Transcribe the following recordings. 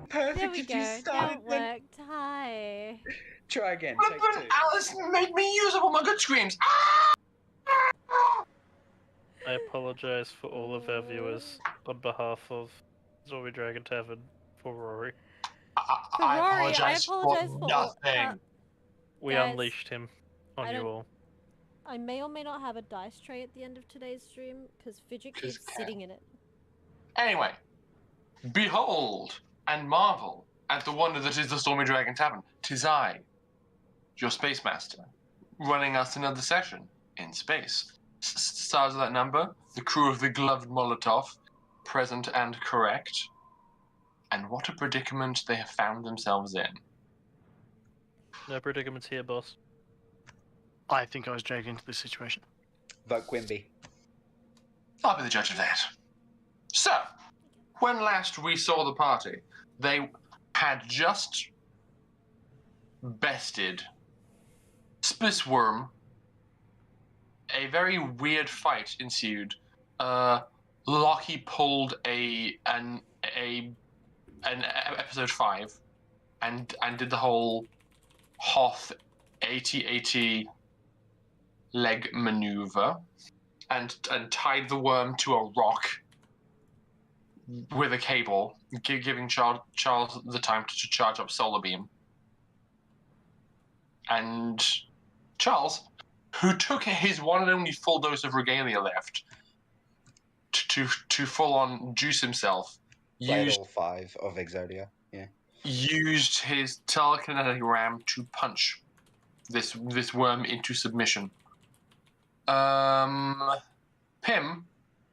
Perfect. There we If you go. start Now it then- worked. Hi. Try again. But Take two. Alice made me use up all my good screams. I apologize for all of our viewers on behalf of Zombie Dragon Tavern for Rory. I Rory, apologize for for all- nothing. We Guys, unleashed him on I you don't- all. I may or may not have a dice tray at the end of today's stream because Fidget 'Cause keeps sitting in it. Anyway, behold and marvel at the wonder that is the Stormy Dragon Tavern. 'Tis I, your Space Master, running us another session in space. Stars of that number, the crew of the Gloved Molotov, present and correct. And what a predicament they have found themselves in. No predicaments here, boss. I think I was dragged into this situation. Vote Quimby. I'll be the judge of that. So, when last we saw the party, they had just bested Spiss Wurm. A very weird fight ensued. Lockie pulled an episode 5 and did the whole Hoth 80-80 leg maneuver and tied the worm to a rock with a cable, giving Charles the time to charge up Solar Beam. And Charles, who took his one and only full dose of regalia left to full on juice himself, Played used all 5 of Exodia. Yeah. used his telekinetic ram to punch this worm into submission. Pym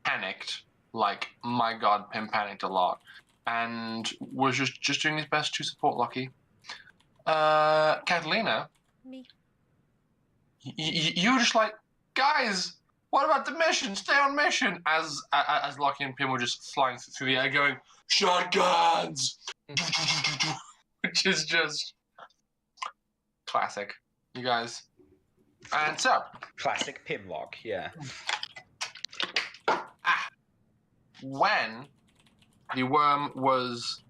panicked. Like, my god, Pym panicked a lot. And was just doing his best to support Lucky. Catalina, Me. you were just like, guys, what about the mission? Stay on mission. As Lucky and Pym were just flying through the air going, shotguns! Which is just classic, you guys. And so, Classic Pimlock, yeah. when the worm was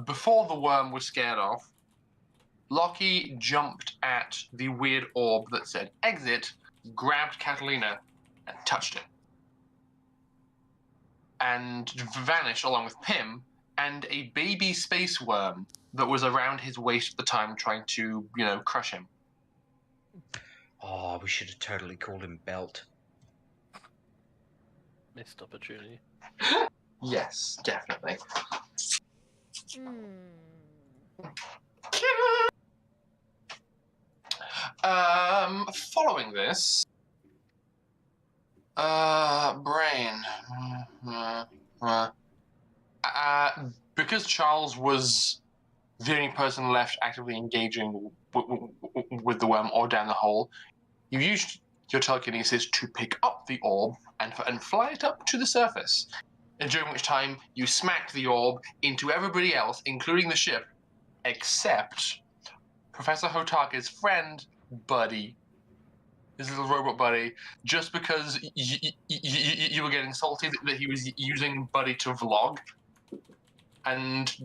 before the worm was scared off, Lockie jumped at the weird orb that said exit, grabbed Catalina, and touched it. And vanished along with Pym and a baby space worm that was around his waist at the time trying to, crush him. Oh, we should have totally called him Belt. Missed opportunity. Yes, definitely. Following this, brain. Because Charles was the only person left actively engaging with the worm or down the hole, you used your telekinesis to pick up the orb and fly it up to the surface. And during which time you smacked the orb into everybody else, including the ship, except Professor Hotake's friend, Buddy, his little robot buddy, just because you were getting salty that he was using Buddy to vlog and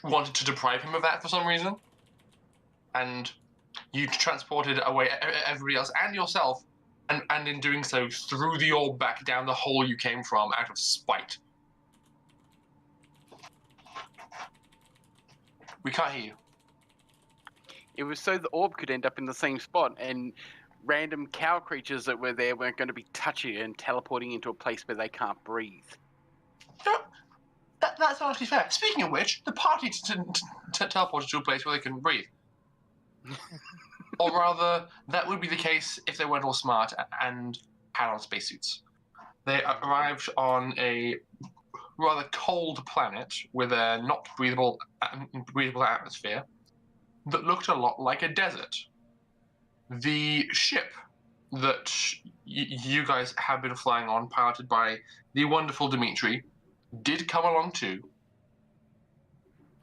wanted to deprive him of that for some reason. And you transported away everybody else and yourself, and in doing so, threw the orb back down the hole you came from out of spite. We can't hear you. It was so the orb could end up in the same spot, and random cow creatures that were there weren't going to be touching it and teleporting into a place where they can't breathe. No, that's honestly fair. Speaking of which, the party teleported to a place where they couldn't breathe. Or rather, that would be the case if they weren't all smart and had on spacesuits. They arrived on a rather cold planet with a not breathable atmosphere that looked a lot like a desert. The ship that you guys have been flying on, piloted by the wonderful Dimitri, did come along too.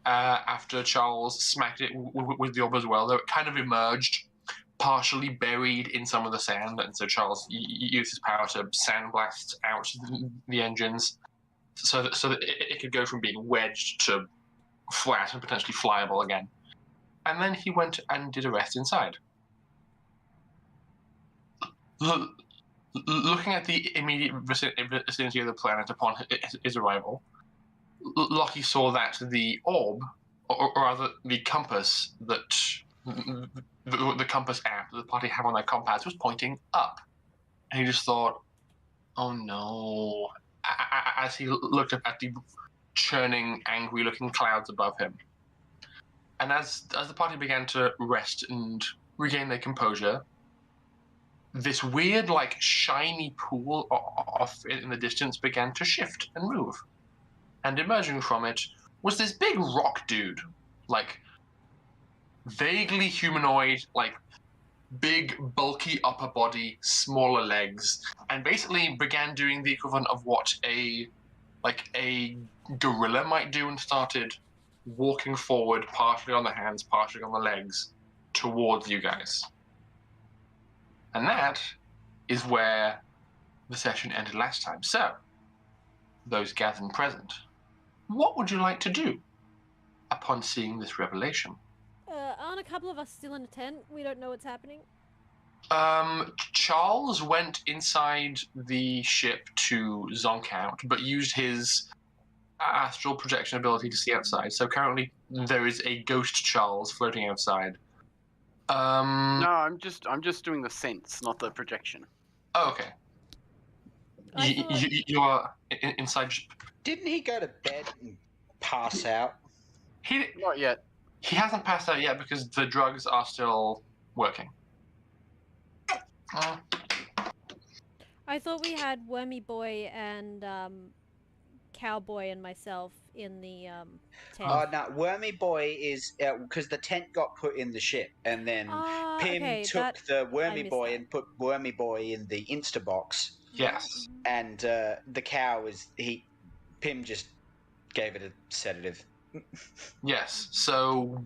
After Charles smacked it with the orb as well, though it kind of emerged, partially buried in some of the sand, and so Charles used his power to sandblast out the engines so that it could go from being wedged to flat and potentially flyable again. And then he went and did a rest inside. Looking at the immediate vicinity of the planet upon his arrival, Lockie saw that the orb, or rather the compass that the compass app that the party have on their compass was pointing up. And he just thought, oh no, as he looked up at the churning, angry-looking clouds above him. And as the party began to rest and regain their composure, this weird, like, shiny pool off in the distance began to shift and move. And emerging from it was this big rock dude, like, vaguely humanoid, like, big, bulky upper body, smaller legs, and basically began doing the equivalent of what a gorilla might do, and started walking forward, partially on the hands, partially on the legs, towards you guys. And that is where the session ended last time. So, those gathered and present, what would you like to do upon seeing this revelation? Aren't a couple of us still in a tent? We don't know what's happening. Charles went inside the ship to zonk out, but used his astral projection ability to see outside. So currently there is a ghost Charles floating outside. No, I'm just doing the sense, not the projection. Oh, okay. You are inside. Didn't he go to bed and pass out? Not yet. He hasn't passed out yet because the drugs are still working. I thought we had Wormy Boy and Cowboy and myself in the tent. Oh, no, Wormy Boy is... because the tent got put in the ship, and then Pim okay, took the Wormy missed Boy that. and put Wormy Boy in the Instabox, Yes. and the cow is... Pim just gave it a sedative. Yes. So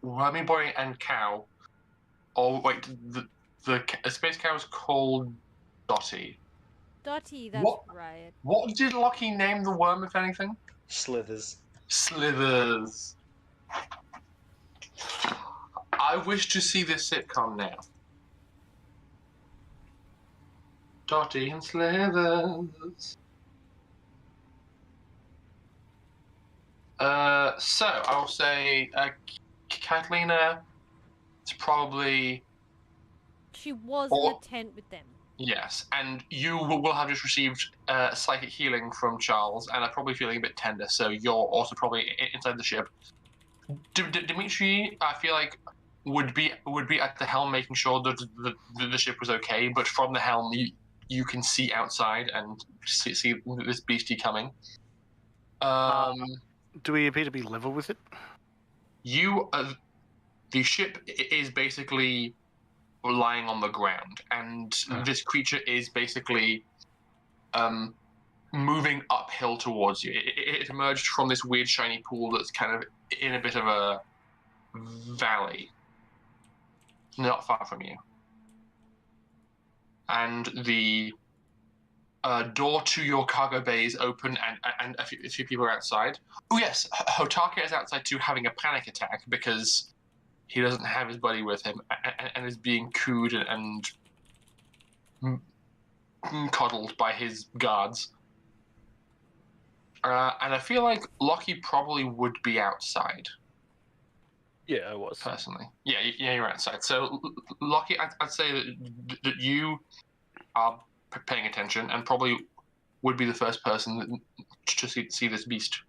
Rummy Boy and Cow. Oh wait, the space cow is called Dottie. Dottie, that's What? right. What did Lockie name the worm, if anything? Slithers. Slithers. I wish to see this sitcom now. Dottie and Slithers. So I'll say Catalina is probably She was Or- in the tent with them. yes, and you will have just received psychic healing from Charles, and are probably feeling a bit tender. So you're also probably inside the ship. Dimitri, I feel like would be at the helm, making sure that the ship was okay. But from the helm, you can see outside and see this beastie coming. Do we appear to be level with it? The ship is basically lying on the ground, and this creature is basically moving uphill towards you. It emerged from this weird shiny pool that's kind of in a bit of a valley, not far from you. And the door to your cargo bay is open, and a few people are outside. Oh yes, Hotaka is outside too, having a panic attack because he doesn't have his buddy with him, and is being cooed and coddled by his guards. And I feel like Lockie probably would be outside. Yeah, I was. Personally. Yeah, you're outside. So, Lockie, I'd say that you are paying attention, and probably would be the first person to see this beast.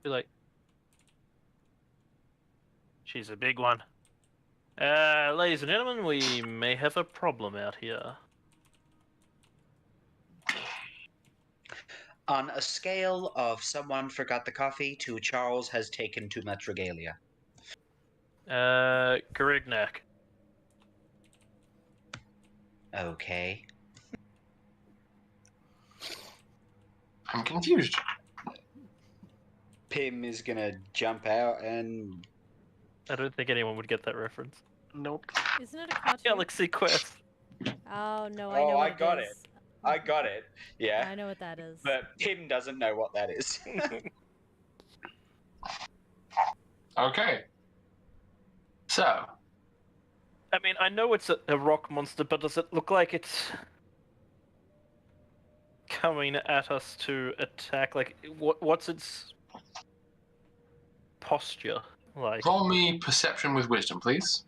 Be like, she's a big one. Ladies and gentlemen, we may have a problem out here. On a scale of someone forgot the coffee to Charles has taken too much regalia. Garignac. Okay. I'm confused. Pim is gonna jump out and... I don't think anyone would get that reference. Nope. Isn't it a cartoon? Galaxy Quest. Oh no, I know what I got is. I got it. Yeah. I know what that is. But Pim doesn't know what that is. Okay. So, I mean, I know it's a rock monster, but does it look like it's coming at us to attack? Like, what's its posture like? roll me perception with wisdom, please.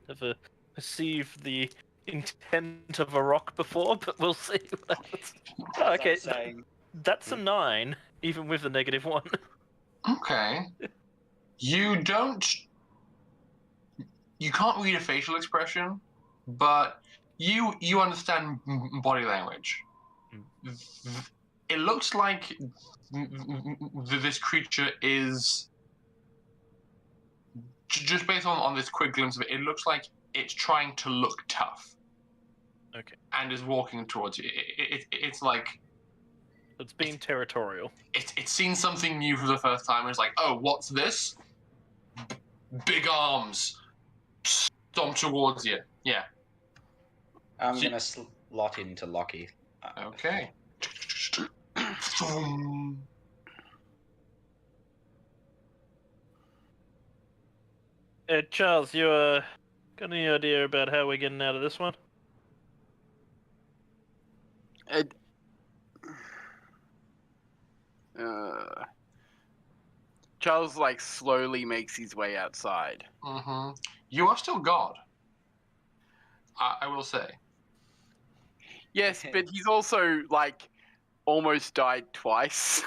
Never perceived the intent of a rock before, but we'll see what happens. Oh, As okay, I'm saying, that's a 9, even with the -1. Okay. You don't. You can't read a facial expression, but you understand body language. It looks like this creature is just based on this quick glimpse of it. It looks like it's trying to look tough. Okay. And is walking towards you. It's like It's being territorial. it's seen something new for the first time. And it's like, oh, what's this? Big arms. Stomp towards you. Yeah. I'm gonna slot into Lockie. Okay. Charles, you got any idea about how we're getting out of this one? Charles like slowly makes his way outside. Mm-hmm. You are still God. I will say. Yes, but he's also like almost died twice.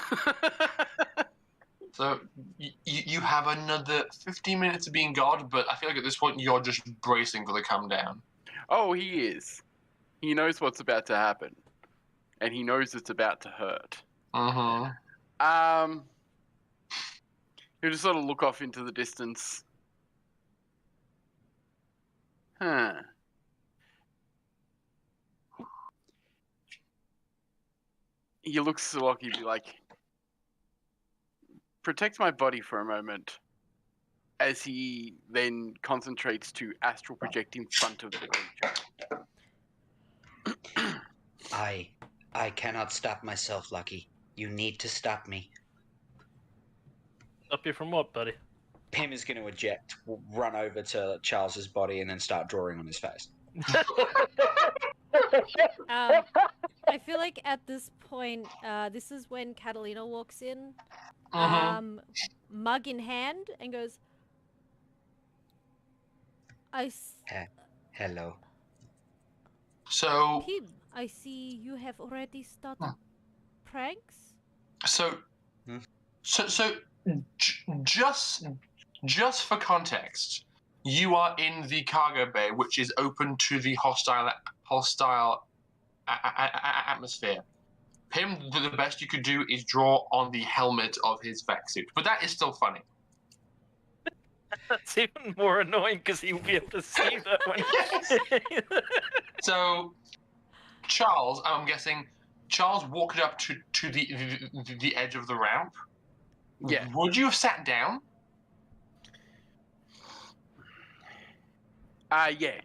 So you have another 15 minutes of being God, but I feel like at this point you're just bracing for the come down. Oh, he is. He knows what's about to happen, and he knows it's about to hurt. Mm-hmm. He'll just sort of look off into the distance. Huh. He looks to Lockie, be like, protect my body for a moment, as he then concentrates to astral project in front of the creature. I cannot stop myself, Lucky. You need to stop me. Stop you from what, buddy? Pim is going to eject, run over to Charles's body, and then start drawing on his face. I feel like at this point, this is when Catalina walks in, mug in hand, and goes, Hello. So Pim, I see you have already started pranks? So just for context, you are in the cargo bay, which is open to the hostile atmosphere. Pim, the best you could do is draw on the helmet of his vac suit, but that is still funny. That's even more annoying because he will be able to see that one. So, Charles, I'm guessing, Charles walked up to the edge of the ramp. Yeah. Would you have sat down? Yeah.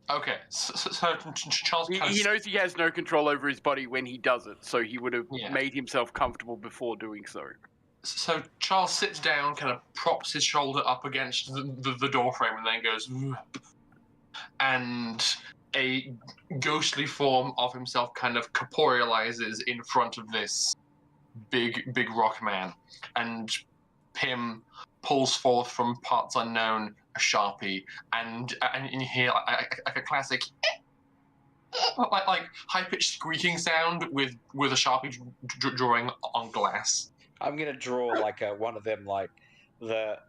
Okay, so Charles He knows he has no control over his body when he does it, so he would have Yeah. made himself comfortable before doing so. So Charles sits down, kind of props his shoulder up against the door frame, and then goes, and a ghostly form of himself kind of corporealizes in front of this big rock man, and Pim pulls forth from parts unknown a Sharpie, and you hear like a classic like high-pitched squeaking sound with a Sharpie drawing on glass. I'm gonna draw like one of them, like the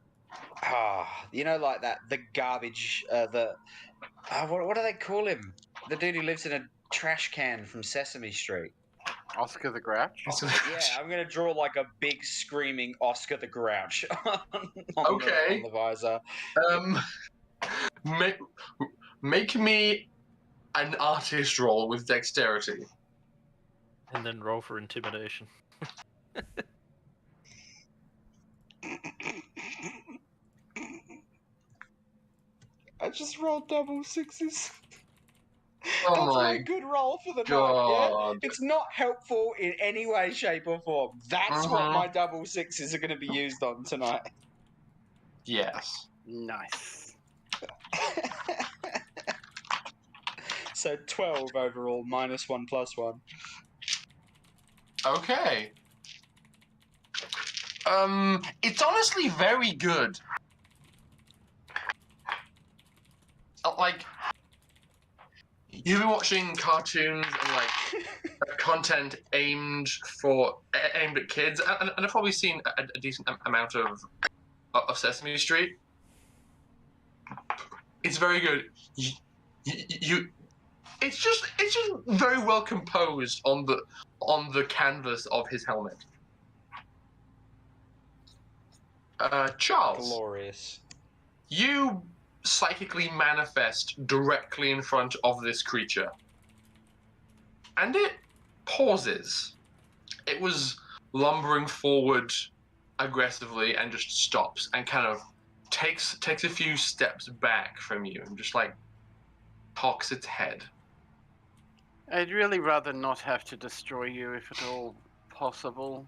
like that the garbage what do they call him? The dude who lives in a trash can from Sesame Street. Oscar the Grouch? Yeah, I'm gonna draw like a big screaming Oscar the Grouch on Okay. the visor. Make me an artist roll with dexterity. And then roll for intimidation. I just rolled double sixes. Oh That's my my good roll for the night, yeah? god. It's not helpful in any way, shape, or form. That's what Mhm. my double sixes are going to be used on tonight. Yes. Nice. So 12 overall, -1 +1. Okay. It's honestly very good. Like, you've been watching cartoons and like content aimed at kids, and I've probably seen a decent amount of Sesame Street. It's very good. It's just very well composed on the canvas of his helmet. Charles, Glorious. you psychically manifest directly in front of this creature, and it pauses. It was lumbering forward aggressively and just stops and kind of takes a few steps back from you and just like cocks its head. I'd really rather not have to destroy you if at all possible.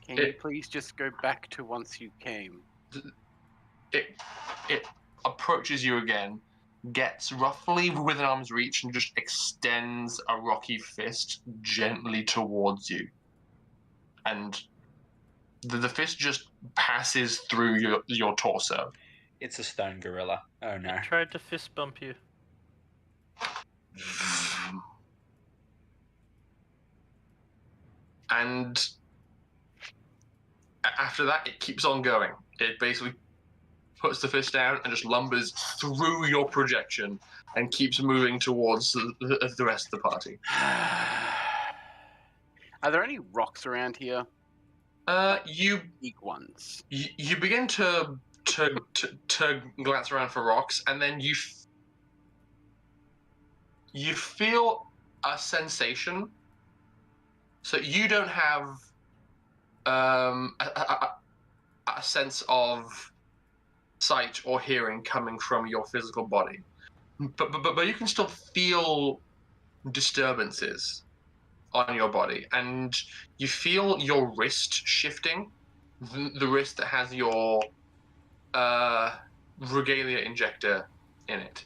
Can you please just go back to once you came? It approaches you again, gets roughly within arm's reach, and just extends a rocky fist gently towards you. And the fist just passes through your torso. It's a stone gorilla. Oh no. I tried to fist bump you. And after that, it keeps on going. It basically puts the fist down and just lumbers through your projection and keeps moving towards the rest of the party. Are there any rocks around here? You Big ones. you begin to glance around for rocks, and then you feel a sensation. So you don't have a sense of sight or hearing coming from your physical body, but you can still feel disturbances on your body, and you feel your wrist shifting, the wrist that has your regalia injector in it.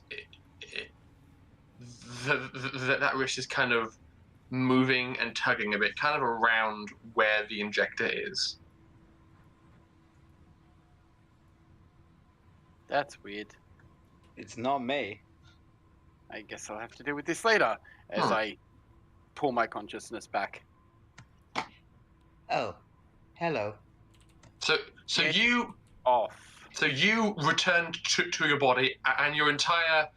That wrist is kind of moving and tugging a bit, kind of around where the injector is. That's weird. It's not me. I guess I'll have to deal with this later as I pull my consciousness back. Oh, hello. So Get you off. So you return to your body, and your entire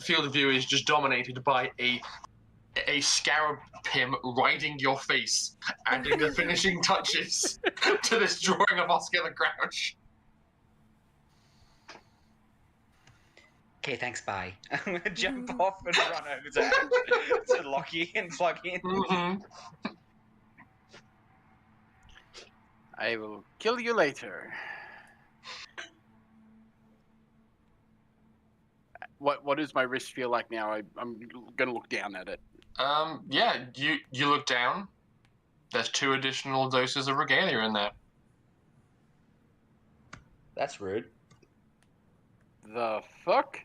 field of view is just dominated by a scarab pim riding your face, adding the finishing touches to this drawing of Oscar the Grouch. Okay, thanks, bye. I'm gonna jump off and run over to Lockie and plug in. Mm-hmm. I will kill you later. What does my wrist feel like now? I'm gonna look down at it. Yeah, you look down. There's 2 additional doses of regalia in there. That's rude. The fuck?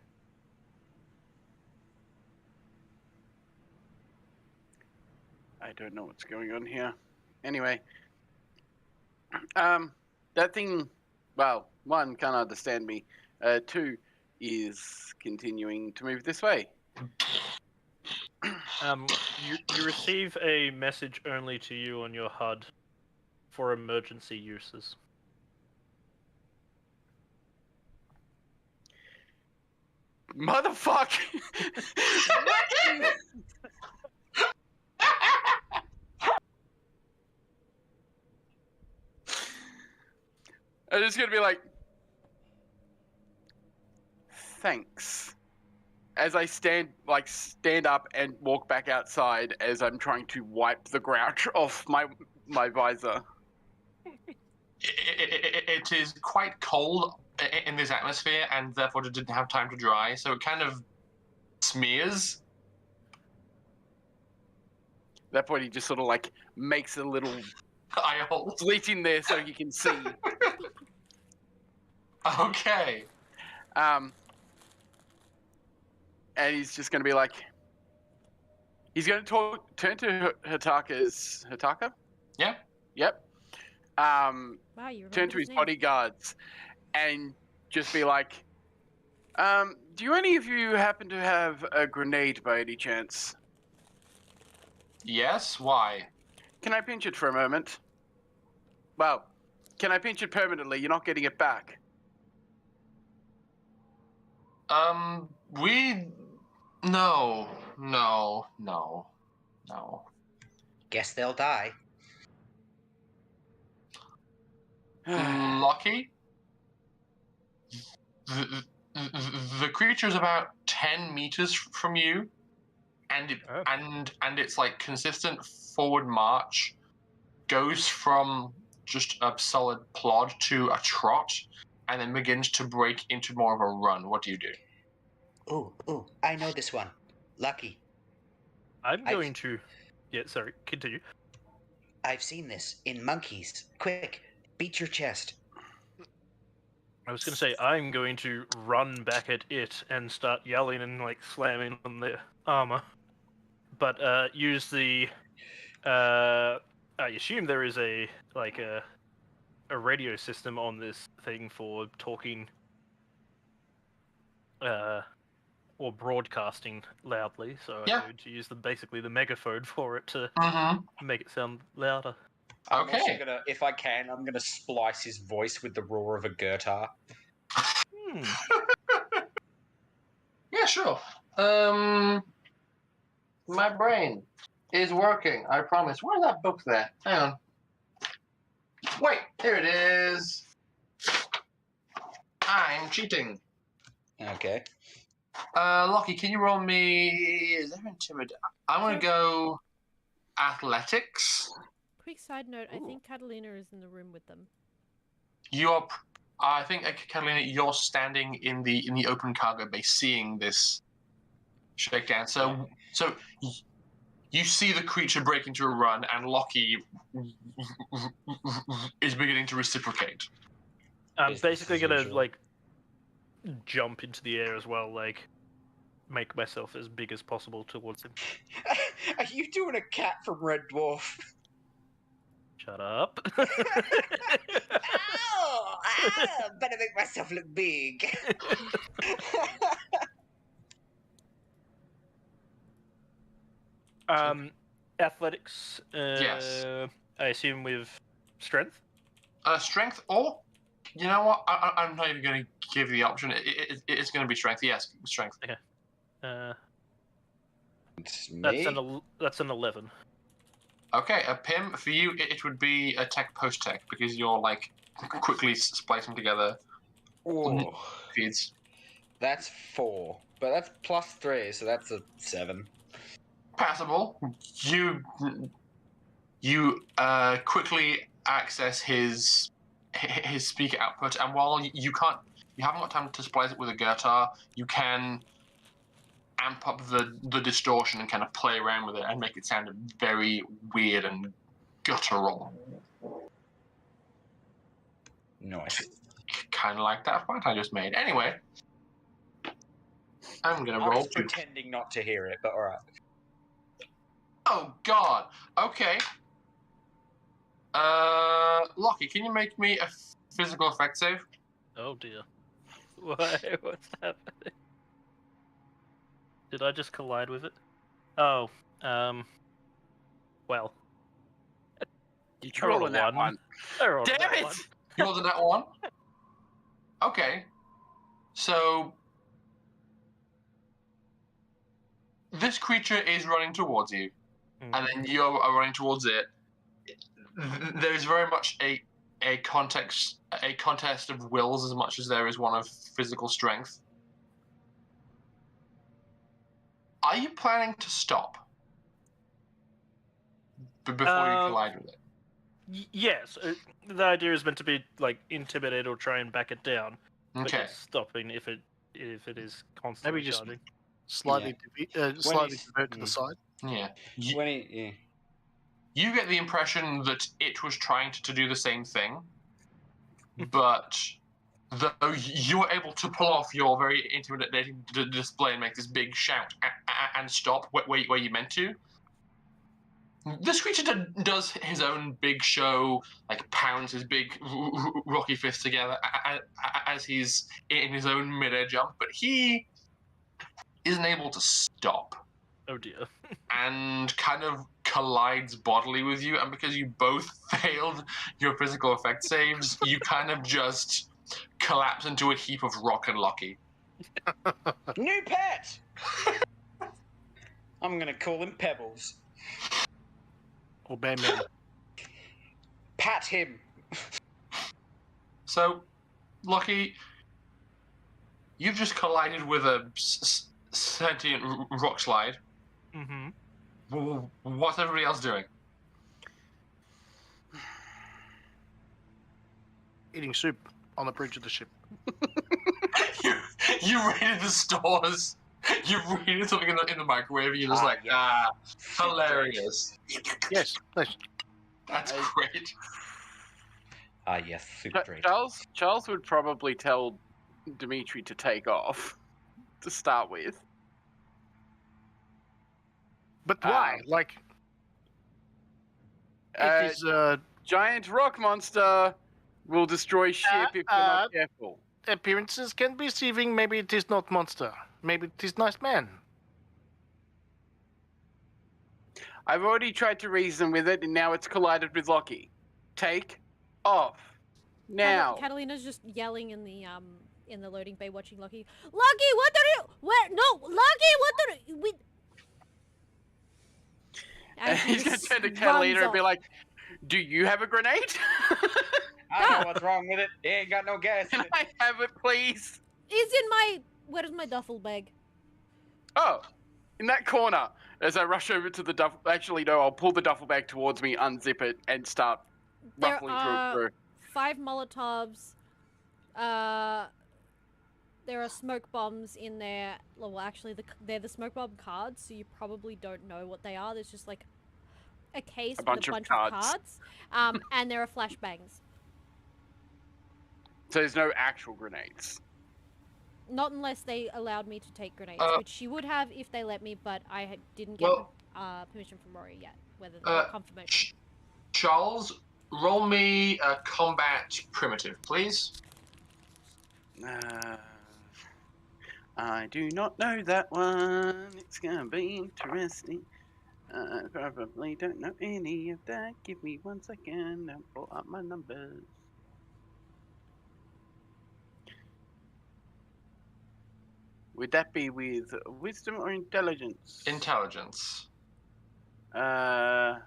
I don't know what's going on here. Anyway, that thing. Well, 1, can't understand me. 2, is continuing to move this way. You receive a message only to you on your HUD for emergency uses. Motherfucker! I'm just gonna be like, thanks. As I stand up and walk back outside as I'm trying to wipe the grouch off my visor. It is quite cold in this atmosphere, and therefore it didn't have time to dry, so it kind of smears. At that point, he just sort of like makes a little Eye hole. slit in there so he can see. Okay. And he's just going to be like, he's going to turn to Hataka? Yeah. Yep. Wow, you Turn remember to his his name. bodyguards and just be like, do any of you happen to have a grenade by any chance? Yes. Why? Can I pinch it for a moment? Well, can I pinch it permanently? You're not getting it back. We. No. Guess they'll die. Lucky. The creature's about 10 meters from you, and its like consistent forward march goes from just a solid plod to a trot, and then begins to break into more of a run. What do you do? Ooh, I know this one. Lucky. I'm going to. Yeah, sorry. Continue. I've seen this in monkeys. Quick, beat your chest. I was going to say I'm going to run back at it and start yelling and like slamming on their armor, but use the. I assume there is a radio system on this thing for talking. Or broadcasting loudly, so Yeah. I'm going to use basically the megaphone for it to make it sound louder. I'm Okay. also gonna, if I can, I'm gonna splice his voice with the roar of a guitar. Yeah, sure. My brain is working, I promise. Where's that book there? Hang on. Wait, here it is. I'm cheating. Okay. Lockie, can you roll me... Is there intimidate? I'm going to go athletics. Quick side note, I think Catalina is in the room with them. You're... I think, Catalina, you're standing in the open cargo bay seeing this shakedown. So you see the creature break into a run, and Lockie is beginning to reciprocate. I'm Business basically as gonna usual. like jump into the air as well, like make myself as big as possible towards him. Are you doing a cat from Red Dwarf? Shut up. Better make myself look big. Athletics. Yes. I assume with strength. Strength, or you know what? I'm not even going to give you the option. It's going to be strength. Yes, strength. Okay. It's That's an 11. Okay, a Pim for you. It would be a tech post tech because you're like quickly splicing together Ooh, feeds. that's 4, but that's +3, so that's a 7. Passable. You quickly access his speaker output, and while you haven't got time to splice it with a guitar, you can amp up the distortion and kind of play around with it and make it sound very weird and guttural. Nice. Kind of like that fight I just made. Anyway, I'm gonna I roll was pretending not to hear it, but alright. Oh God. Okay. Lockie, can you make me a physical effect save? Oh dear. Why? What's happening? Did I just collide with it? Oh, well. Did I you rolled roll a in that one? I rolled a Damn nat it! one. You rolled a nat 1? Okay. So this creature is running towards you, and then you are running towards it. There is very much a contest of wills as much as there is one of physical strength. Are you planning to stop before you collide with it? Yes, the idea is meant to be like intimidate or try and back it down. but Okay. just stopping if it is constantly Maybe just charging. slightly he's- divert to the side. Yeah. When he, You get the impression that it was trying to do the same thing, but though you were able to pull off your very intimidating display and make this big shout and stop where you meant to, this creature does his own big show, like pounds his big rocky fists together as he's in his own mid-air jump, but he isn't able to stop. Oh dear. And kind of collides bodily with you, and because you both failed your physical effect saves, you kind of just collapse into a heap of rock and Lucky. new pet! I'm going to call him Pebbles. Or Bam Bam. Pat him. So, Lucky, you've just collided with a sentient rock slide. Mm-hmm. What's everybody else doing? Eating soup on the bridge of the ship. You raided the stores. You raided something in the microwave. You're just hilarious. Yes. Nice. That's great. Yes, super treat. Charles would probably tell Dimitri to take off to start with. But why? Like, it is Giant rock monster will destroy ship if you're not careful. appearances can be deceiving. Maybe it is not monster. Maybe it is nice man. I've already tried to reason with it, and now it's collided with Lockie. Take off now. Catalina's just yelling in the loading bay, watching Lucky. Lucky, what are you? Where? No, Lucky, what are you? We. And he's gonna turn to Catalina and be like, "Do you have a grenade? I don't know what's wrong with it. He ain't got no gas in Can it. I have it, please?" It's in my. Where is my duffel bag? Oh, in that corner. As I rush over to the duffel, actually no, I'll pull the duffel bag towards me, unzip it, and start There ruffling are through. 5 Molotovs. There are smoke bombs in there. Well, actually, they're the smoke bomb cards, so you probably don't know what they are. There's just like a case with a bunch of cards. And there are flashbangs. So there's no actual grenades. Not unless they allowed me to take grenades, which she would have if they let me, but I didn't get permission from Rory yet. Whether confirmation. Charles, roll me a combat primitive, please. I do not know that one. It's gonna be interesting. Probably don't know any of that. Give me 1 second. I'll pull up my numbers. Would that be with wisdom or intelligence? Intelligence. That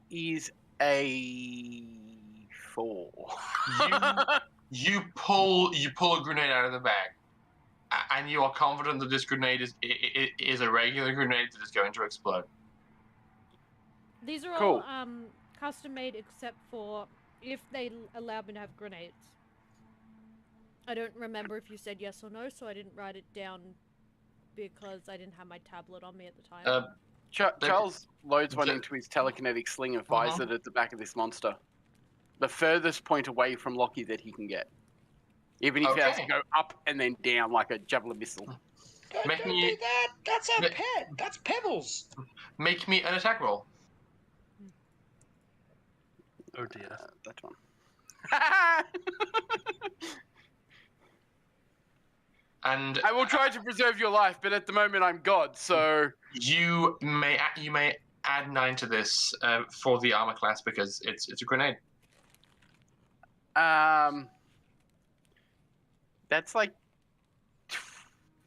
is a 4. You pull a grenade out of the bag, and you are confident that this grenade is a regular grenade that is going to explode. These are Cool. all custom made except for if they allowed me to have grenades. I don't remember if you said yes or no, so I didn't write it down because I didn't have my tablet on me at the time. Charles loads one into his telekinetic sling and fires it at the back of this monster. The furthest point away from Lockie that he can get. Even if he has to go up and then down like a javelin missile. Make Don't me do that. That's our pet. That's Pebbles. make me an attack roll. Oh dear. That one. And I will try to preserve your life, but at the moment I'm God, so... you may add 9 to this for the armor class because it's a grenade. That's like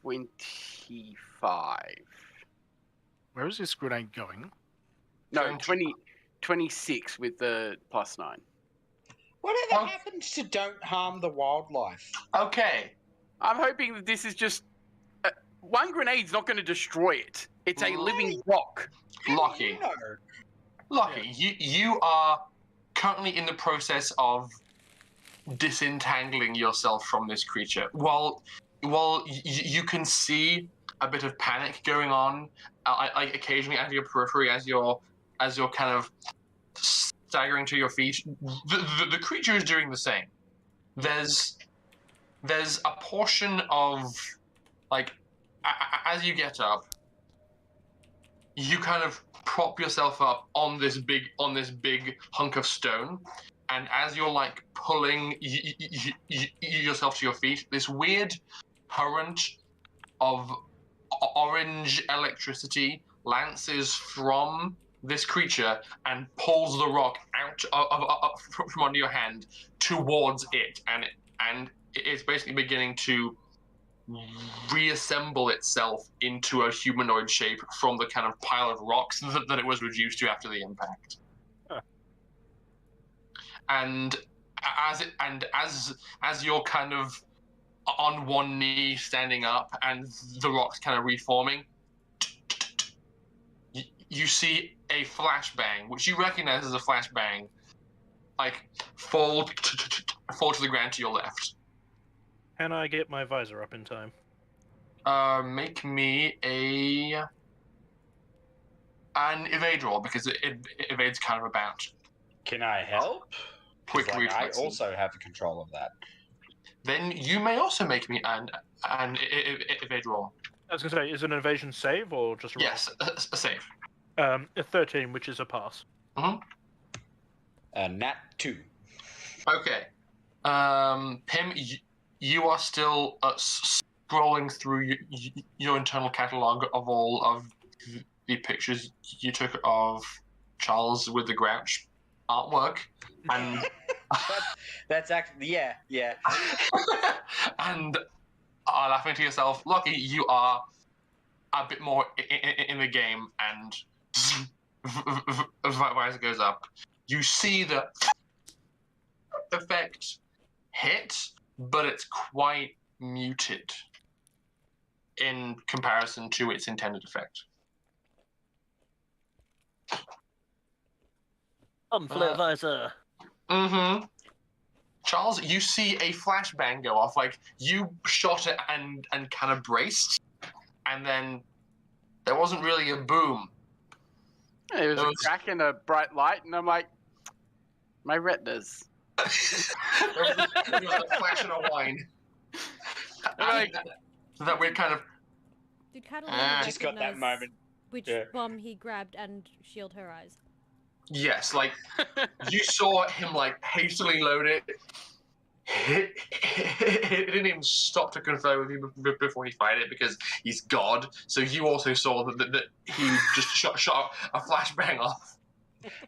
25. Where is this grenade going? No, 26 with the +9. Whatever happens to don't harm the wildlife? Okay. I'm hoping that this is just... one grenade's not going to destroy it. It's a living rock. Lockie. No. Lockie, you are currently in the process of disentangling yourself from this creature. While you can see a bit of panic going on, like occasionally at your periphery as you're kind of staggering to your feet, the creature is doing the same. There's a portion of, like, as you get up, you kind of prop yourself up on this big hunk of stone, and as you're like pulling yourself to your feet, this weird current of orange electricity lances from this creature and pulls the rock out from under your hand towards it, and it's basically beginning to reassemble itself into a humanoid shape from the kind of pile of rocks that it was reduced to after the impact. Huh. And as you're kind of on one knee standing up and the rocks kind of reforming, you see a flashbang, which you recognize as a flashbang, like fall to the ground to your left. Can I get my visor up in time? Make me an evade roll, because it evades kind of a bounce. Can I help? 'Cause, Quick like, I reflexes. also have the control of that. Then you may also make me an evade roll. I was going to say, is it an evasion save or just a roll? Yes, a save. A 13, which is a pass. Nat 2. Okay. Pim, you are still scrolling through your internal catalogue of all of the pictures you took of Charles with the Grouch artwork, and That's actually yeah. and are laughing to yourself. Lucky, you are a bit more in the game, and visor goes up. You see the effect hit, but it's quite muted in comparison to its intended effect. Unflare visor. Charles, you see a flashbang go off. Like, you shot it and kind of braced, and then there wasn't really a boom. It was a crack and a bright light, and I'm like, my retinas. There was a flash and a whine. Like, That weird kind of. Did Catalina Just got that recognize moment. which Yeah. bomb he grabbed and shield her eyes? Yes, like, you saw him, like, hastily load it. He didn't even stop to confer with you before he fired it, because he's God. So you also saw that he just shot a flashbang off.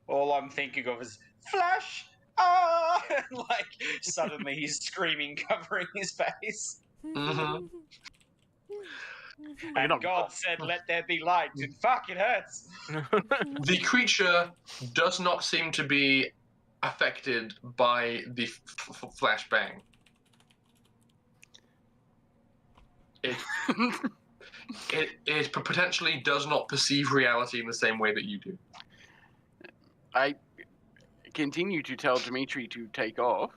All I'm thinking of is flash. Ah! And, like, suddenly he's screaming, covering his face. Mhm. And not- God said, "Let there be light." And fuck, it hurts. The creature does not seem to be affected by the flashbang. It potentially does not perceive reality in the same way that you do. I continue to tell Dimitri to take off,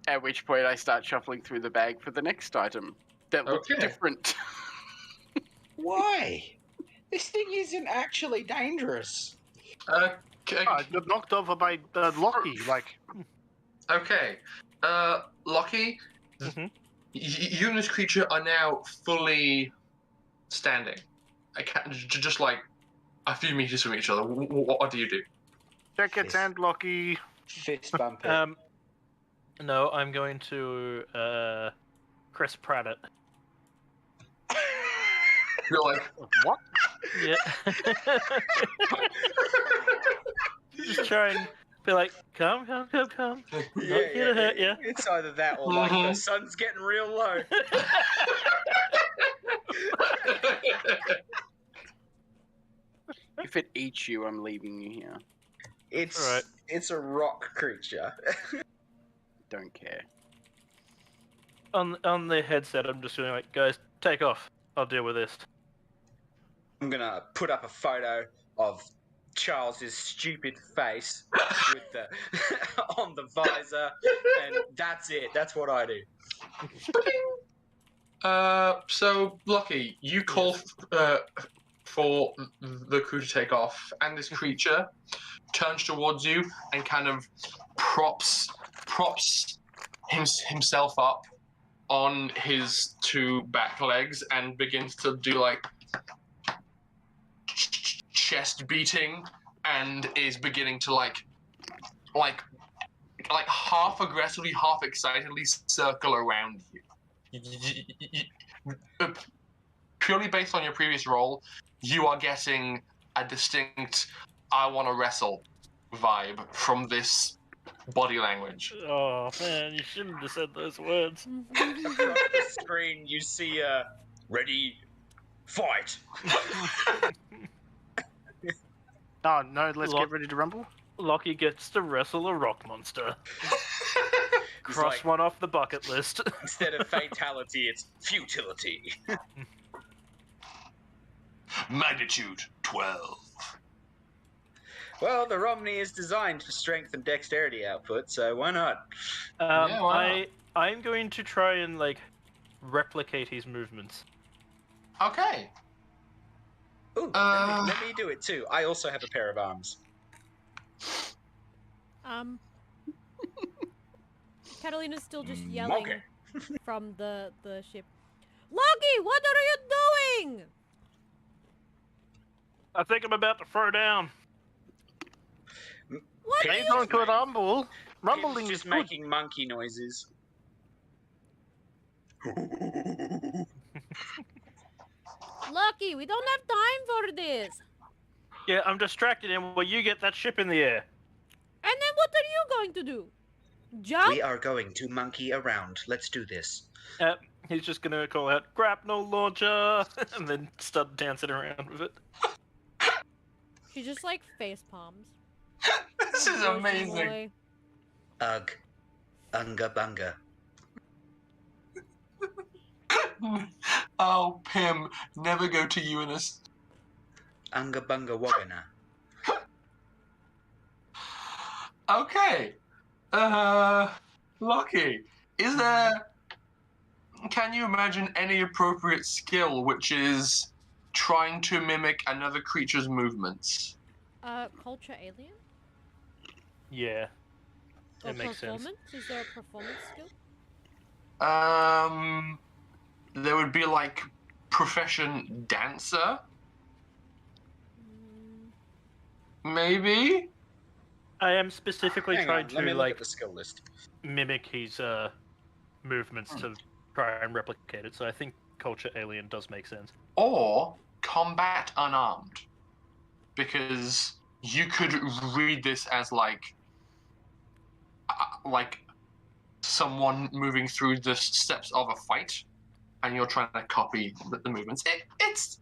at which point I start shuffling through the bag for the next item that looks Okay. different. Why? This thing isn't actually dangerous. I got knocked over by Loki. Like, Okay. Lockie, Mhm. you and this creature are now fully standing. I can't, just like a few meters from each other. What do you do? check its Yes. hand, Loki. Fist bump it. No, I'm going to Chris Pratt it. You're like, What? Yeah. Just try and be like, come. Not here to hurt ya. It's either that or like the Mhm. sun's getting real low. If it eats you, I'm leaving you here. It's Alright. it's a rock creature. Don't care. On the headset, I'm just feeling like, guys, take off. I'll deal with this. I'm gonna put up a photo of Charles's stupid face with the on the visor, and that's it. That's what I do. So Lucky, you call for the crew to take off, and this creature turns towards you and kind of props himself up on his two back legs and begins to do like chest beating, and is beginning to like half aggressively, half excitedly circle around you. Purely based on your previous roll, you are getting a distinct "I want to wrestle" vibe from this body language. Oh man, you shouldn't have said those words. Across the screen, you see a ready, fight. No, let's get ready to rumble. Lockie gets to wrestle a rock monster. It's Cross like, one off the bucket list. instead of fatality, it's futility. Magnitude 12. Well, the Romney is designed for strength and dexterity output, so why not? Yeah, why I'm going to try and like replicate his movements. Okay. Ooh, let me do it too. I also have a pair of arms. Catalina's still just yelling Okay. from the ship. Loki, what are you doing? I think I'm about to throw down. What are Please you? don't go rumble. Rumbling Pim's is just good. making monkey noises. Lucky, we don't have time for this. Yeah, I'm distracted him while you get that ship in the air. And then what are you going to do? Jump? We are going to monkey around. Let's do this. He's just gonna call out grapnel launcher and then start dancing around with it. She just like face palms. This is Oh, amazing. boy. Ugh. Unga bunga. Oh, Pim, never go to Uranus. Unga bunga wagana. Okay. Lucky, is there... Can you imagine any appropriate skill which is trying to mimic another creature's movements? Culture alien? Yeah, Or it makes sense. performance? Is there a performance skill? There would be like profession dancer, maybe? I am specifically Hang trying on, let me to look like at the skill list. mimic his movements to try and replicate it. So I think culture alien does make sense. Or combat unarmed, because you could read this as like someone moving through the steps of a fight, and you're trying to copy the movements. It's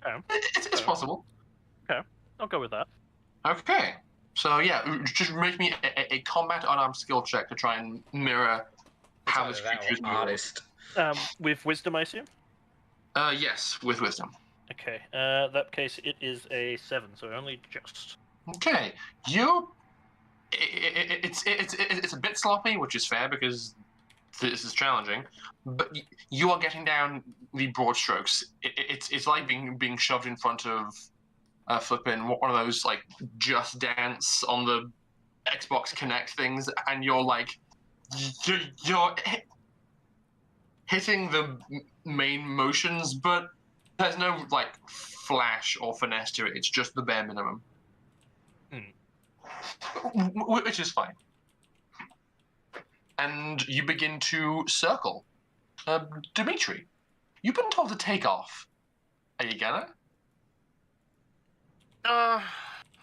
possible. I'll go with that. Okay, so yeah, just make me a combat unarmed skill check to try and mirror how this creature's moving. artist. With wisdom, I assume. Yes, with wisdom. Okay. That case, it is a 7, so only just. Okay, it's a bit sloppy, which is fair because this is challenging. But you are getting down the broad strokes. It's like being shoved in front of flipping one of those like Just Dance on the Xbox Connect things, and you're like you're hitting the main motions, but there's no like flash or finesse to it. It's just the bare minimum. Which is fine. And you begin to circle. Dimitri, you've been told to take off. Are you gonna?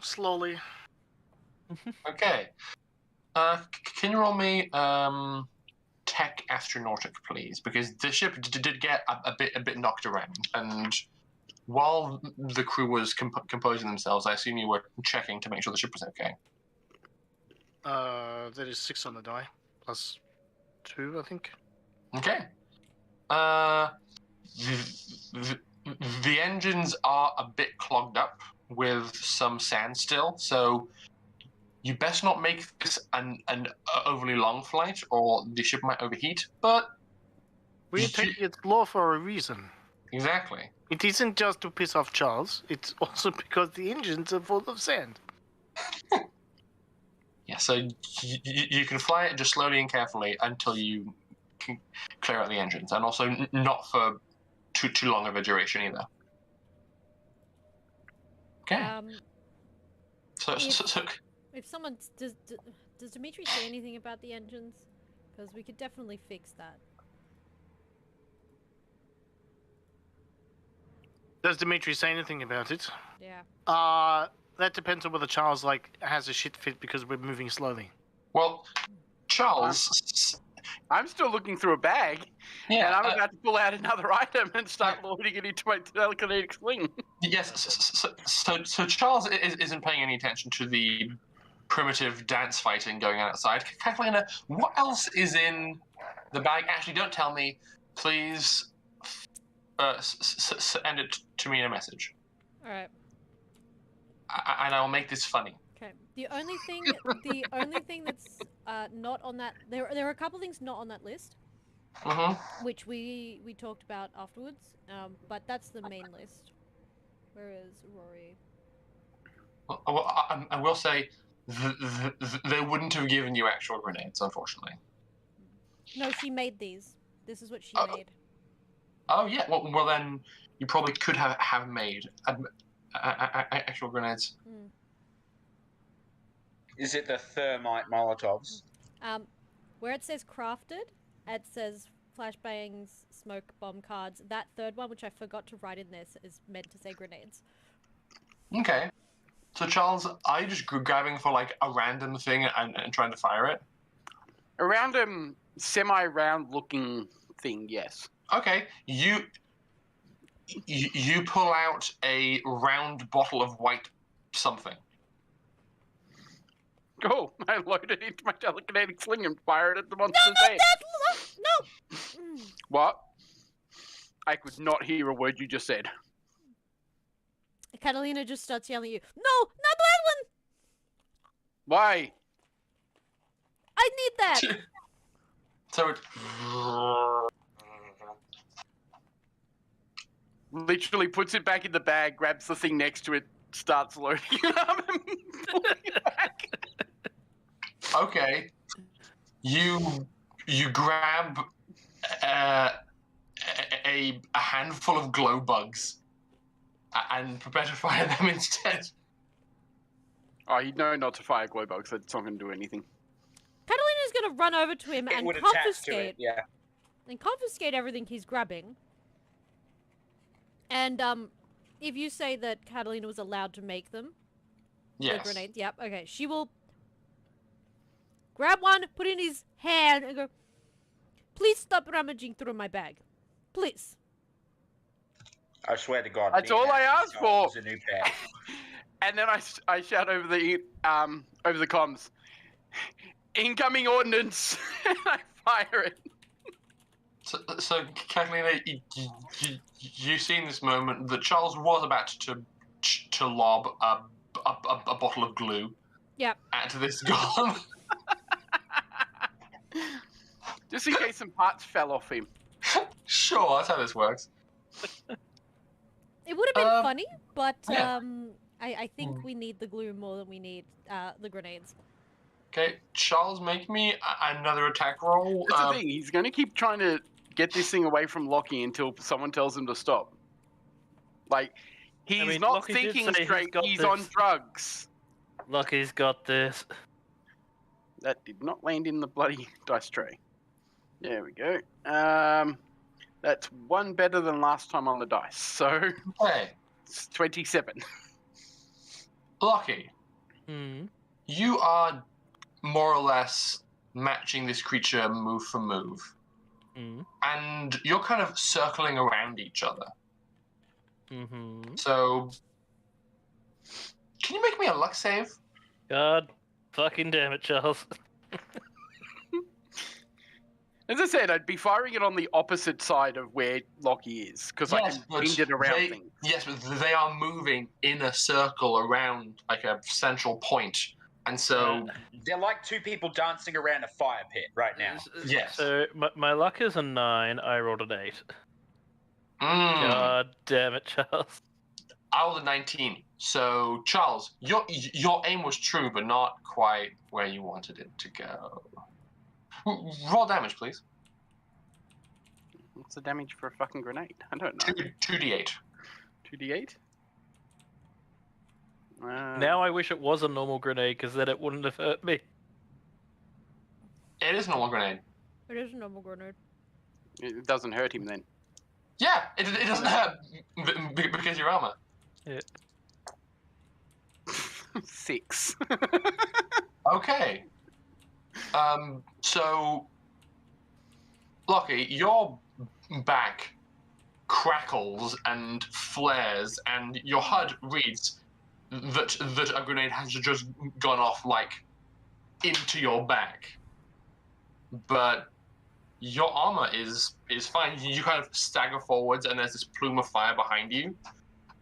Slowly. Okay. Can you roll me tech astronautic, please? Because the ship did get a bit knocked around, and while the crew was composing themselves, I assume you were checking to make sure the ship was okay. That is 6 on the die. Plus 2, I think. Okay. The engines are a bit clogged up, with some sand still, so you best not make this an overly long flight, or the ship might overheat. But We're taking its law for a reason. exactly. It isn't just to piss off Charles, it's also because the engines are full of sand. Yeah, so you can fly it just slowly and carefully until you can clear out the engines, and also not for too long of a duration either. Okay. So If someone does Dimitri say anything about the engines? Because we could definitely fix that. Does Dimitri say anything about it? Yeah. That depends on whether Charles has a shit fit because we're moving slowly. well, Charles. I'm still looking through a bag, Yeah. and I'm about to pull out another item and start loading it into my telekinetic sling. Yes. So Charles isn't paying any attention to the primitive dance fighting going on outside. Catalina, what else is in the bag? Actually, don't tell me. Please send it to me in a message. All right. And I will make this funny. Okay. The only thing that's not on that there are a couple things not on that list, which we talked about afterwards. But that's the main list. Where is Rory? Well, I will say they wouldn't have given you actual grenades, unfortunately. No, she made these. This is what she made. Oh yeah. Well then you probably could have made actual grenades. Is it the thermite Molotovs? Where it says crafted, it says flashbangs, smoke bomb cards. That third one, which I forgot to write in this, is meant to say grenades. Okay. So Charles, are you just grabbing for like a random thing and trying to fire it? A random semi-round looking thing, yes. Okay. You pull out a round bottle of white something. Oh, I load it into my telekinetic sling and fire it at the monster's head. No! What? I could not hear a word you just said. Catalina just starts yelling at you. No, not that one! Why? I need that! So it Literally puts it back in the bag, grabs the thing next to it, starts loading it up and pulling it back. Okay. You grab a handful of glow bugs and prepare to fire them instead. Oh, you know not to fire glow bugs. That's not going to do anything. Catalina's gonna run over to him and would attach to confiscate. it, yeah. And confiscate everything he's grabbing. And if you say that Catalina was allowed to make them, Yes. the grenades, yep, okay, she will grab one, put it in his hand, and go, please stop rummaging through my bag. Please. I swear to God. That's me all and I Anthony asked Charles for. is a new pair. And then I shout over the comms, incoming ordnance, and I fire it. So Catalina, you see in this moment that Charles was about to lob a bottle of glue. Yep. At this golem. Just in case some parts fell off him. Sure, that's how this works. It would have been funny, but yeah. I think we need the glue more than we need the grenades. Okay, Charles, make me another attack roll. That's the thing. He's going to keep trying to get this thing away from Lockie until someone tells him to stop. Like, he's not Lockie did thinking say straight. he's He's on drugs. Lockie's got this. That did not land in the bloody dice tray. There we go. That's one better than last time on the dice. So Okay, it's 27. Lockie, you are more or less matching this creature move for move. And you're kind of circling around each other. So, can you make me a luck save? God fucking damn it, Charles. As I said, I'd be firing it on the opposite side of where Lockie is, because I can bend it around things. Yes, but they are moving in a circle around like a central point, and so They're like two people dancing around a fire pit right now. Yes. So my luck is a 9. I rolled an 8. God damn it, Charles. I rolled a 19. So Charles, your aim was true, but not quite where you wanted it to go. Roll damage, please. What's the damage for a fucking grenade? I don't know. 2d8. 2d8? Now I wish it was a normal grenade, because then it wouldn't have hurt me. It is a normal grenade. It is a normal grenade. It doesn't hurt him then. Yeah, it doesn't hurt because your armor. Yeah. 6. Okay. So, Lockie, your back crackles and flares, and your HUD reads that a grenade has just gone off, like, into your back. But your armor is fine. You kind of stagger forwards, and there's this plume of fire behind you.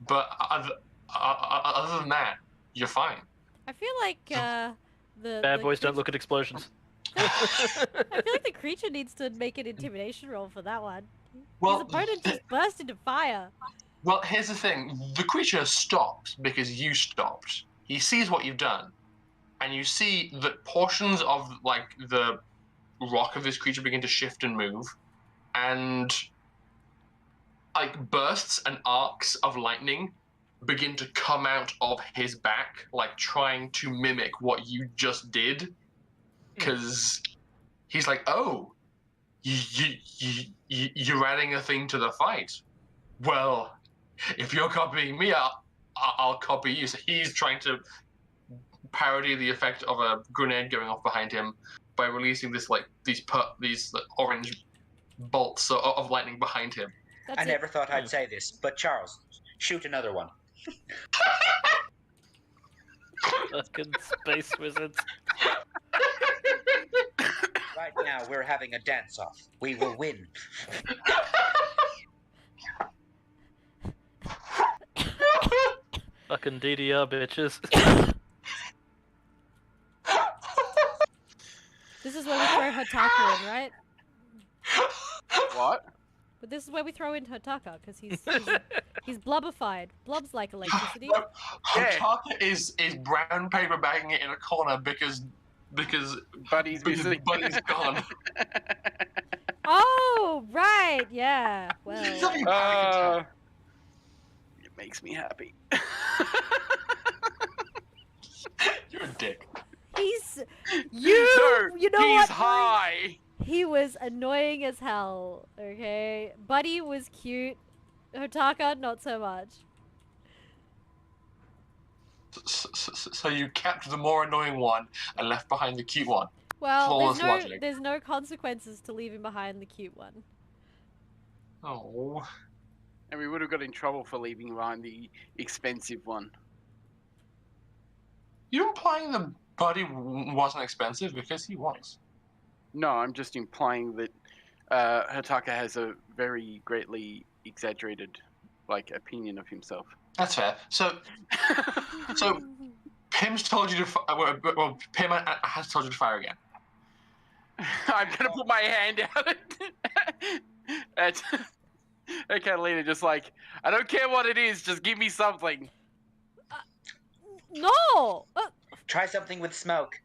But other than that, you're fine. I feel like the Bad boys don't look at explosions. I feel like the creature needs to make an intimidation roll for that one. Well, His opponent just burst into fire. Well, here's the thing. The creature stops because you stopped. He sees what you've done, and you see that portions of, like, the rock of this creature begin to shift and move, and, like, bursts and arcs of lightning begin to come out of his back, like, trying to mimic what you just did. Because he's like, oh, you're adding a thing to the fight. Well, if you're copying me, I'll copy you. So he's trying to parody the effect of a grenade going off behind him by releasing this, like, these orange bolts of lightning behind him. That's I never thought I'd say this, but Charles, shoot another one. Fucking space wizards. Right now, we're having a dance-off. We will win. Fucking DDR bitches. This is where we throw Hotaka in, right? What? But this is where we throw in Hotaka, because he's blubbified. Blobs like electricity. Hotaka is brown paper bagging it in a corner because Buddy's missing. Buddy's gone. Oh, right, yeah. Well, He's having a panic attack. It makes me happy. You're a dick. he's No, you know he's what? high. He was annoying as hell. Okay, Buddy was cute. Hotaka, not so much. So you kept the more annoying one and left behind the cute one. Well, Flawless logic. there's no consequences to leaving behind the cute one. Oh. And we would have got in trouble for leaving behind the expensive one. You're implying that Buddy wasn't expensive because he was. No, I'm just implying that Hotaka has a very greatly exaggerated, like, opinion of himself. That's fair. So Pim's told you to. Well, Pim has told you to fire again. I'm gonna put my hand out at Catalina, just like, I don't care what it is, just give me something. No! Try something with smoke.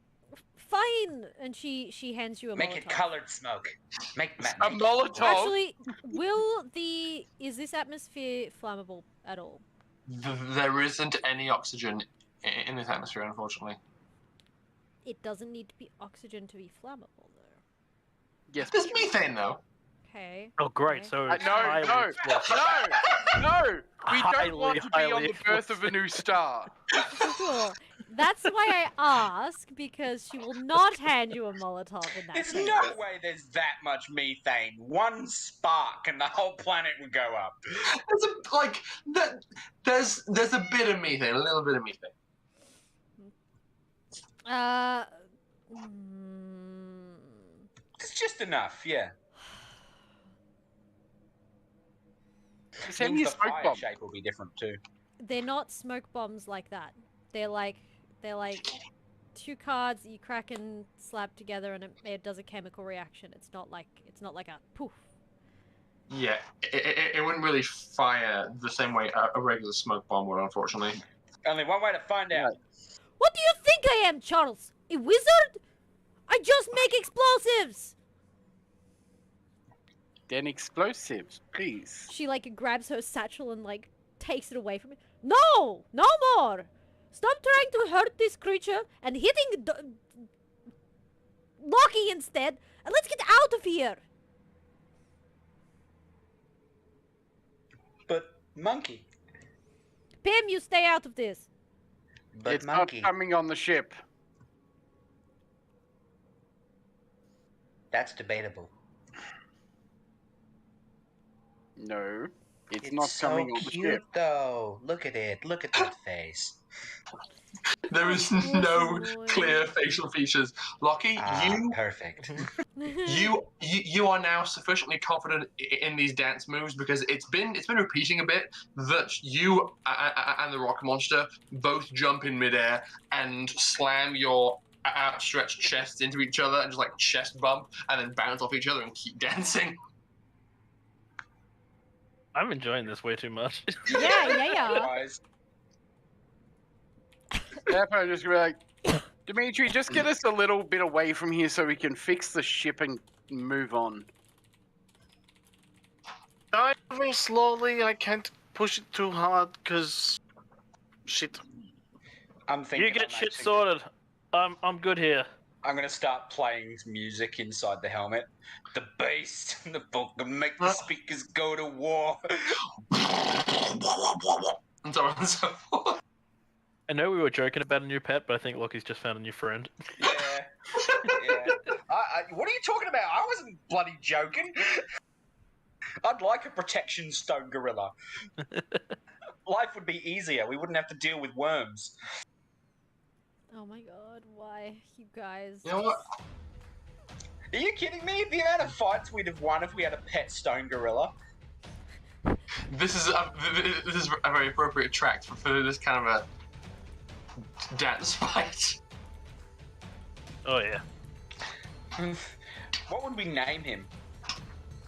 Fine! And she hands you a Make Molotov. it colored smoke. Make A Molotov? Actually, is this atmosphere flammable at all? There isn't any oxygen in this atmosphere, unfortunately. It doesn't need to be oxygen to be flammable, though. Yes. There's methane, though. Okay. Oh, great. Okay. So No, it's highly explosive. no! We don't want to be Highly on the birth of a new star. Cool. That's why I ask, because she will not hand you a Molotov in that There's case. no way there's that much methane. One spark and the whole planet would go up. There's a bit of methane, a little bit of methane. It's just enough, yeah. Send Means me a the smoke fire bomb. shape will be different too. They're not smoke bombs like that. They're like 2 cards that you crack and slap together, and it does a chemical reaction. It's not like a poof. Yeah, it wouldn't really fire the same way a regular smoke bomb would, unfortunately. Only one way to find out. Right. What do you think I am, Charles? A wizard? I just make explosives. Then explosives, please. She like grabs her satchel and like takes it away from me. No, no more. Stop trying to hurt this creature and hitting Loki instead, and let's get out of here. But monkey. Pim, you stay out of this. But It's monkey. not coming on the ship. That's debatable. No, it's not so coming on the cute, ship. though. Look at it. Look at that face. There is no clear facial features. Lockie, Perfect. you are now sufficiently confident in these dance moves because it's been repeating a bit that you and the rock monster both jump in midair and slam your outstretched chests into each other and just like chest bump and then bounce off each other and keep dancing. I'm enjoying this way too much. Yeah. Guys, Therefore, just be like, Dimitri, just get us a little bit away from here so we can fix the ship and move on. Diving slowly, I can't push it too hard, because... Shit. I'm thinking. You get I'm shit actually- sorted. I'm good here. I'm gonna start playing music inside the helmet. The bass and the book make the speakers go to war. And so on and so forth. I know we were joking about a new pet, but I think Loki's just found a new friend. Yeah. What are you talking about? I wasn't bloody joking. I'd like a protection stone gorilla. Life would be easier. We wouldn't have to deal with worms. Oh my god, why, you guys? You know what? Are you kidding me? The amount of fights we'd have won if we had a pet stone gorilla. This is a very appropriate track for this kind of a dance fight. Oh yeah. What would we name him?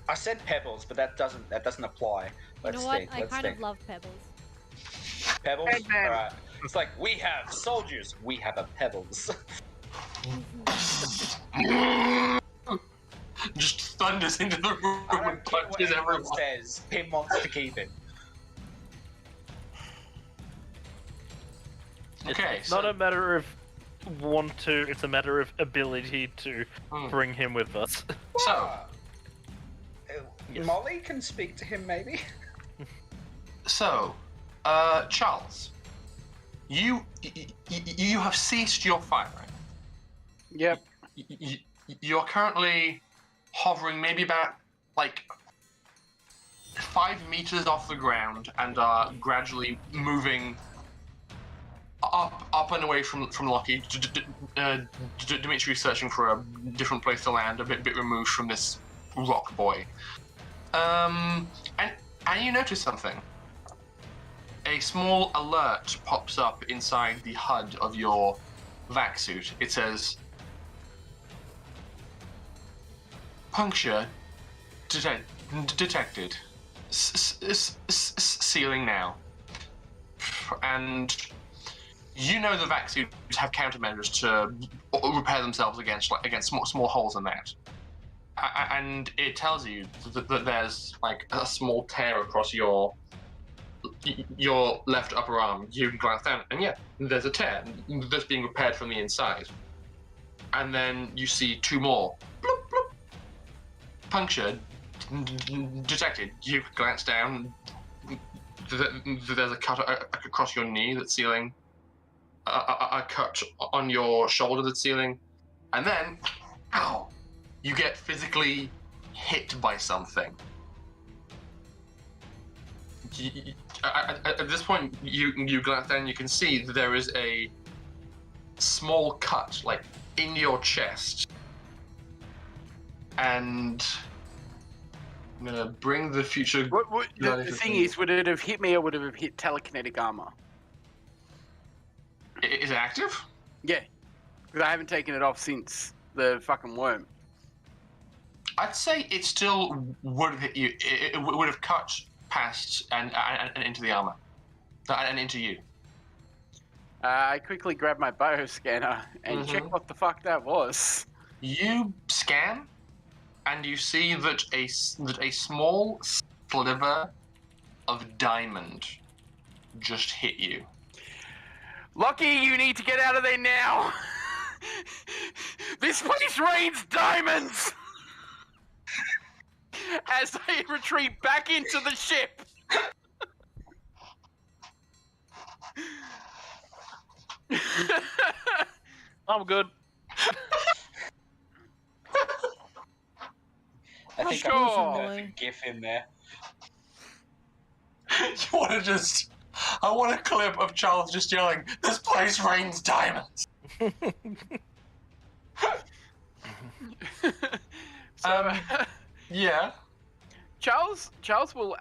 I said Pebbles, but that doesn't apply. You Let's know what? think. I Let's kind think. of love Pebbles. Pebbles. Eggman. All right. It's like we have soldiers. We have a Pebbles. Just thunders into the room I and don't care what punches anyone everyone. says. Pim wants to keep it. Okay, It's not a matter of want to, it's a matter of ability to bring him with us. So, Yes. Molly can speak to him, maybe. So, Charles, you have ceased your firing. Yep. You're currently hovering maybe about like 5 meters off the ground and are gradually moving up and away from Loki. Dimitri's searching for a different place to land, a bit removed from this rock boy. And you notice something. A small alert pops up inside the HUD of your vac suit. It says, "Puncture detected. Sealing now." And you know the vac suits have countermeasures to repair themselves against small holes in that. And it tells you that there's like a small tear across your left upper arm. You glance down, and yeah, there's a tear that's being repaired from the inside. And then you see 2 more. Bloop, bloop. Puncture detected. You glance down. There's a cut across your knee that's sealing. A cut on your shoulder that's sealing. And then, ow! You get physically hit by something. At this point, you glance down and you can see that there is a small cut, like, in your chest. and I'm gonna bring the future. The thing is, would it have hit me or would it have hit telekinetic armor? Is it active? Yeah, because I haven't taken it off since the fucking worm. I'd say it still would have hit you. It would have cut past and into the armor, and into you. I quickly grabbed my bioscanner and checked what the fuck that was. You scan, and you see that a small sliver of diamond just hit you. Lucky, you need to get out of there now. This place rains diamonds. As I retreat back into the ship. I'm good. I think Sure. I'm putting a GIF in there. You want to just... I want a clip of Charles just yelling, "This place rains diamonds!" Yeah. Charles will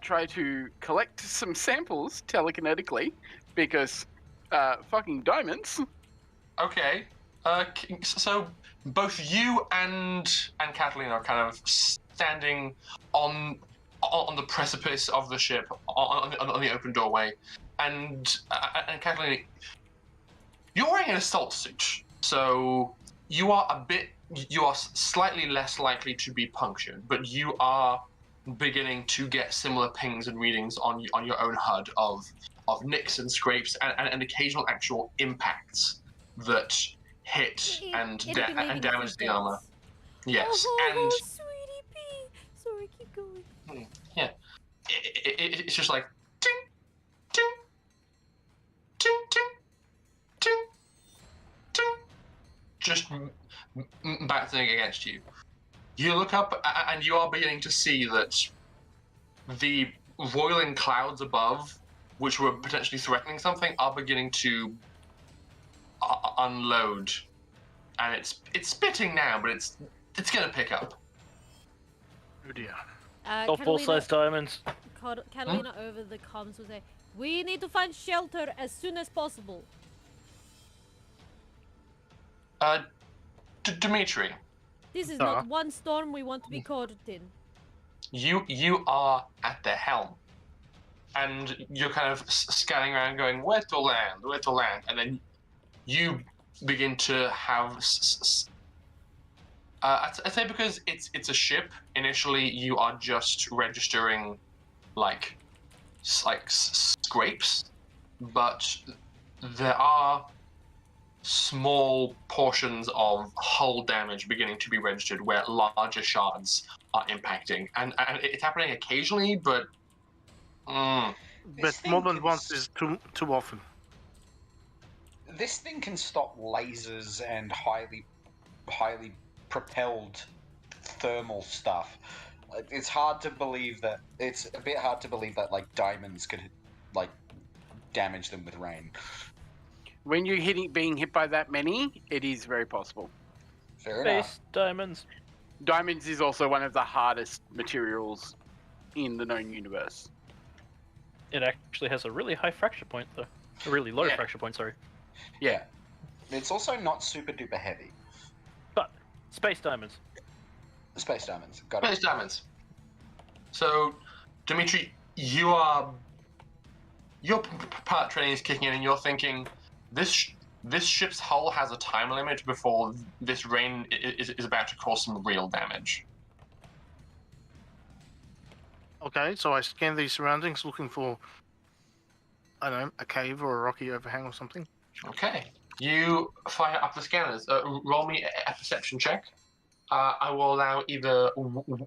try to collect some samples telekinetically because fucking diamonds. Okay. So both you and Kathleen are kind of standing on the precipice of the ship, on the open doorway, and Kathleen, you're wearing an assault suit, so you are slightly less likely to be punctured, but you are beginning to get similar pings and readings on your own HUD of nicks and scrapes and occasional actual impacts that hit and damage the armor. Yes, and sweetie pea. Sorry, keep going. yeah, it's just like ting, ting, ting, ting, ting, ting, just battering against you. You look up and you are beginning to see that the roiling clouds above, which were potentially threatening something, are beginning to unload, and it's spitting now, but it's gonna pick up. Oh dear. Got full-size diamonds. Catalina over the comms will say, "We need to find shelter as soon as possible." Dimitri, This is not one storm we want to be caught in. you are at the helm, and you're kind of scanning around, going, "Where to land? Where to land?" And then you begin to have. I'd say because it's a ship. Initially, you are just registering, like scrapes, but there are small portions of hull damage beginning to be registered where larger shards are impacting, and it's happening occasionally, but. But more than once is too often. This thing can stop lasers and highly propelled thermal stuff. It's hard to believe that. It's a bit hard to believe that like diamonds could like damage them with rain. When you're being hit by that many, it is very possible. Fair enough. Space diamonds. Diamonds is also one of the hardest materials in the known universe. It actually has a really high fracture point, though. A really low fracture point, sorry. Yeah. It's also not super duper heavy. But space diamonds. Space diamonds. Got Space it. diamonds. So, Dimitri, your part training is kicking in, and you're thinking, this ship's hull has a time limit before this rain is about to cause some real damage. Okay, so I scan these surroundings looking for, I don't know, a cave or a rocky overhang or something. Okay. You fire up the scanners. Roll me a perception check. I will allow either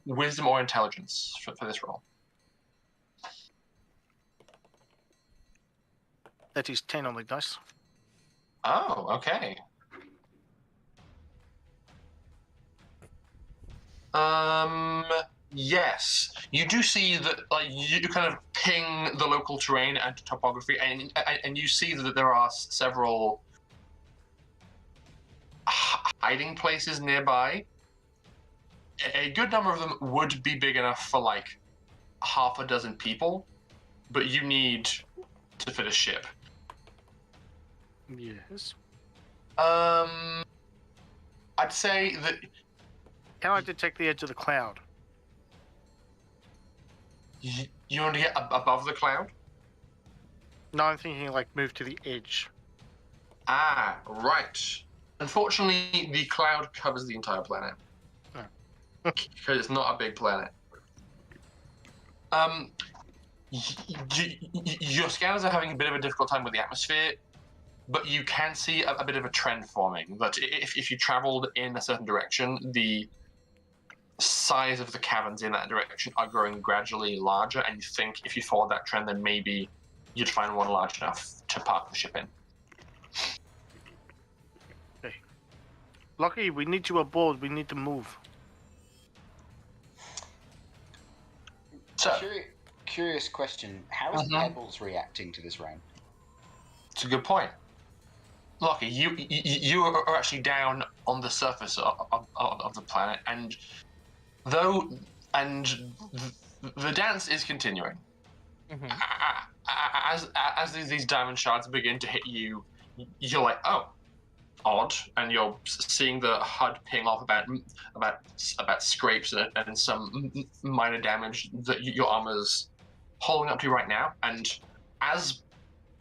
wisdom or intelligence for this roll. That is 10 on the dice. Oh, okay. Yes, you do see that. Like you kind of ping the local terrain and topography, and you see that there are several hiding places nearby. a good number of them would be big enough for like half a dozen people, but you need to fit a ship. Yes. I'd say that Can I detect the edge of the cloud? you want to get above the cloud. No, I'm thinking like move to the edge. Ah, right. Unfortunately, the cloud covers the entire planet. Oh. Because it's not a big planet. Your scanners are having a bit of a difficult time with the atmosphere, but you can see a bit of a trend forming. That if you traveled in a certain direction, the size of the caverns in that direction are growing gradually larger, and you think if you followed that trend, then maybe you'd find one large enough to park the ship in. Okay. Lucky, we need you aboard. We need to move. So, Curious question. How is Pebbles reacting to this rain? it's a good point. Lucky, you are actually down on the surface of the planet, and the dance is continuing. As these diamond shards begin to hit you, you're like, oh, odd, and you're seeing the HUD ping off about scrapes and some minor damage that your armor's holding up to right now. And as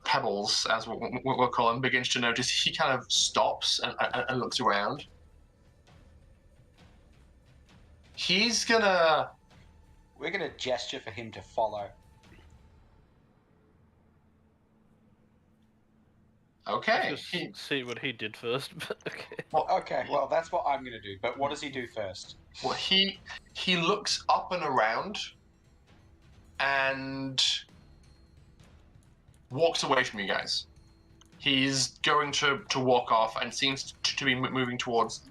Pebbles, as we'll call him, begins to notice, he kind of stops and looks around. We're gonna gesture for him to follow. Okay. Let's see what he did first. But okay. Okay, well, that's what I'm gonna do. But what does he do first? Well, he looks up and around and walks away from you guys. He's going to walk off and seems to be moving towards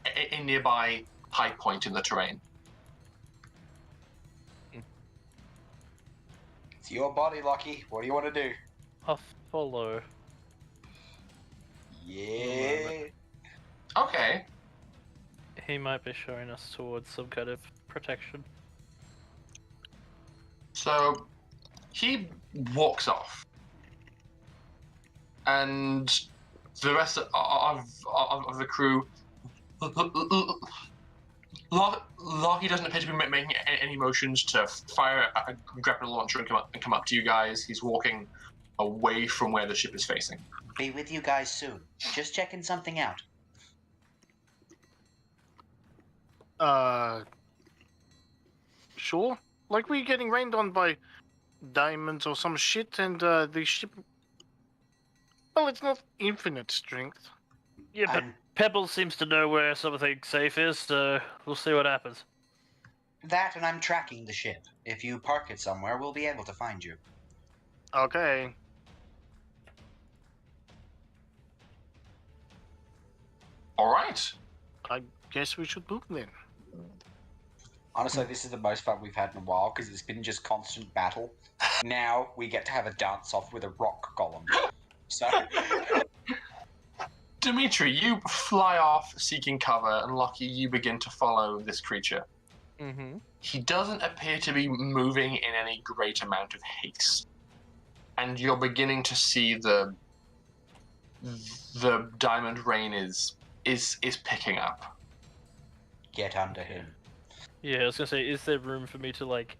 a nearby high point in the terrain. It's your body, Lucky. What do you want to do? I'll follow. Yeah. Okay. He might be showing us towards some kind of protection. So he walks off, and the rest of the crew. Locky doesn't appear to be making any motions to fire a grappling launcher and come up to you guys. He's walking away from where the ship is facing. Be with you guys soon. Just checking something out. Sure. Like we're getting rained on by diamonds or some shit, and the ship. Well, it's not infinite strength. Yeah, but Pebbles seems to know where something safe is, so we'll see what happens. That, and I'm tracking the ship. If you park it somewhere, we'll be able to find you. Okay. All right. I guess we should move then. Honestly, this is the most fun we've had in a while because it's been just constant battle. Now we get to have a dance-off with a rock golem. So, Dimitri, you fly off seeking cover, and Lucky, you begin to follow this creature. Mm-hmm. He doesn't appear to be moving in any great amount of haste, and you're beginning to see the diamond rain is picking up. get under him. Yeah, I was gonna say, is there room for me to, like,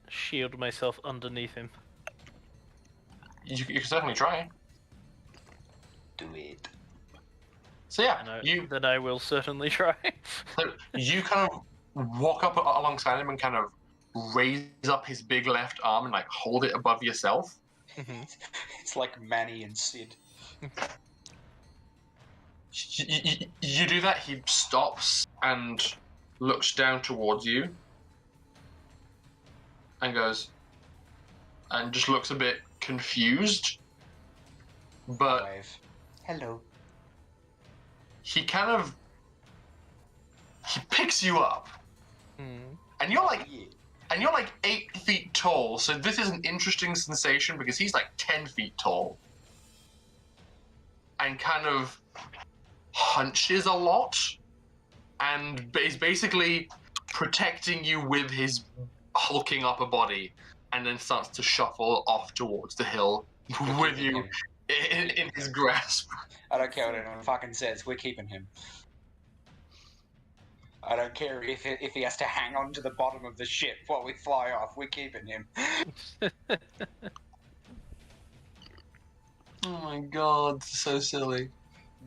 shield myself underneath him? You can certainly try. Do it. So yeah, Then I will certainly try. so you kind of walk up alongside him and kind of raise up his big left arm and like hold it above yourself. Mm-hmm. It's like Manny and Sid. You do that, he stops and looks down towards you and goes, and just looks a bit confused, but Wave. Hello. he picks you up, and you're like 8 feet tall, so this is an interesting sensation because he's like 10 feet tall and kind of hunches a lot and is basically protecting you with his hulking upper body, and then starts to shuffle off towards the hill with keeping you him. in his grasp. I don't care what anyone fucking says. We're keeping him. I don't care if he has to hang on to the bottom of the ship while we fly off. We're keeping him. Oh my god, so silly.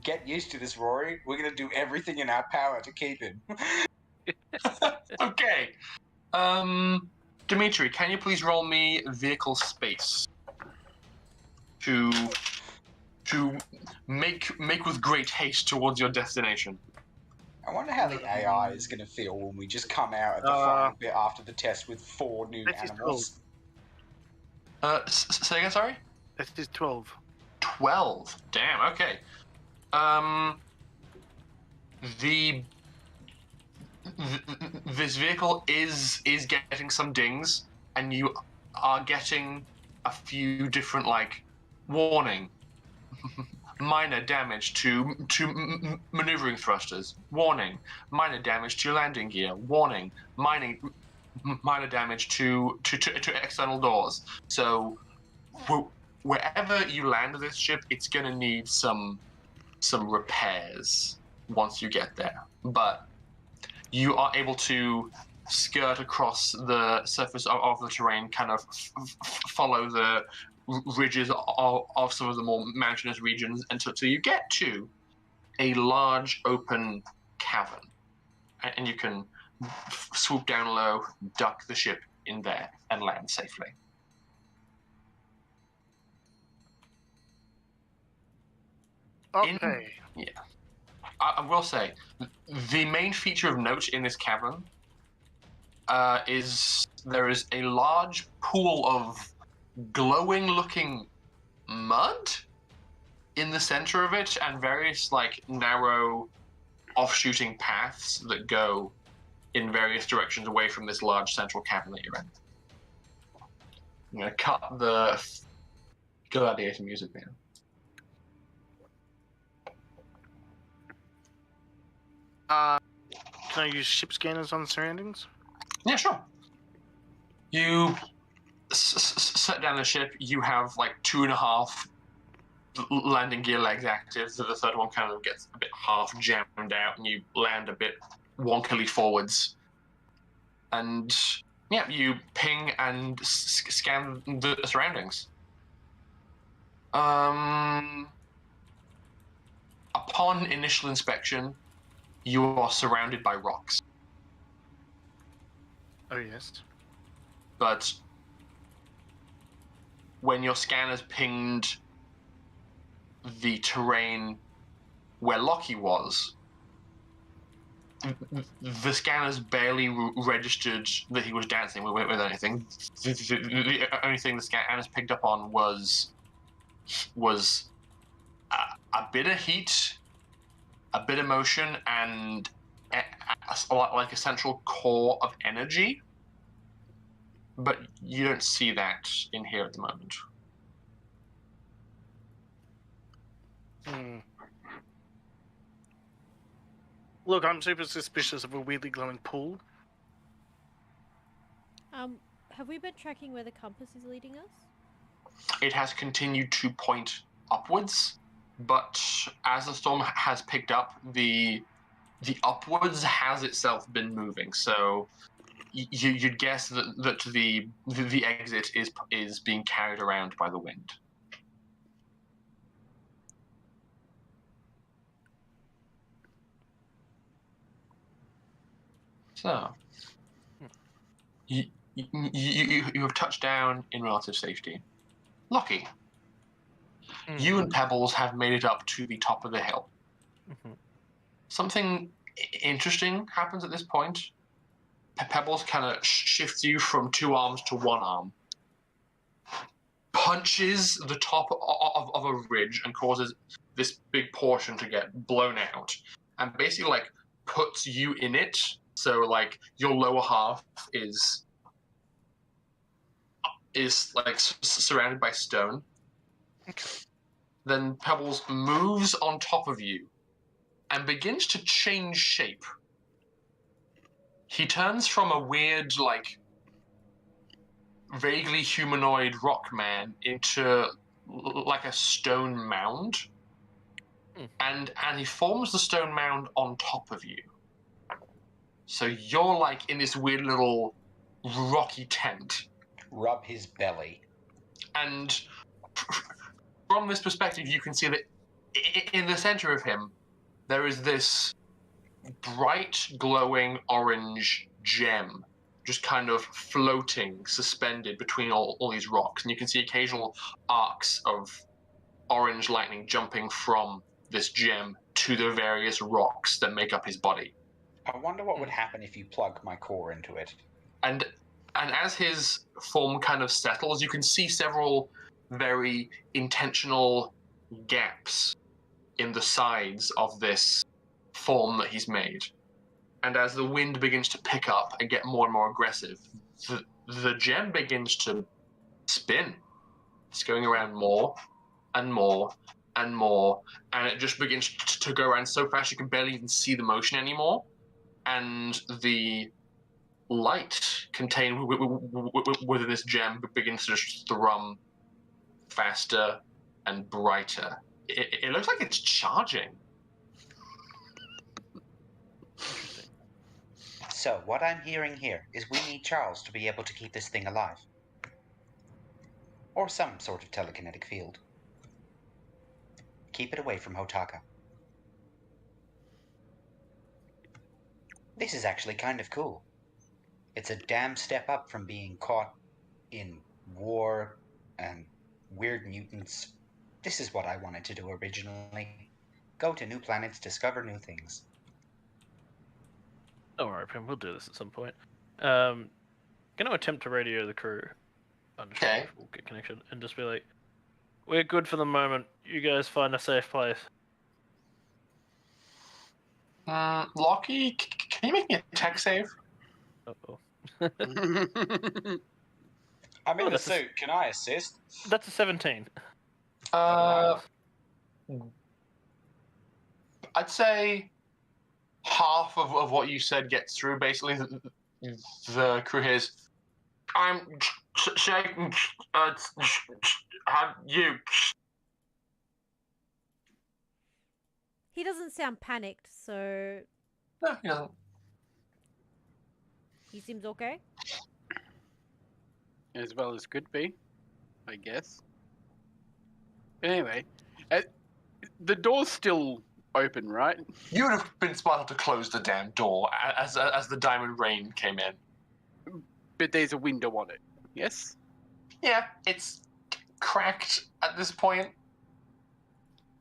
Get used to this, Rory. We're gonna do everything in our power to keep him. Okay. Dimitri, can you please roll me vehicle space to make with great haste towards your destination? I wonder how the AI is going to feel when we just come out at the final bit after the test with 4 new That is animals. Say again, sorry? That is 12. 12. Damn. Okay. This vehicle is getting some dings, and you are getting a few different warning. Minor damage to maneuvering thrusters. Warning. Minor damage to landing gear. Warning. Minor damage to external doors. So wherever you land this ship, it's gonna need some repairs once you get there. But you are able to skirt across the surface of the terrain, kind of follow the ridges of some of the more mountainous regions until you get to a large open cavern, and you can swoop down low, duck the ship in there, and land safely. Okay. I will say, the main feature of note in this cavern is there is a large pool of glowing-looking mud in the center of it, and various narrow offshooting paths that go in various directions away from this large central cavern that you're in. I'm going to cut the gladiator music now. Can I use ship scanners on surroundings? Yeah, sure. You set down the ship. You have 2.5 landing gear legs active, so the third one kind of gets a bit half jammed out, and you land a bit wonkily forwards. And yeah, you ping and scan the surroundings. Upon initial inspection, you are surrounded by rocks. Oh, yes. But when your scanners pinged the terrain where Lockie was, the scanners barely registered that he was dancing with anything. The only thing the scanners picked up on was a bit of heat, a bit of motion, and a central core of energy. But you don't see that in here at the moment. Look, I'm super suspicious of a weirdly glowing pool. Have we been tracking where the compass is leading us? It has continued to point upwards, but as the storm has picked up, the upwards has itself been moving. So you'd guess that the exit is being carried around by the wind. So you have touched down in relative safety. Lockie, you and Pebbles have made it up to the top of the hill. Something interesting happens at this point. Pebbles kind of shifts you from 2 arms to 1 arm, punches the top of a ridge and causes this big portion to get blown out, and basically puts you in it. So your lower half is surrounded by stone. Then Pebbles moves on top of you and begins to change shape he turns from a weird, like, vaguely humanoid rock man into like a stone mound. And he forms the stone mound on top of you. So you're like in this weird little rocky tent. Rub his belly. And from this perspective, you can see that in the center of him, there is this bright, glowing orange gem just kind of floating, suspended between all these rocks. And you can see occasional arcs of orange lightning jumping from this gem to the various rocks that make up his body. I wonder what would happen if you plug my core into it. And as his form kind of settles, you can see several very intentional gaps in the sides of this form that he's made. And as the wind begins to pick up and get more and more aggressive, the gem begins to spin. It's going around more and more and more, and it just begins to go around so fast you can barely even see the motion anymore. And the light contained within this gem begins to just thrum faster and brighter. It looks like it's charging. So, what I'm hearing here is we need Charles to be able to keep this thing alive. Or some sort of telekinetic field. Keep it away from Hotaka. This is actually kind of cool. It's a damn step up from being caught in war and weird mutants. This is what I wanted to do originally. Go to new planets, discover new things. Don't worry, Pim. We'll do this at some point. Going to attempt to radio the crew. Okay. We'll get connection and just be like, "We're good for the moment. You guys find a safe place." Lockie, can you make me a tech save? Uh-oh. I'm in the that's suit. Can I assist? That's a 17. I'd say half of what you said gets through. Basically, the crew hears, "I'm shaking. How you?" He doesn't sound panicked, so No, he doesn't. he seems okay. As well as could be, I guess. But anyway, the door's still open, right? You would have been smart to close the damn door as the diamond rain came in. But there's a window on it. Yes? Yeah, it's cracked at this point.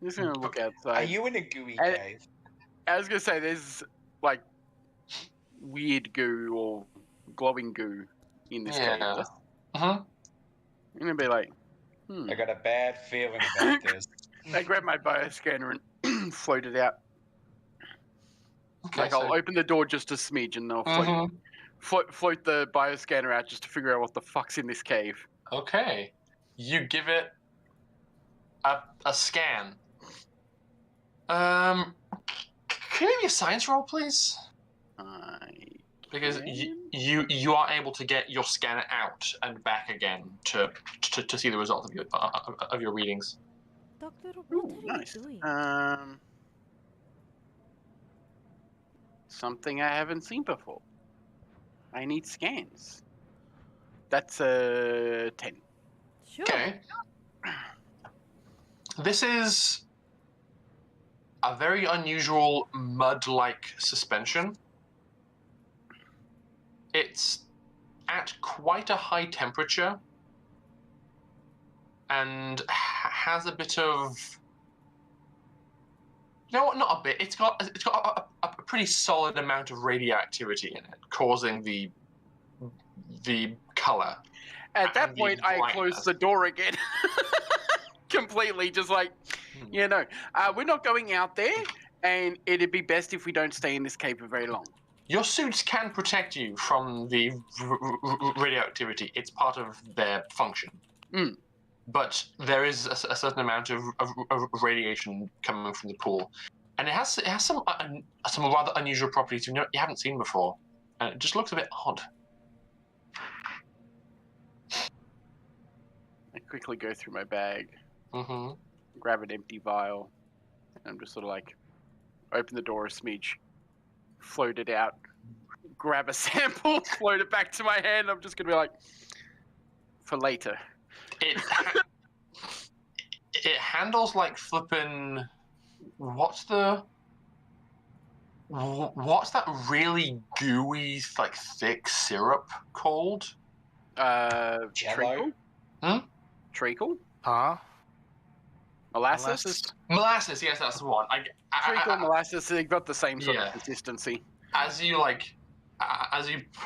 I'm just gonna look Are outside. you in a gooey I- cave? I was gonna say there's like weird goo or glowing goo in this cave. Yeah. Yes? Uh-huh. I'm gonna be like, I got a bad feeling about this. I grab my bioscanner and float it out. Okay, Like I'll open the door just a smidge and I'll float the bioscanner out just to figure out what the fuck's in this cave. Okay. You give it a scan. Can you give me a science roll, please? Because you are able to get your scanner out and back again to see the result of your readings. Doctor, what are Nice. you doing? Something I haven't seen before. I need scans. That's a 10. Sure. Okay. This is a very unusual mud-like suspension. It's at quite a high temperature and has a bit of, you know what? Not a bit. It's got a pretty solid amount of radioactivity in it, causing the color. At that And point, the I brightness. close the door again. Completely, just like, we're not going out there, and it'd be best if we don't stay in this cave for very long. Your suits can protect you from the radioactivity. It's part of their function. Mm. But there is a certain amount of radiation coming from the pool, and it has some rather unusual properties you haven't seen before. and it just looks a bit odd. I quickly go through my bag, Mm-hmm. grab an empty vial, and I'm just sort of like, open the door a smidge, float it out, grab a sample, float it back to my hand. I'm just gonna be like, for later. It it handles like flippin'. What's that really gooey, like thick syrup called? Jello? Treacle? Treacle? Huh? Molasses? Molasses, yes, that's the one. Treacle, molasses, they've got the same sort Yeah. of consistency. As you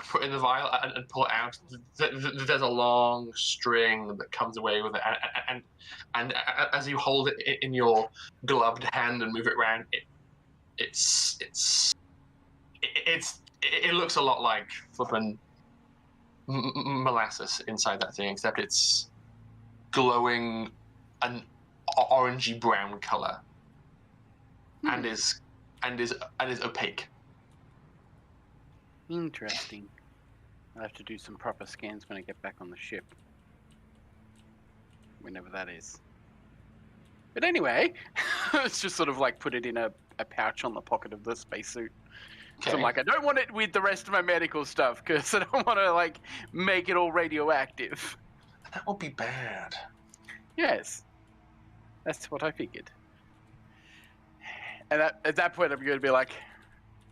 put in the vial and pull it out, there's a long string that comes away with it, and as you hold it in your gloved hand and move it around, it looks a lot like flippin' molasses inside that thing, except it's glowing an orangey brown color, and is opaque. Interesting. I'll have to do some proper scans when I get back on the ship. Whenever that is. But anyway, it's just sort of like put it in a pouch on the pocket of the spacesuit. So I'm like, I don't want it with the rest of my medical stuff, because I don't want to like make it all radioactive. That would be bad. Yes. That's what I figured. And at that point, I'm going to be like,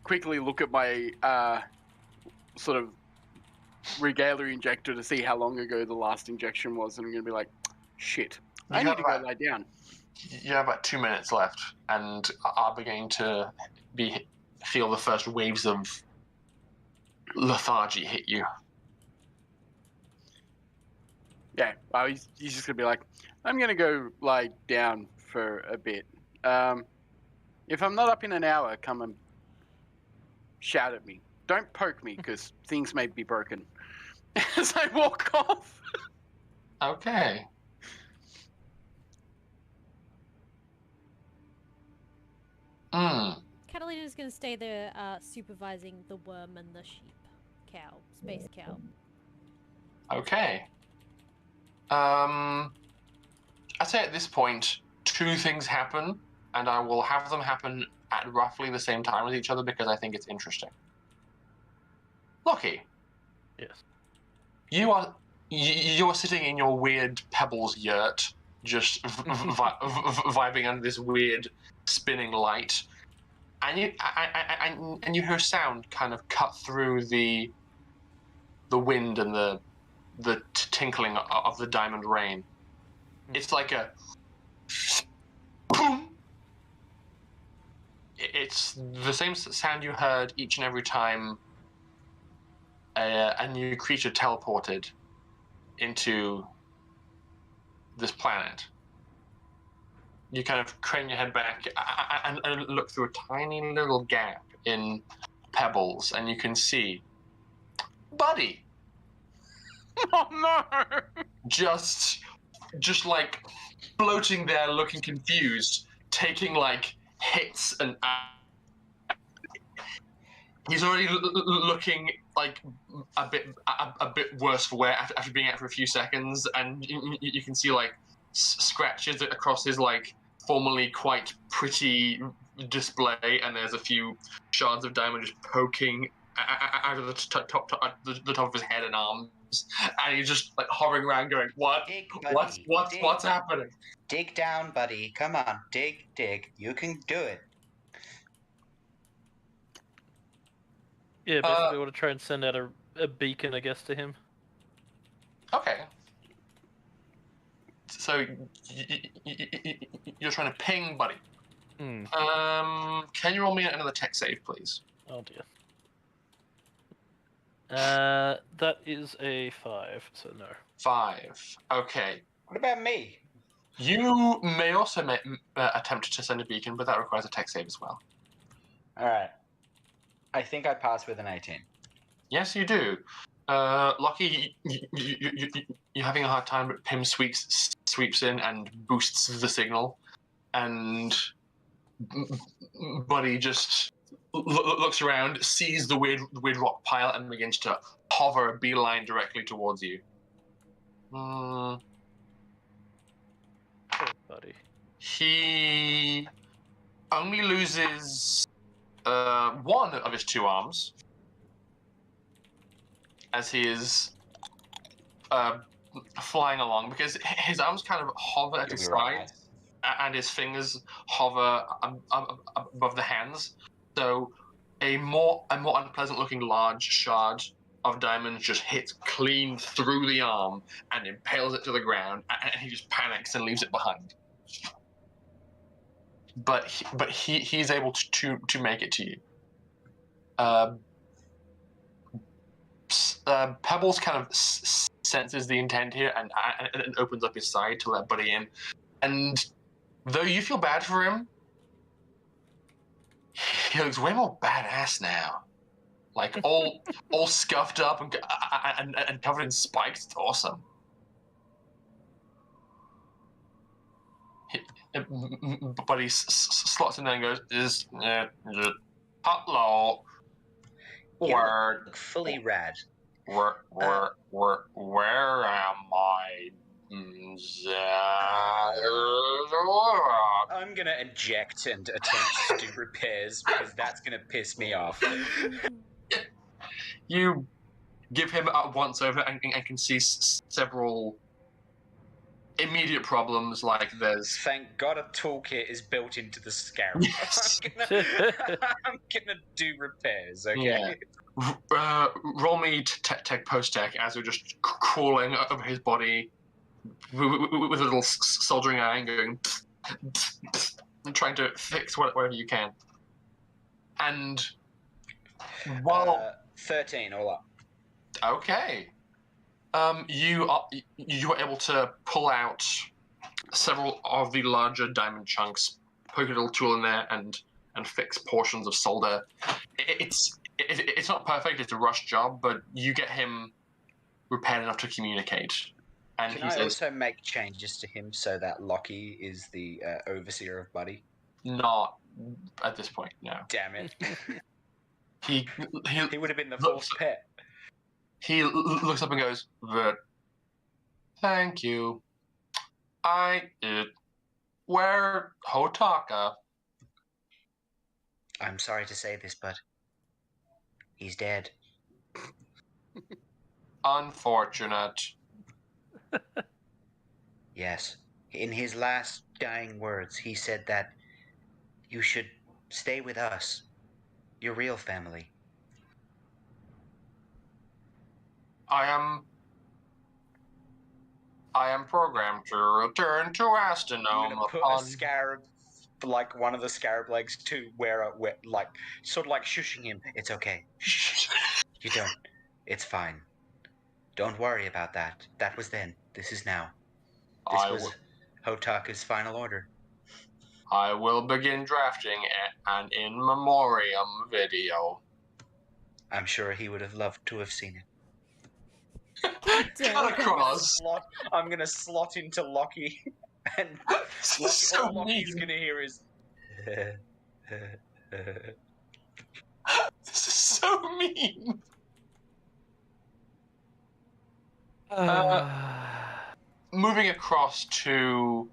quickly look at my sort of regalia injector to see how long ago the last injection was, and I'm going to be like, shit, I need to go lie down. You have about 2 minutes left, and are beginning to feel the first waves of lethargy hit you. Yeah, he's just going to be like, I'm going to go lie down for a bit. If I'm not up in an hour, come and shout at me. Don't poke me, because things may be broken. As I walk off. Okay. Catalina's gonna stay there, supervising the worm and the sheep, space cow. Okay. I'd say at this point, 2 things happen, and I will have them happen at roughly the same time as each other because I think it's interesting. Lockie. Yes. You are sitting in your weird Pebbles yurt, just vibing under this weird spinning light, and you hear sound kind of cut through the wind and the tinkling of the diamond rain. It's like a boom. It's the same sound you heard each and every time a new creature teleported into this planet. You kind of crane your head back and look through a tiny little gap in Pebbles, and you can see Buddy. Oh no! Just like floating there, looking confused, taking like hits, and he's already looking like a bit worse for wear after being out for a few seconds, and you can see like scratches across his like formerly quite pretty display, and there's a few shards of diamond just poking out of the top of his head and arms, and he's just like hovering around going, what's happening? Dig down, buddy. Come on, dig. You can do it. Yeah, basically we want to try and send out a beacon, I guess, to him. Okay. So you're trying to ping Buddy. Can you roll me another tech save, please? Oh dear. That is a 5, so no. 5. Okay. What about me? You may also attempt to send a beacon, but that requires a tech save as well. All right. I think I passed with an 18. Yes, you do. Lockie, you're having a hard time, but Pim sweeps in and boosts the signal, and Buddy just looks around, sees the weird rock pile, and begins to hover a beeline directly towards you. Poor buddy. He only loses one of his two arms as he is flying along, because his arms kind of hover at his sides and his fingers hover above the hands. So a more unpleasant looking large shard of diamond just hits clean through the arm and impales it to the ground, and he just panics and leaves it behind. But he's able to make it to you. Pebbles kind of senses the intent here and opens up his side to let Buddy in. And though you feel bad for him, he looks way more badass now. Like all scuffed up and covered in spikes. It's awesome. But he slots in there and goes, hello. Word. Fully rad. Where am I? I'm gonna eject and attempt to do repairs because that's gonna piss me off. You give him a once over and can see several immediate problems, like there's... Thank God a toolkit is built into the scarab. Yes. I'm gonna do repairs, okay? Yeah. Roll me tech post-tech as you're just crawling over his body with a little soldering iron going and trying to fix whatever you can. And while 13 all up. Okay. You were able to pull out several of the larger diamond chunks, poke a little tool in there, and fix portions of solder. It's not perfect. It's a rush job, but you get him repaired enough to communicate. And Can he I says, also make changes to him so that Lockie is the overseer of Buddy? "Not at this point, no." Damn it. He would have been the fourth pet. He looks up and goes, "Vert, thank you. Where Hotaka?" I'm sorry to say this, but he's dead. Unfortunate. Yes. In his last dying words, he said that you should stay with us, your real family. I am programmed to return to Astonome. I'm gonna put a scarab, like one of the scarab legs, to where like sort of like shushing him. It's okay. Shh. You don't. It's fine. Don't worry about that. That was then. This is now. This was Hotaka's final order. I will begin drafting an in memoriam video. I'm sure he would have loved to have seen it. Cut across. I'm gonna slot into Lockie, and all Lockie's gonna hear is. This is so mean. Moving across to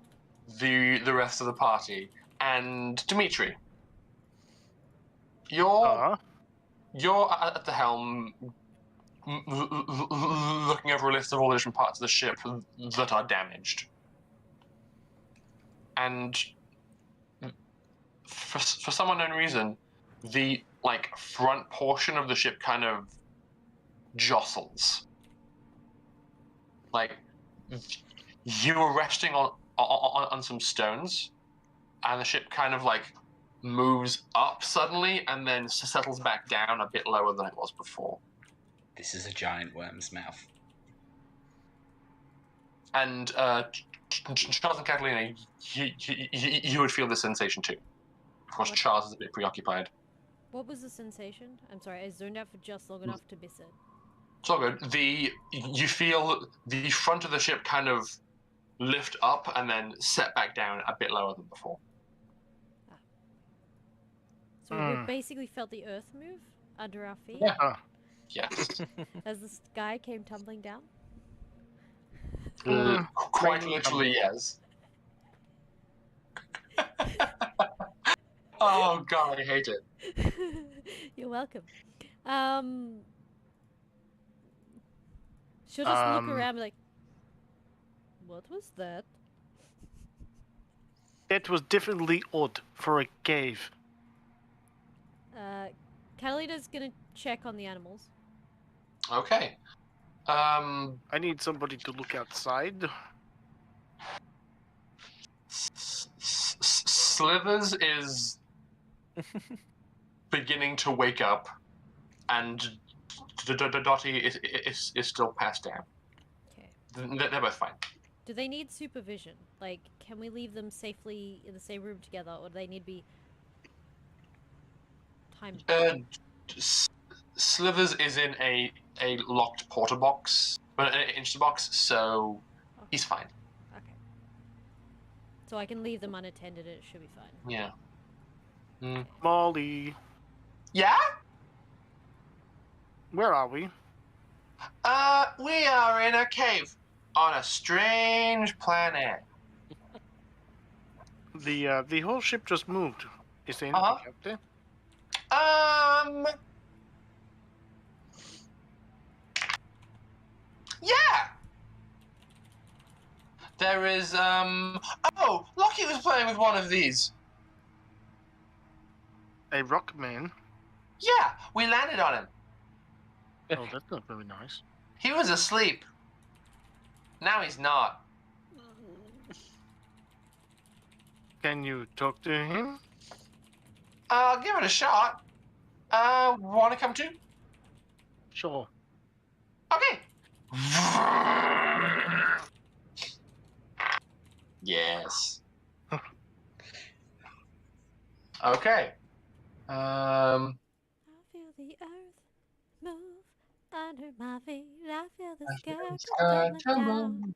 the rest of the party, and Dimitri, you're at the helm, looking over a list of all the different parts of the ship that are damaged, and for some unknown reason, the front portion of the ship kind of jostles. You were resting on some stones, and the ship kind of moves up suddenly and then settles back down a bit lower than it was before. This is a giant worm's mouth. And Charles and Catalina, you would feel the sensation too. Of course, Charles is a bit preoccupied. What was the sensation? I'm sorry, I zoned out for just long enough to miss it. It's all good. You feel the front of the ship kind of lift up and then set back down a bit lower than before. So we basically felt the earth move under our feet Yeah. Yes. as the sky came tumbling down. Quite Raining literally, yes. Oh god, I hate it. You're welcome. She'll just look around and be like, what was that? That was definitely odd for a cave. Catalina's gonna check on the animals. Okay. I need somebody to look outside. Slithers is beginning to wake up, and Dottie is still passed down. Okay. They're both fine. Do they need supervision? Like, can we leave them safely in the same room together, or do they need to be time? Slithers is in a locked porter box, an insta box, so he's fine. Okay. So I can leave them unattended and it should be fine. Yeah. Molly, Yeah? where are we? We are in a cave on a strange planet. The whole ship just moved. Is there anything out there? Yeah. There is, oh, Lockie was playing with one of these. A rock man? Yeah, we landed on him. Oh, that's not very nice. He was asleep. Now he's not. Can you talk to him? I'll give it a shot. Want to come too? Sure. Okay. Yes. Okay. I feel the earth move under my feet. I feel the sky tumbling down.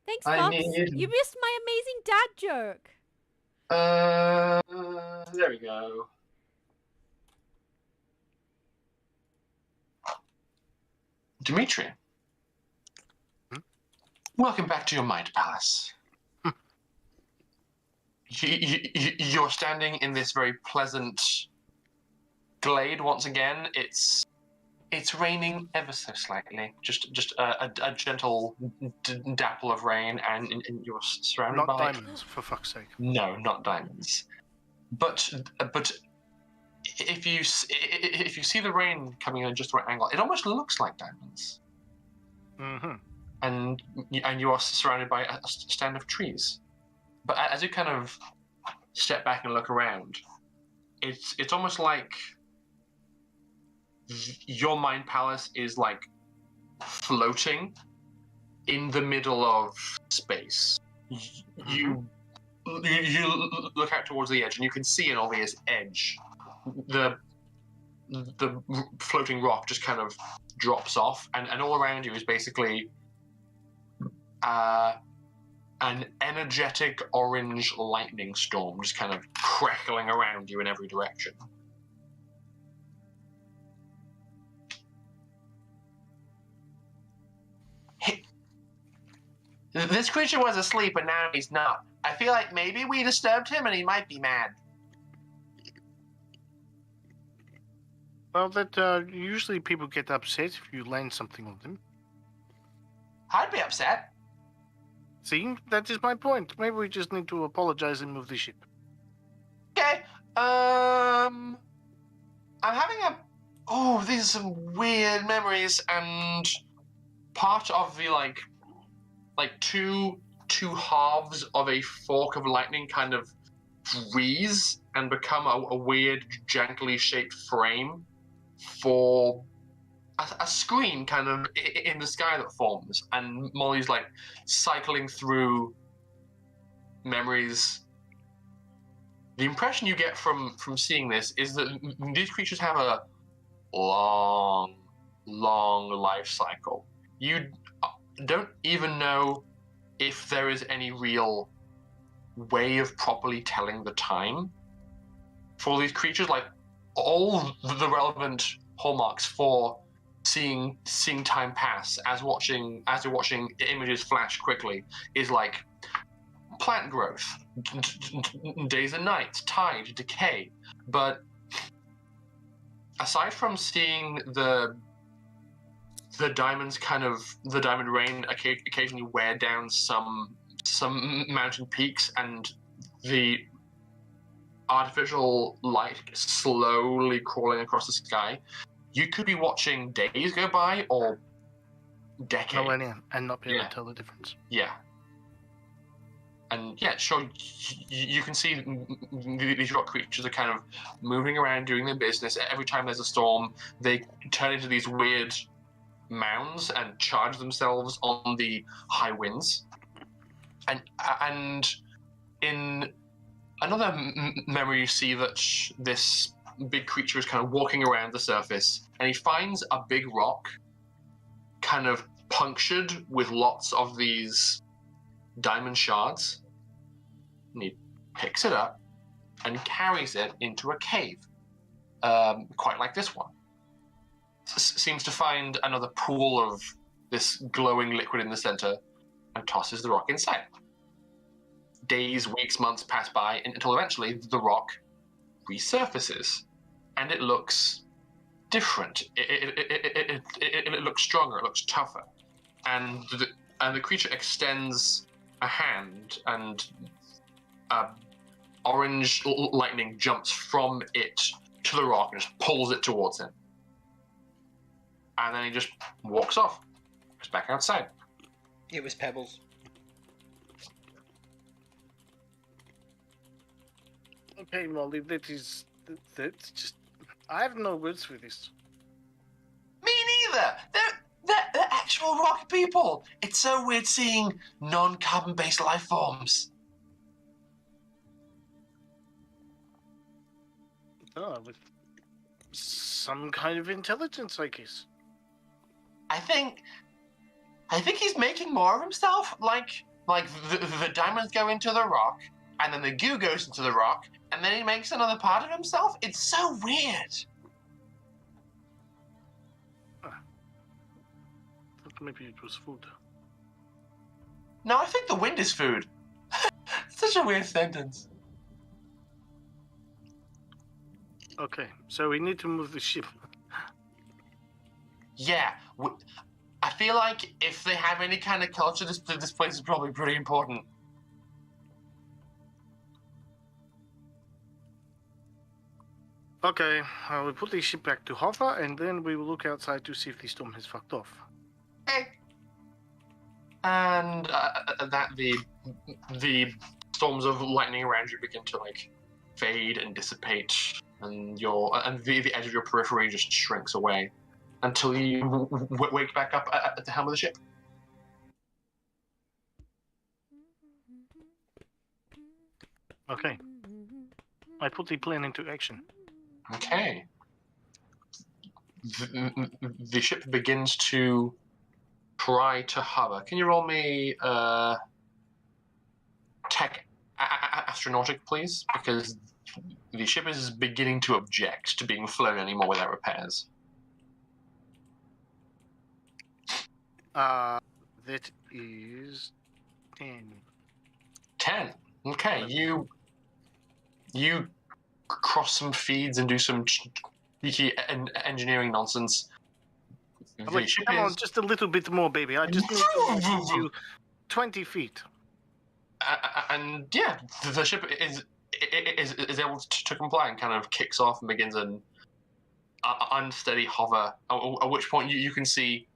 Thanks, Fox. You missed my amazing dad joke. There we go. Dimitri. Welcome back to your mind palace. You're standing in this very pleasant glade once again. It's raining ever so slightly, just a gentle dapple of rain, and you're surrounded Not by diamonds, for fuck's sake. No, not diamonds. But if you see the rain coming in just the right angle, it almost looks like diamonds. Mm-hmm. And you are surrounded by a stand of trees. But as you kind of step back and look around, it's almost like your mind palace is like floating in the middle of space. You look out towards the edge, and you can see an obvious edge. The floating rock just kind of drops off, and all around you is basically an energetic orange lightning storm just kind of crackling around you in every direction. This creature was asleep, and now he's not. I feel like maybe we disturbed him, and he might be mad. Well, that usually people get upset if you land something on them. I'd be upset. See, that is my point. Maybe we just need to apologize and move the ship. Okay. I'm having a... Oh, these are some weird memories, and part of the, like two halves of a fork of lightning kind of freeze and become a weird, gently shaped frame for a screen kind of in the sky that forms. And Molly's, like, cycling through memories. The impression you get from seeing this is that these creatures have a long life cycle. You don't even know if there is any real way of properly telling the time for these creatures, like all the relevant hallmarks for seeing time pass as you're watching images flash quickly is like plant growth, days and nights, tide, decay. But aside from seeing the diamonds, the diamond rain occasionally wear down some mountain peaks, and the artificial light slowly crawling across the sky, you could be watching days go by or decades. Millennia, and not be able Yeah. to tell the difference. Yeah. And yeah, sure, you can see these rock creatures are kind of moving around, doing their business. Every time there's a storm, they turn into these weird mounds and charge themselves on the high winds. And in another memory, you see that this big creature is kind of walking around the surface, and he finds a big rock kind of punctured with lots of these diamond shards, and he picks it up and carries it into a cave, quite like this one. Seems to find another pool of this glowing liquid in the center and tosses the rock inside. Days, weeks, months pass by until eventually the rock resurfaces, and it looks different. It looks stronger. It looks tougher, and the creature extends a hand, and orange lightning jumps from it to the rock and just pulls it towards him. And then he just walks off. Goes back outside. It was pebbles. Okay, Molly, that's just... I have no words for this. Me neither. They're actual rock people. It's so weird seeing non-carbon-based life forms. Oh, with some kind of intelligence, I guess. I think he's making more of himself. Like the diamonds go into the rock, and then the goo goes into the rock, and then he makes another part of himself. It's so weird. Thought maybe it was food. No, I think the wind is food. Such a weird sentence. Okay, so we need to move the ship. Yeah, I feel like if they have any kind of culture, this place is probably pretty important. Okay, we'll put the ship back to hover, and then we will look outside to see if the storm has fucked off. Hey. And that the storms of lightning around you begin to like fade and dissipate, and the edge of your periphery just shrinks away until you wake back up at the helm of the ship. Okay, I put the plan into action. Okay. The ship begins to try to hover. Can you roll me tech astronautic, please? Because the ship is beginning to object to being flown anymore without repairs. That is 10. 10. Okay, you cross some feeds and do some cheeky engineering nonsense. I'm The like, ship come on, is, just a little bit more, baby. I just need to move you 20 feet. and yeah, the ship is able to comply and kind of kicks off and begins an unsteady hover. At which point you can see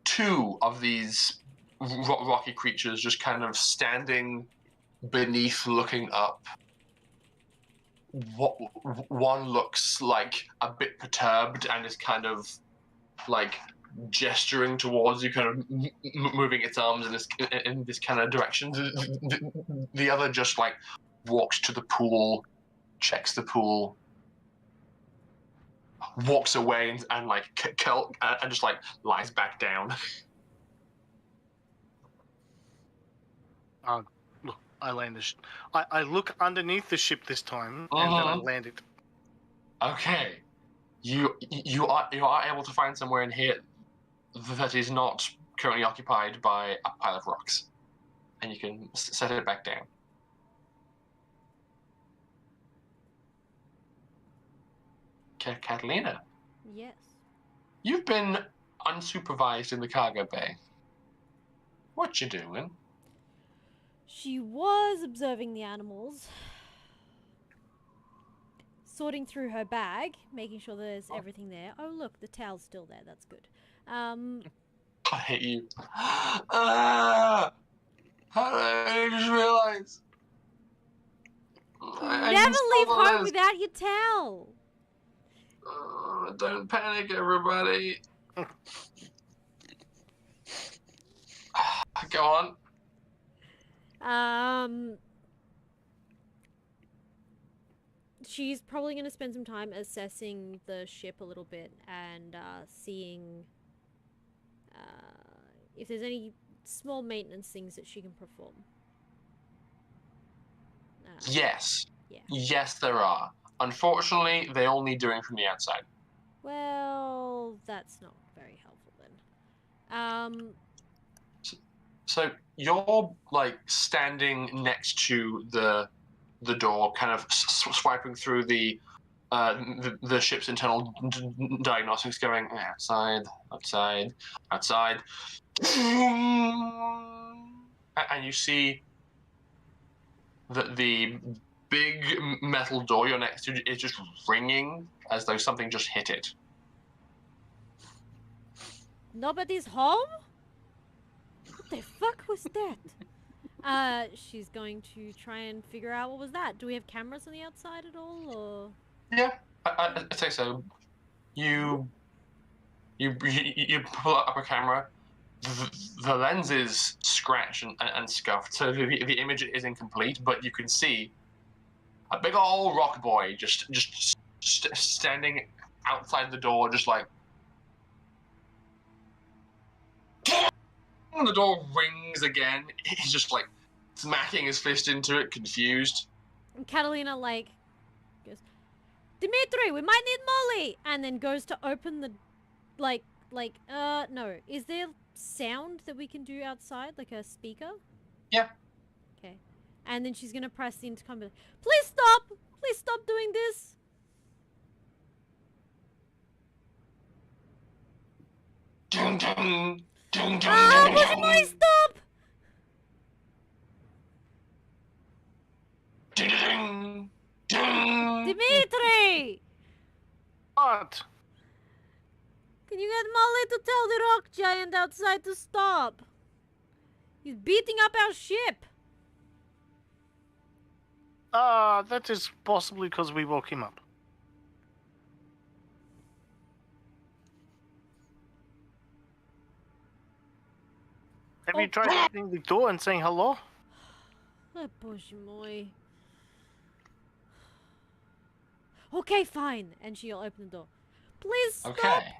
two of these rocky creatures just kind of standing beneath, looking up. One looks like a bit perturbed and is kind of like gesturing towards you, kind of moving its arms in this kind of direction. The other just like walks to the pool, checks the pool, walks away and like and just like lies back down. Look, I land the ship. I look underneath the ship this time, and then I land it. Okay. You are able to find somewhere in here that is not currently occupied by a pile of rocks, and you can set it back down. Catalina, Yes. you've been unsupervised in the cargo bay. What you doing? She was observing the animals, sorting through her bag, making sure there's everything there. Oh, look, the towel's still there. That's good. I hate you. How did I just realize? Never leave home without your towel. Don't panic, everybody. Go on. She's probably going to spend some time assessing the ship a little bit and seeing if there's any small maintenance things that she can perform. Yes. Yeah. Yes, there are. Unfortunately, they all need doing from the outside. Well, that's not very helpful then. So you're like standing next to the door, kind of swiping through the ship's internal diagnostics, going outside, outside, outside, and you see that the big metal door you're next to is just ringing as though something just hit it. Nobody's home? What the fuck was that? She's going to try and figure out what was that. Do we have cameras on the outside at all, or? Yeah, I'd say so. You pull up a camera. The lens is scratched and scuffed, so the image is incomplete. But you can see a big old rock boy just standing outside the door, just like. And the door rings again. He's just like smacking his fist into it, confused. And Catalina goes, Dimitri, we might need Molly, and then goes to open the, no. Is there sound that we can do outside, like a speaker? Yeah. Okay. And then she's gonna press the intercom. Please stop doing this. Dun, dun. Dun, dun, Molly, stop! dun, dun. Dimitri! What? Can you get Molly to tell the rock giant outside to stop? He's beating up our ship. That is possibly because we woke him up. Have you tried opening the door and saying hello? Bоже мой. Okay, fine. And she'll open the door. Please stop. Okay.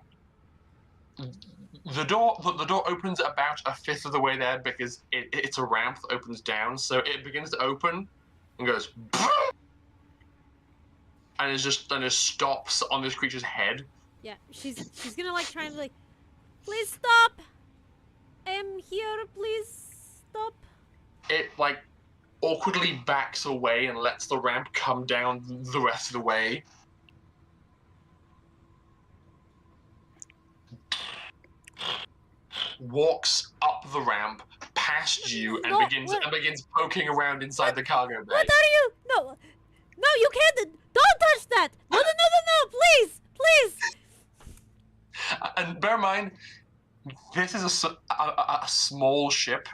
The door opens about a fifth of the way there because it's a ramp that opens down, so it begins to open and goes and it stops on this creature's head. Yeah, she's gonna try and please stop. I am here, please stop. It awkwardly backs away and lets the ramp come down the rest of the way. Walks up the ramp past you and begins poking around inside the cargo bay. What are you? No, you can't. Don't touch that. No, please. And bear in mind, this is a small ship,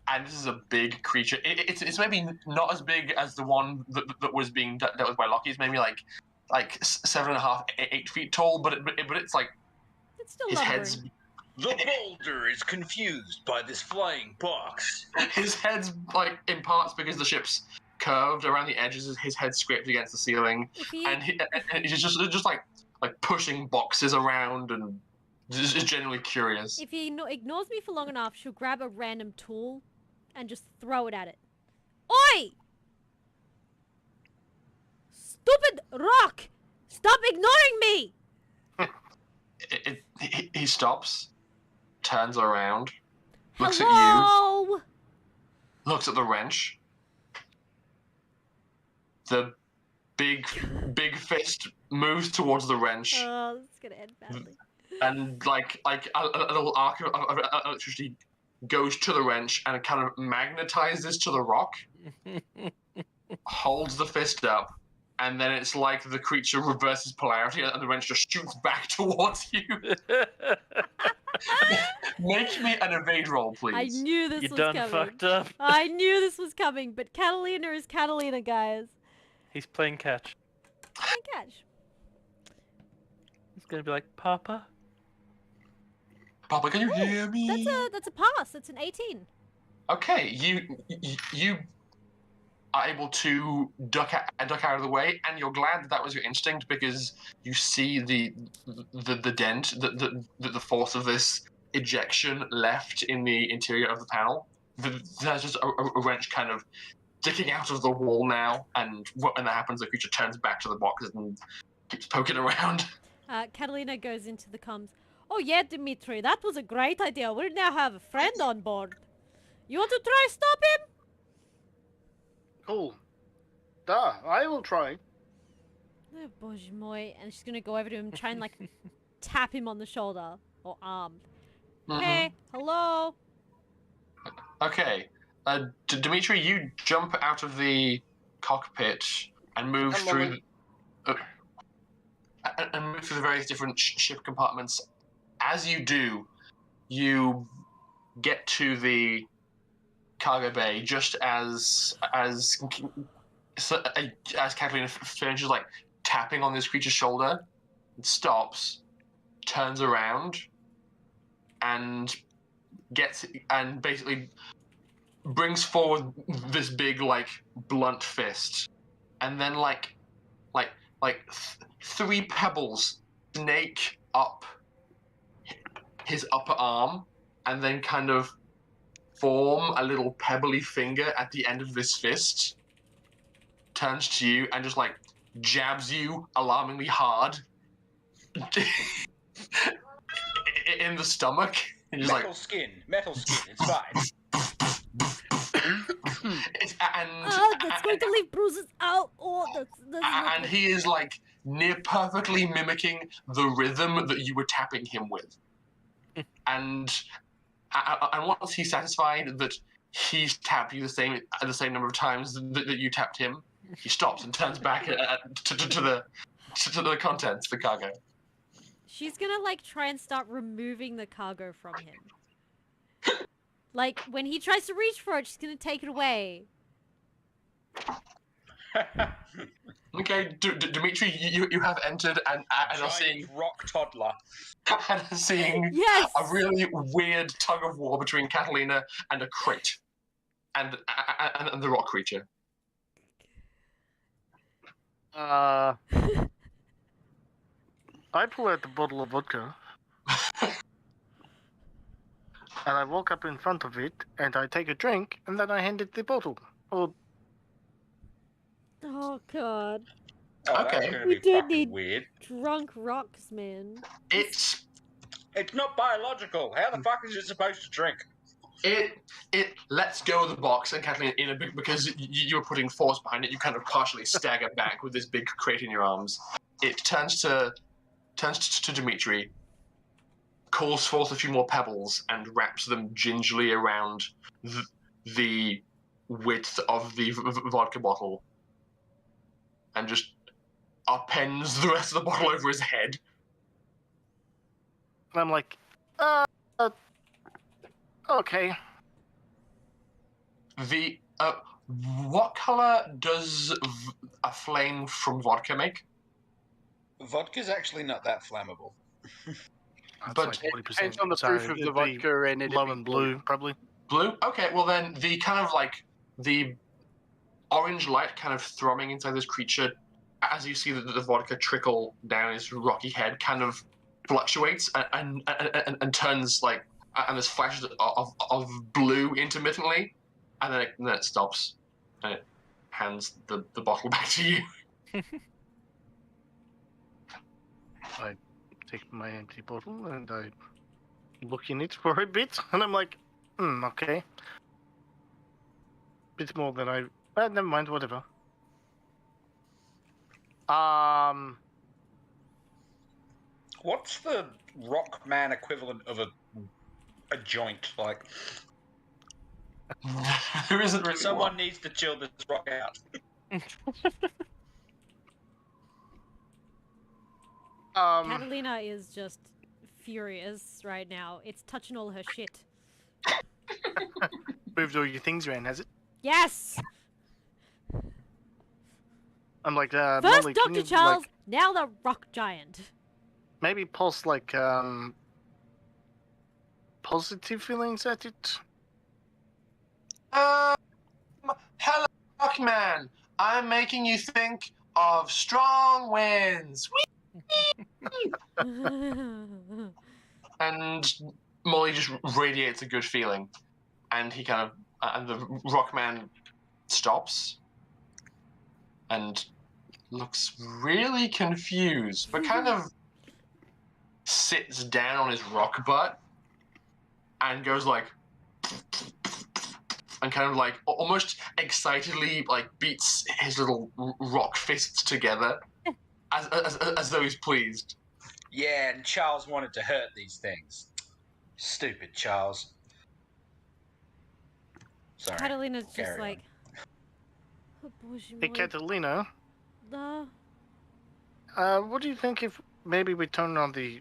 and this is a big creature. It's maybe not as big as the one that was being dealt with by Loki. It's maybe like 7.5, 8 feet tall, but it's like it's still his lumbering. head's. The boulder is confused by this flying box. His head's in parts because the ship's curved around the edges. His head's scraped against the ceiling, and he's just like pushing boxes around and just generally curious. If he ignores me for long enough, she'll grab a random tool and just throw it at it. Oi! Stupid rock! Stop ignoring me! He stops, turns around, looks at you, Hello? looks at the wrench. The big fist moves towards the wrench, Oh, this is gonna end badly. and like a little arc of electricity goes to the wrench and it kind of magnetizes to the rock, holds the fist up, and then it's like the creature reverses polarity and the wrench just shoots back towards you. Make me an evade roll, please. I knew this You was done coming. fucked up. I knew this was coming, but Catalina is Catalina, guys. He's playing catch. Can't catch. He's gonna be like, Papa? Papa, can you hear me? That's a pass. That's an 18. Okay, you are able to duck out of the way, and you're glad that was your instinct because you see the dent, the force of this ejection left in the interior of the panel. There's just a wrench kind of sticking out of the wall now, and when that happens, the creature turns back to the boxes and keeps poking around. Catalina goes into the comms. Oh yeah, Dimitri, that was a great idea. We now have a friend on board. You want to try stop him? Cool. Duh, I will try. Oh, bože moi. And she's gonna go over to him and try and like tap him on the shoulder or arm. Mhm. Hey, hello. Okay, Dimitri, you jump out of the cockpit and move Hello. through the various different ship compartments. As you do, you get to the cargo bay just as Catalina finishes like tapping on this creature's shoulder. It stops, turns around, and basically brings forward this big like blunt fist, and then three pebbles snake up his upper arm, and then kind of form a little pebbly finger at the end of this fist. Turns to you and just like jabs you alarmingly hard in the stomach. And just Metal skin, it's fine. Oh, that's going to leave bruises out. Oh, that's not and good. he is like near perfectly mimicking the rhythm that you were tapping him with. And once he's satisfied that he's tapped you the same number of times that you tapped him, he stops and turns back to the contents of the cargo. She's gonna like try and start removing the cargo from him. Like when he tries to reach for it, she's gonna take it away. Okay, Dimitri, you have entered and are Giant seeing rock toddler. Yes. a really weird tug of war between Catalina and a crate, and the rock creature. I pull out the bottle of vodka. And I walk up in front of it, and I take a drink, and then I hand it the bottle. Oh, Oh god. Oh, Okay. that's gonna We be did fucking need- weird. Drunk rocks, man. It's Not biological. How the fuck is it supposed to drink? it lets go of the box, and Catalina, because you were putting force behind it, you kind of partially stagger back with this big crate in your arms. It turns to Dimitri, calls forth a few more pebbles, and wraps them gingerly around the width of the vodka bottle, and just appends the rest of the bottle over his head. and I'm like, okay. What color does a flame from vodka make? Vodka's actually not that flammable. That's But like It 40%. depends on the so proof of the it'd be vodka and it'd low be and blue, probably. Blue? Okay, well then the kind of like the orange light kind of throbbing inside this creature as you see the vodka trickle down his rocky head kind of fluctuates and turns like, and there's flashes of blue intermittently, and then it stops. And it hands the bottle back to you. I take my empty bottle and I look in it for a bit, and I'm like, okay. Bit more than I. Never mind, whatever. What's the Rockman equivalent of a joint? Like, There isn't really someone one. needs to chill this rock out. Catalina is just furious right now. It's touching all her shit. Moved all your things around, has it? Yes! I'm like, First Molly, can Dr. you, Charles, like, now the rock giant. maybe pulse, like, positive feelings at it? Hello, Rockman. I'm making you think of strong winds. And Molly just radiates a good feeling, and he kind of and the Rockman stops and looks really confused, but kind of sits down on his rock butt and goes like, and kind of like almost excitedly like beats his little rock fists together as though he's pleased. Yeah, and Charles wanted to hurt these things. Stupid Charles. Sorry. Catalina's just Carry like, oh, boy, Hey, Catalina, the... what do you think if maybe we turn on the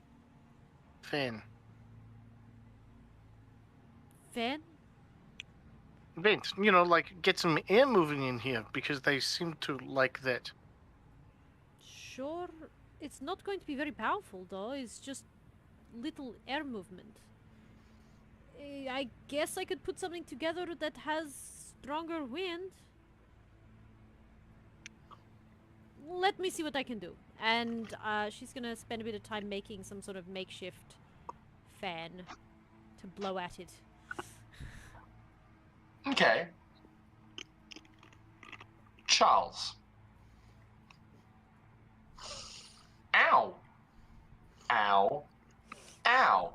fan? Fan? Vent, you know, like, get some air moving in here, because they seem to like that. Sure. It's not going to be very powerful, though. It's just little air movement. I guess I could put something together that has stronger wind. Let me see what I can do. And she's gonna spend a bit of time making some sort of makeshift fan to blow at it. Okay. Charles. Ow. Ow. Ow.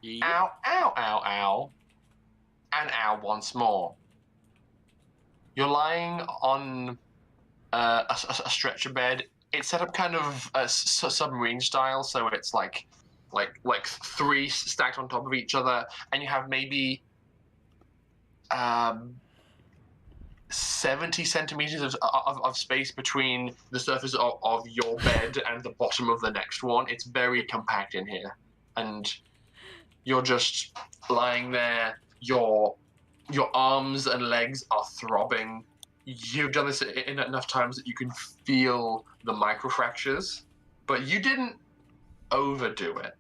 Yep. Ow, ow, ow, ow. And ow once more. You're lying on a stretcher bed. It's set up kind of submarine style, so it's like three stacked on top of each other, and you have maybe 70 centimeters of space between the surface of your bed and the bottom of the next one. It's very compact in here, and you're just lying there. Your arms and legs are throbbing. You've done this in enough times that you can feel the microfractures, but you didn't overdo it.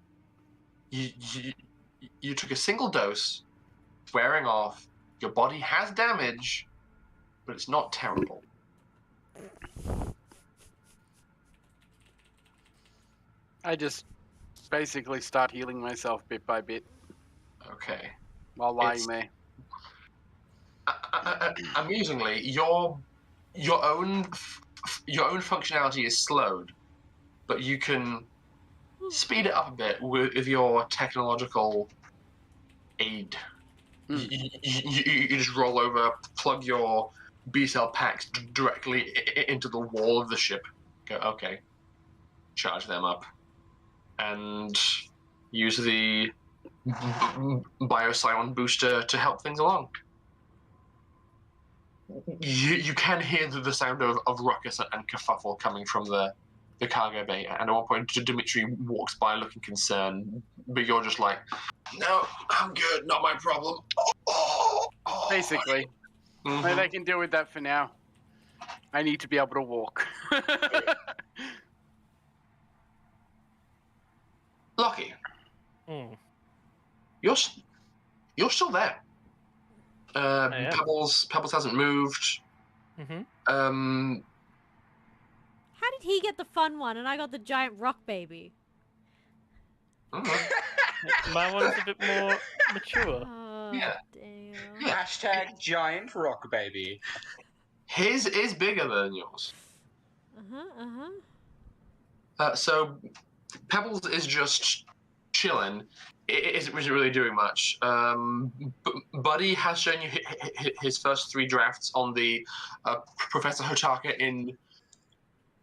You took a single dose, wearing off. Your body has damage, but it's not terrible. I just basically start healing myself bit by bit Okay. while lying there. Amusingly, your own functionality is slowed, but you can speed it up a bit with your technological aid. You just roll over, plug your B-cell packs directly into the wall of the ship. Go, okay, charge them up, and use the Biocyon booster to help things along. You can hear the sound of ruckus and kerfuffle coming from the cargo bay, and at one point Dimitri walks by looking concerned, but you're just like, no, I'm good, not my problem. Basically. Mhm. Maybe I can deal with that for now. I need to be able to walk. Lucky, Hmm. you're still there. I am. Pebbles hasn't moved. Mm-hmm. How did he get the fun one and I got the giant rock baby? Mhm. My one's a bit more mature. Yeah. Damn. Hashtag giant rock baby. His is bigger than yours. So Pebbles is just chilling. It isn't really doing much. Buddy has shown you his first 3 drafts on the Professor Hotaka in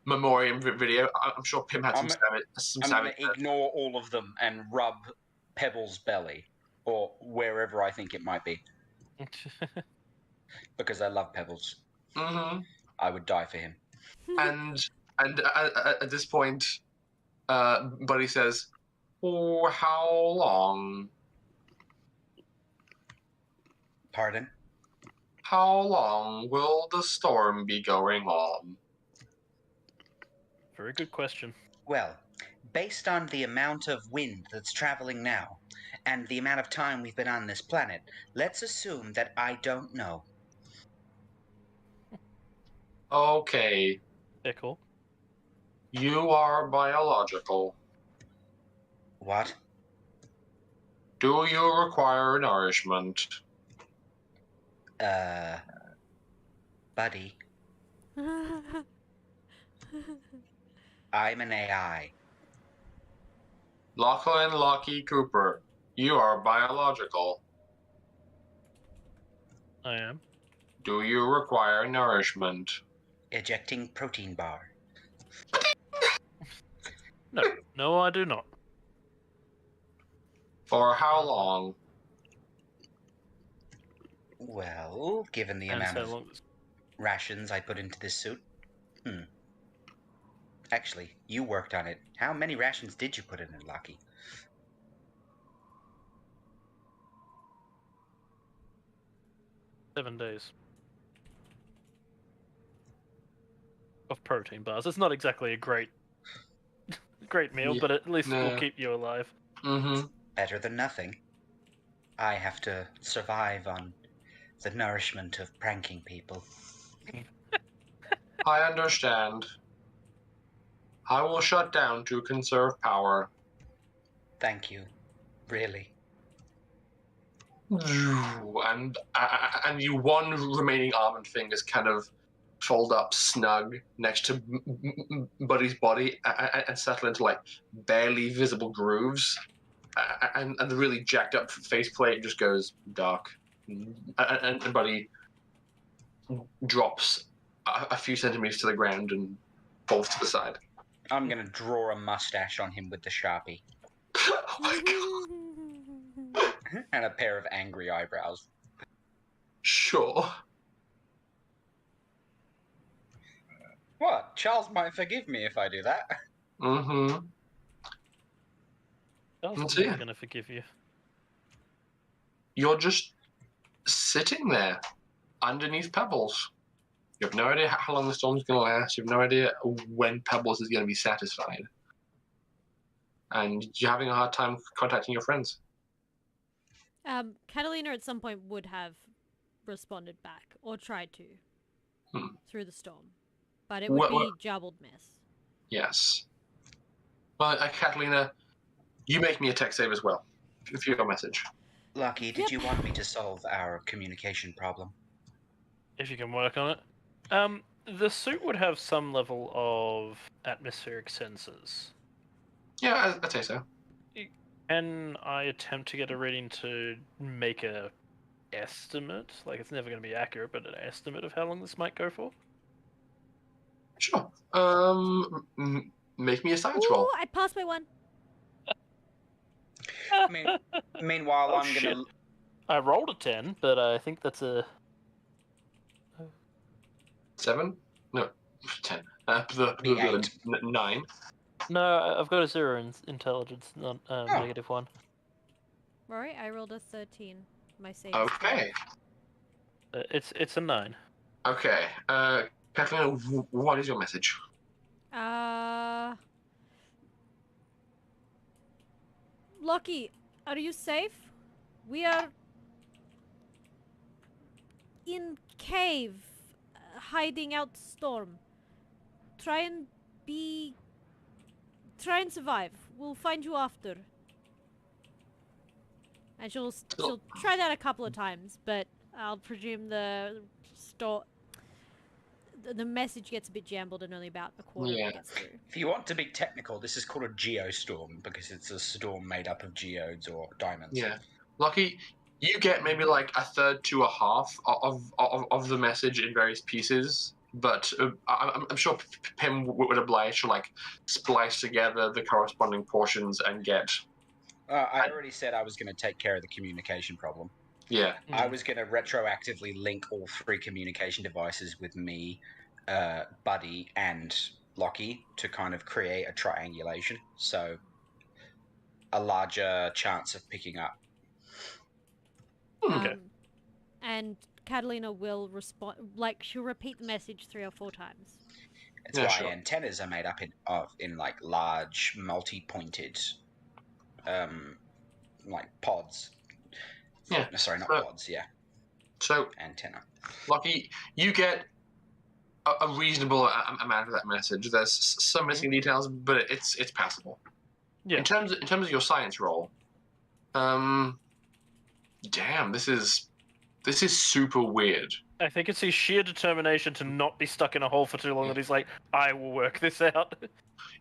Memoriam video. I'm sure Pim had some I'm going savage. to ignore all of them and rub Pebbles' belly, or wherever I think it might be, because I love Pebbles. Mm-hmm. I would die for him. And at this point, Buddy says, "For how long? Pardon? How long will the storm be going on?" Very good question. Well, based on the amount of wind that's traveling now, and the amount of time we've been on this planet, let's assume that I don't know. Okay, Pickle. you are biological. What? Do you require nourishment? Buddy, I'm an AI. Lachlan Lockheed Cooper, you are biological. I am. Do you require nourishment? Ejecting protein bar. No, no, I do not. For how long? Well, given the And amount so of long. rations I put into this suit. Actually, you worked on it. How many rations did you put in it, Lucky? 7 days of protein bars. It's not exactly a great meal, Yeah, but at least it will no. keep you alive. Mm-hmm. Better than nothing. I have to survive on the nourishment of pranking people. I understand. I will shut down to conserve power. Thank you. Really. And you one remaining arm and fingers kind of fold up snug next to Buddy's body and settle into like barely visible grooves. And the really jacked up faceplate just goes dark. And Buddy drops a few centimeters to the ground and falls to the side. I'm gonna draw a mustache on him with the Sharpie. Oh my god. And a pair of angry eyebrows. Sure. What? Charles might forgive me if I do that. Mm-hmm. Charles Let's is see. never going to forgive you. You're just sitting there underneath Pebbles. You have no idea how long the storm's going to last. You have no idea when Pebbles is going to be satisfied. And you're having a hard time contacting your friends. Catalina at some point would have responded back, or tried to, through the storm. But it would be jabbled mess. Yes. Well, Catalina, you make me a tech save as well. For your message. Lucky, did you want me to solve our communication problem? If you can work on it. The suit would have some level of atmospheric sensors. Yeah, I'd say so. Can I attempt to get a reading to make a estimate? Like, it's never going to be accurate, but an estimate of how long this might go for? Sure. Make me a science roll. Ooh, I passed by one. Meanwhile, Oh, I'm shit. gonna. I rolled a 10, but I think that's a... 7? No, 10. Be 8. 9. No, I've got a 0 in intelligence, not negative 1. Rory, I rolled a 13. My save. Okay. It's a 9. Okay. Catalina, what is your message? Lucky, are you safe? We are in cave, hiding out storm. Try and survive. We'll find you after. And she'll try that a couple of times, but I'll presume the message gets a bit jambled and only about a quarter of Yeah. it gets through. If you want to be technical, this is called a geostorm because it's a storm made up of geodes or diamonds. Yeah. Lucky, you get maybe like a third to a half of the message in various pieces, but I'm sure Pim would oblige to like splice together the corresponding portions and get. I already said I was going to take care of the communication problem. Yeah. I was going to retroactively link all 3 communication devices with me, Buddy, and Lockie to kind of create a triangulation. So a larger chance of picking up. Okay. And Catalina will respond, like she'll repeat the message 3 or 4 times. It's Yeah, why sure. antennas are made up in like large, multi-pointed, like pods. Yeah. Sorry, not So- pods. Yeah, So, antenna. Lucky, you get a reasonable amount of that message. There's some missing details, but it's passable. Yeah. In terms of your science roll, damn, this is super weird. I think it's his sheer determination to not be stuck in a hole for too long that he's like, I will work this out.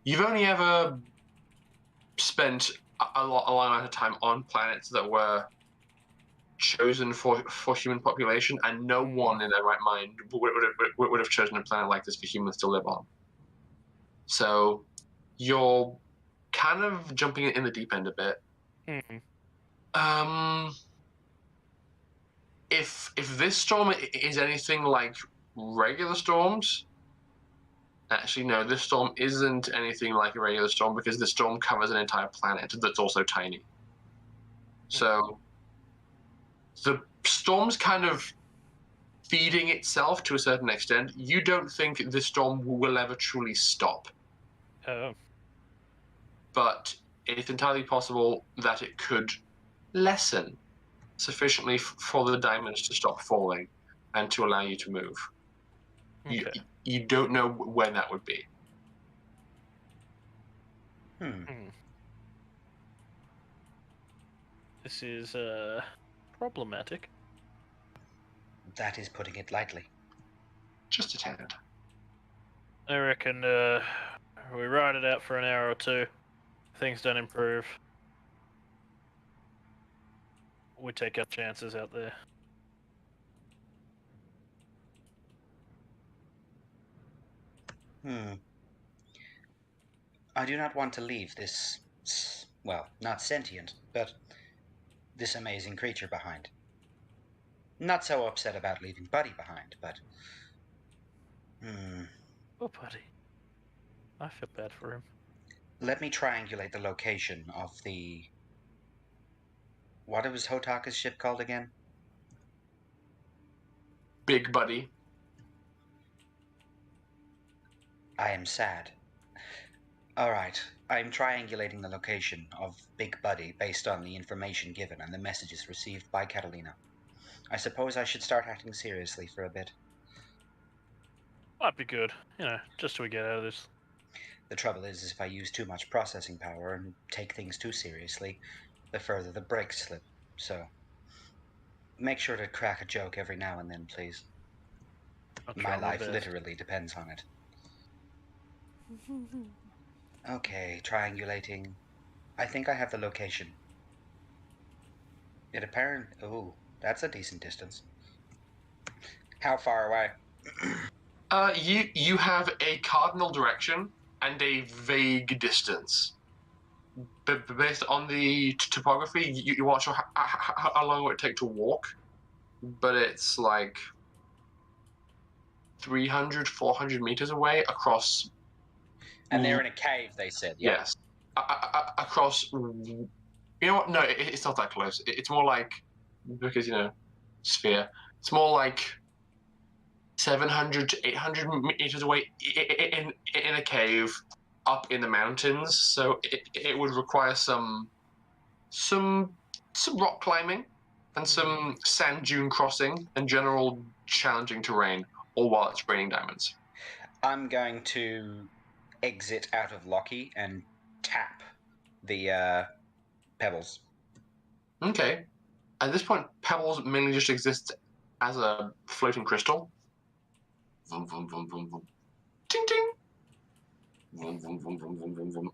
You've only ever spent a long amount of time on planets that were chosen for human population, and no one in their right mind would have chosen a planet like this for humans to live on. So you're kind of jumping in the deep end a bit. If this storm is anything like regular storms, actually no, this storm isn't anything like a regular storm because the storm covers an entire planet that's also tiny. So the storm's kind of feeding itself to a certain extent. You don't think the storm will ever truly stop, but it's entirely possible that it could lessen sufficiently for the diamonds to stop falling and to allow you to move. Okay. You don't know when that would be. This is problematic. That is putting it lightly. Just a tad. I reckon we ride it out for an hour or 2. Things don't improve. We take our chances out there. I do not want to leave this, well, not sentient, but this amazing creature behind. Not so upset about leaving Buddy behind, but... Oh, buddy. I feel bad for him. Let me triangulate the location of the... What was Hotaka's ship called again? Big Buddy. I am sad. Alright, I am triangulating the location of Big Buddy based on the information given and the messages received by Catalina. I suppose I should start acting seriously for a bit. Might be good, just till we get out of this. The trouble is if I use too much processing power and take things too seriously, the further the brakes slip. So, make sure to crack a joke every now and then, please. My life literally depends on it. Okay, triangulating. I think I have the location. Oh, that's a decent distance. How far away? You have a cardinal direction and a vague distance. But based on the topography, you're not sure how long it would take to walk, but it's like 300, 400 meters away across... And they're in a cave, they said, yeah? Yes. Across... You know what? No, it's not that close. It's more like... Because, sphere. It's more like 700 to 800 meters away in a cave up in the mountains. So it would require some rock climbing and some sand dune crossing and general challenging terrain, all while it's raining diamonds. I'm going to exit out of Lockie and tap the pebbles. Okay. At this point, Pebbles mainly just exists as a floating crystal. Vroom, vroom, vroom, vroom, vroom. Ting, ting. Vroom, vroom, vroom, vroom, vroom, vroom, vroom.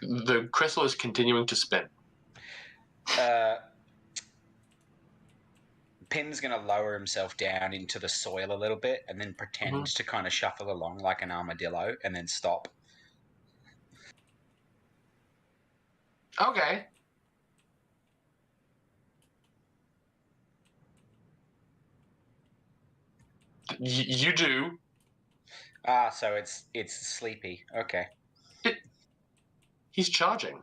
The crystal is continuing to spin. Pim's going to lower himself down into the soil a little bit and then pretend to kind of shuffle along like an armadillo and then stop. Okay. You do. Ah, so it's sleepy. Okay. He's charging.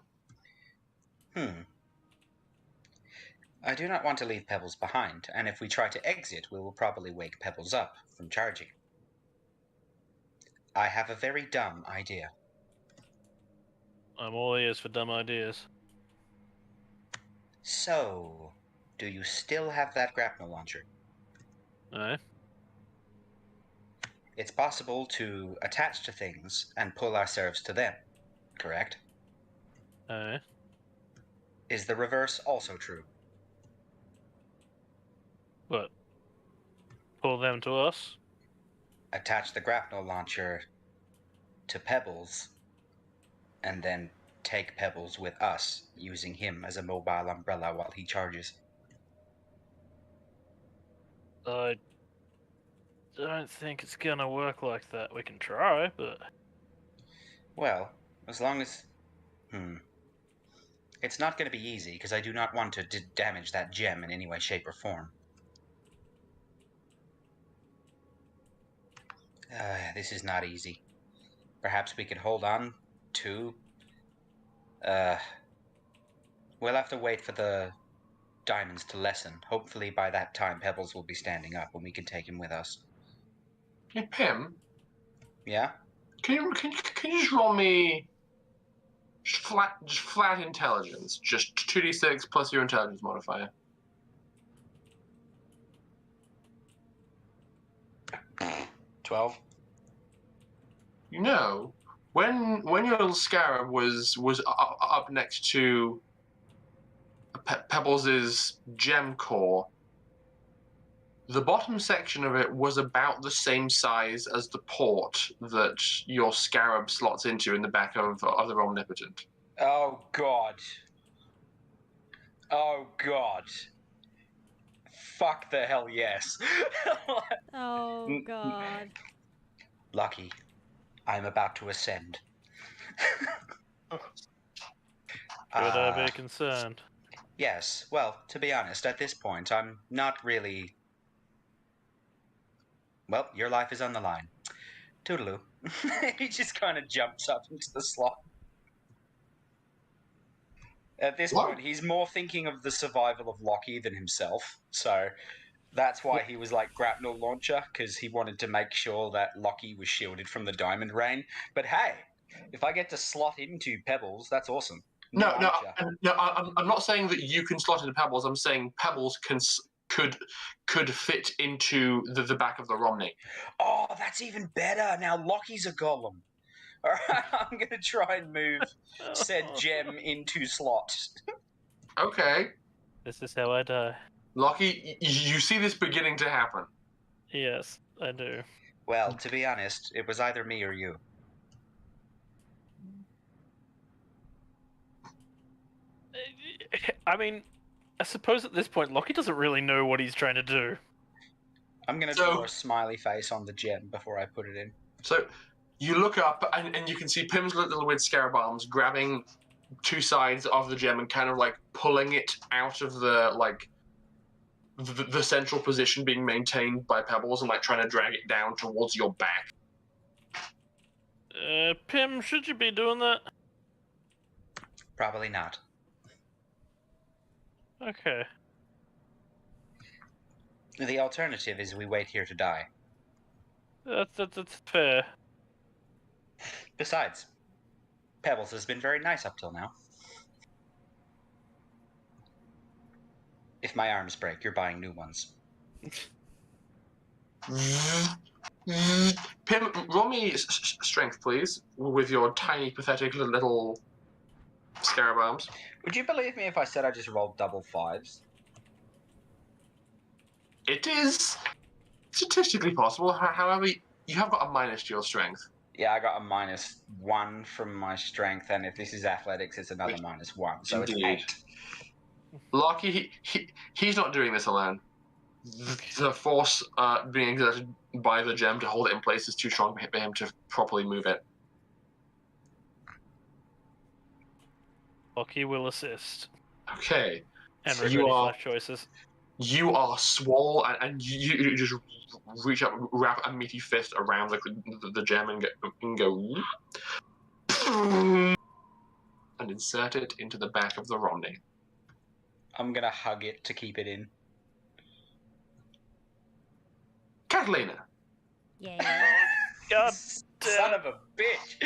I do not want to leave Pebbles behind, and if we try to exit, we will probably wake Pebbles up from charging. I have a very dumb idea. I'm all ears for dumb ideas. So, do you still have that grapnel launcher? Aye. It's possible to attach to things and pull ourselves to them, correct? Aye. Is the reverse also true? What? Pull them to us? Attach the grapnel launcher to Pebbles, and then take Pebbles with us, using him as a mobile umbrella while he charges. I don't think it's gonna work like that. We can try, but... Well, as long as... It's not going to be easy, because I do not want to damage that gem in any way, shape, or form. This is not easy. Perhaps we could hold on to... We'll have to wait for the diamonds to lessen. Hopefully by that time Pebbles will be standing up and we can take him with us. Hey, Pim, Yeah? can you just roll me just flat intelligence, just 2d6 plus your intelligence modifier? 12? You know, when your little scarab was up next to Pebbles' gem core, the bottom section of it was about the same size as the port that your scarab slots into in the back of the Omnipotent. Oh, God. Oh, God. Fuck the hell yes. Oh, God. Lucky. I'm about to ascend. Should I be concerned? Yes. Well, to be honest, at this point, I'm not really... Well, your life is on the line. Toodaloo. He just kind of jumps up into the slot. At this point, he's more thinking of the survival of Lockie than himself, so that's why he was like grapnel launcher, because he wanted to make sure that Lockie was shielded from the diamond rain. But hey, if I get to slot into Pebbles, that's awesome. No, I'm not saying that you can slot into Pebbles. I'm saying Pebbles could fit into the back of the Romney. Oh, that's even better. Now Lockie's a golem. All right, I'm going to try and move said gem into slot. Okay. This is how I die. Lockie, you see this beginning to happen. Yes, I do. Well, to be honest, it was either me or you. I mean, I suppose at this point, Lockie doesn't really know what he's trying to do. I'm going to draw a smiley face on the gem before I put it in. So you look up and you can see Pim's little weird scarab arms grabbing two sides of the gem and kind of like pulling it out of the central position being maintained by Pebbles and like trying to drag it down towards your back. Pim, should you be doing that? Probably not. Okay. The alternative is we wait here to die. That's fair. Besides, Pebbles has been very nice up till now. If my arms break, you're buying new ones. Pim, roll me strength, please, with your tiny, pathetic little scarab arms. Would you believe me if I said I just rolled double fives? It is statistically possible. However, you have got a minus to your strength. Yeah, I got a -1 from my strength, and if this is athletics, it's another -1. So Indeed. it's 8. Lucky he's not doing this alone. The force being exerted by the gem to hold it in place is too strong for him to properly move it. Loki will assist. Okay. And So regret you his are- life choices. You are swole, and you just reach up, wrap a meaty fist around the gem and go and insert it into the back of the Romney. I'm gonna hug it to keep it in. Catalina. Yeah. God Son of a bitch!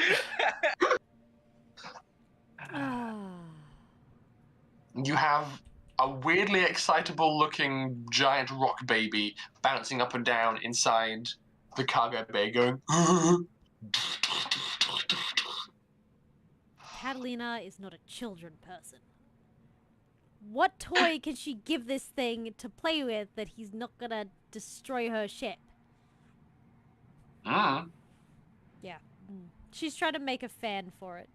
Ah. You have a weirdly excitable-looking giant rock baby bouncing up and down inside the cargo bay, going. Catalina is not a children person. What toy can she give this thing to play with that he's not gonna destroy her ship? Yeah. She's trying to make a fan for it.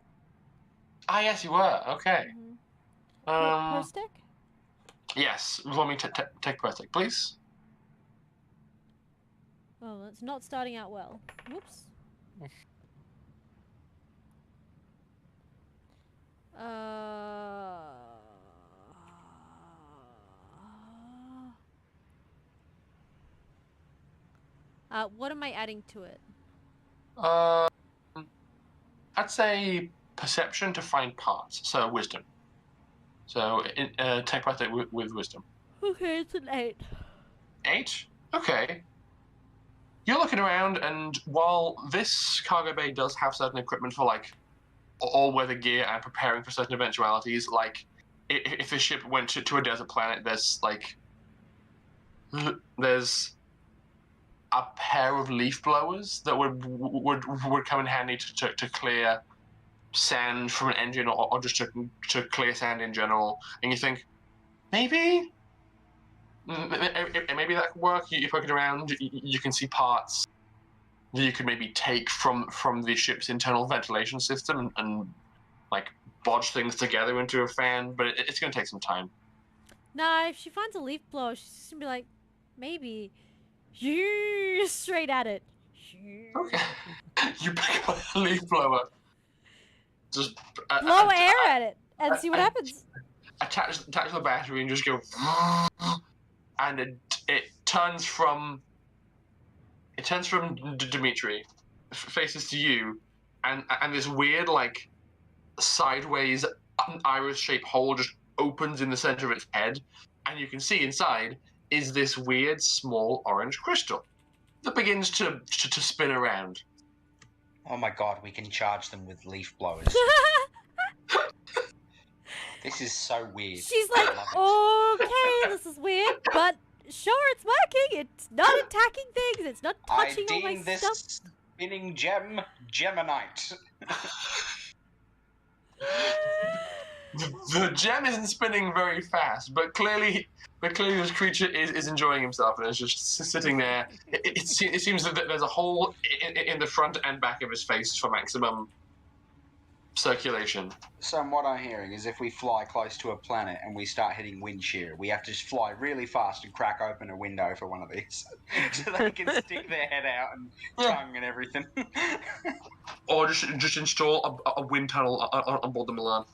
Ah, yes, you were. Okay. Per stick? Yes. Let me take per stick, please. Oh, it's not starting out well. Whoops. What am I adding to it? I'd say perception to find parts. So wisdom. So take per stick with wisdom. Okay, it's an 8. 8? Okay. You're looking around, and while this cargo bay does have certain equipment for, like, all-weather gear and preparing for certain eventualities, like, if a ship went to a desert planet, there's a pair of leaf blowers that would come in handy to clear sand from an engine or just to clear sand in general. And you think, maybe that could work. You're poking around, you can see parts that you could maybe take from the ship's internal ventilation system and like bodge things together into a fan, but it's going to take some time. Nah, if she finds a leaf blower, she's just gonna be like, maybe. Straight at it. Okay. You pick up a leaf blower. Just Blow air at it and see what happens. Attach the battery and just go, and it turns from Dimitri, faces to you, and this weird like sideways iris-shaped hole just opens in the center of its head, and you can see inside is this weird small orange crystal that begins to spin around. Oh my god, we can charge them with leaf blowers. This is so weird. She's I like, love it. okay, this is weird, but sure, it's working. It's not attacking things. It's not touching all my I deem this stuff. spinning gem Geminite. The gem isn't spinning very fast, but clearly this creature is enjoying himself and is just sitting there. It seems that there's a hole in the front and back of his face for maximum circulation. So what I'm hearing is if we fly close to a planet and we start hitting wind shear, we have to just fly really fast and crack open a window for one of these. So they can stick their head out and tongue and everything. Or just install a wind tunnel on board the Milan.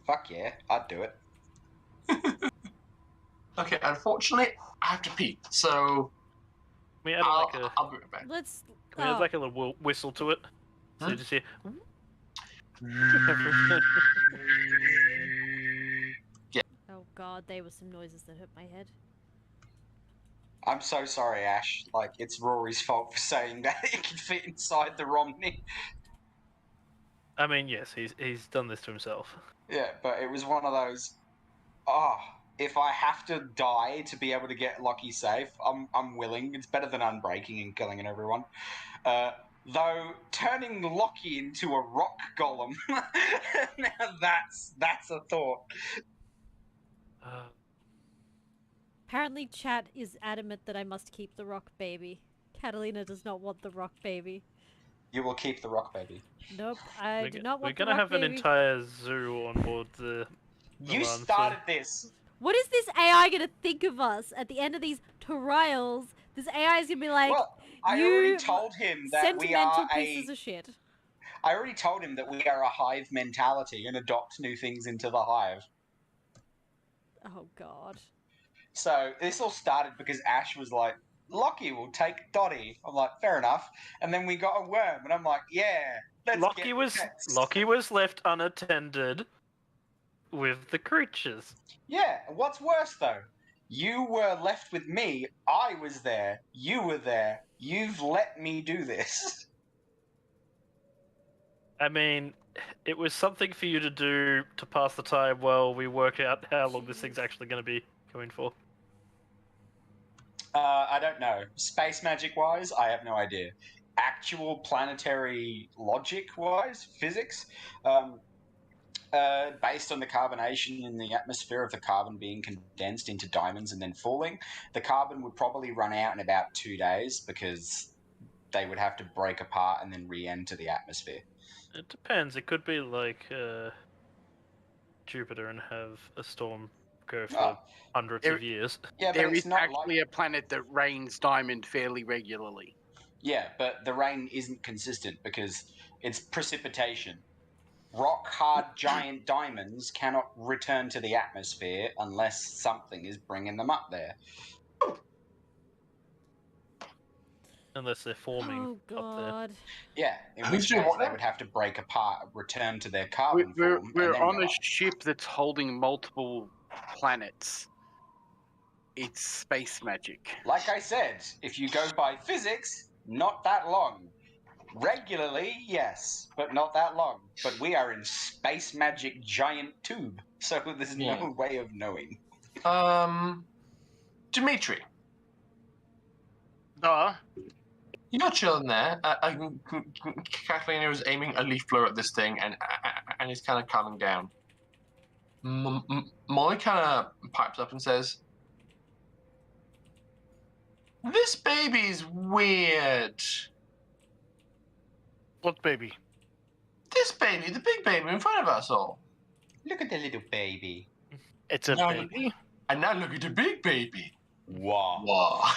Fuck yeah, I'd do it. Okay, unfortunately, I have to pee, so Can we add I'll be right back. Let's. can we add like a little whistle to it? So you just hear. Oh god, there were some noises that hurt my head. I'm so sorry, Ash. Like, it's Rory's fault for saying that it can fit inside the Romney. I mean, yes, he's done this to himself. Yeah, but it was one of those. If I have to die to be able to get Lockie safe, I'm willing. It's better than unbreaking and killing everyone. though turning Lockie into a rock golem. Now that's a thought. Apparently, chat is adamant that I must keep the rock baby. Catalina does not want the rock baby. You will keep the rock baby. Nope, I do not We're want the gonna rock have baby. an entire zoo on board the. You Milan soon. started this. What is this AI gonna think of us at the end of these trials? This AI is gonna be like, Well, I you already told him that we sentimental are pieces of shit. I already told him that we are a hive mentality and adopt new things into the hive. Oh god. So this all started because Ash was like, Lockie will take Dottie. I'm like, fair enough. And then we got a worm, and I'm like, yeah, let's Lockie get was next. Lockie was left unattended with the creatures. Yeah, what's worse though? You were left with me. I was there. You were there. You've let me do this. I mean, it was something for you to do to pass the time while we work out how long this thing's actually going to be going for. I don't know. Space magic wise, I have no idea. Actual planetary logic wise, physics, based on the carbonation in the atmosphere of the carbon being condensed into diamonds and then falling, the carbon would probably run out in about 2 days because they would have to break apart and then re-enter the atmosphere. It depends. It could be like Jupiter and have a storm go for hundreds of years. Yeah, but There it's is not actually a planet that rains diamond fairly regularly. Yeah, but the rain isn't consistent because it's precipitation. Rock hard giant diamonds cannot return to the atmosphere unless something is bringing them up there. Unless they're forming Oh up there. god. Yeah, in Who's which doing case what they now? would have to break apart, return to their carbon We're form, we're and then on go a up. ship that's holding multiple planets. It's space magic. Like I said, if you go by physics, not that long. Regularly, yes, but not that long. But we are in space magic giant tube, so there's Yeah. no way of knowing. Dimitri, you're chilling there. Kathleen was aiming a leaf blower at this thing, and he's kind of calming down. Molly kind of pipes up and says, "This baby's weird. What baby? This baby, the big baby in front of us all. Look at the little baby. It's a No, baby? And now look at the big baby. Wow. Wow."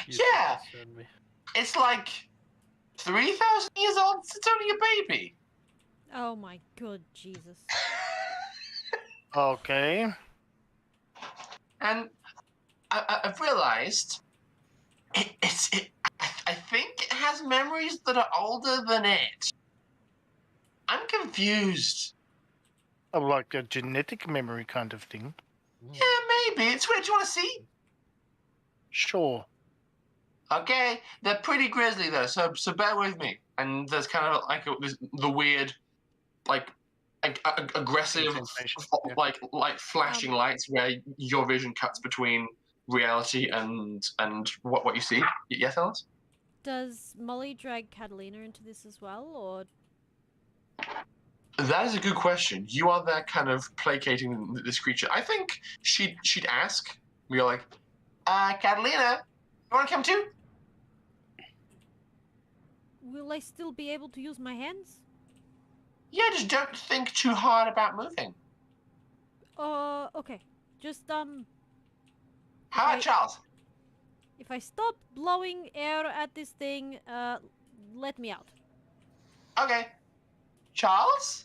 You Yeah. concern me. It's like 3,000 years old. It's only a baby. Oh my good Jesus. Okay. And I've realized I think it has memories that are older than it. I'm confused. Oh, like a genetic memory kind of thing. Yeah, maybe. It's weird. Do you want to see? Sure. Okay, they're pretty grisly though, so bear with me. And there's kind of like the weird, like aggressive, Sensation, yeah. like flashing lights where your vision cuts between reality and what you see. Yes, Alice? Does Molly drag Catalina into this as well, or That is a good question. You are there kind of placating this creature. I think she'd ask. We're like, Catalina, you want to come too? will I still be able to use my hands? Yeah, just don't think too hard about moving. Okay. Just How I- about Charles? if I stop blowing air at this thing, let me out. Okay. Charles?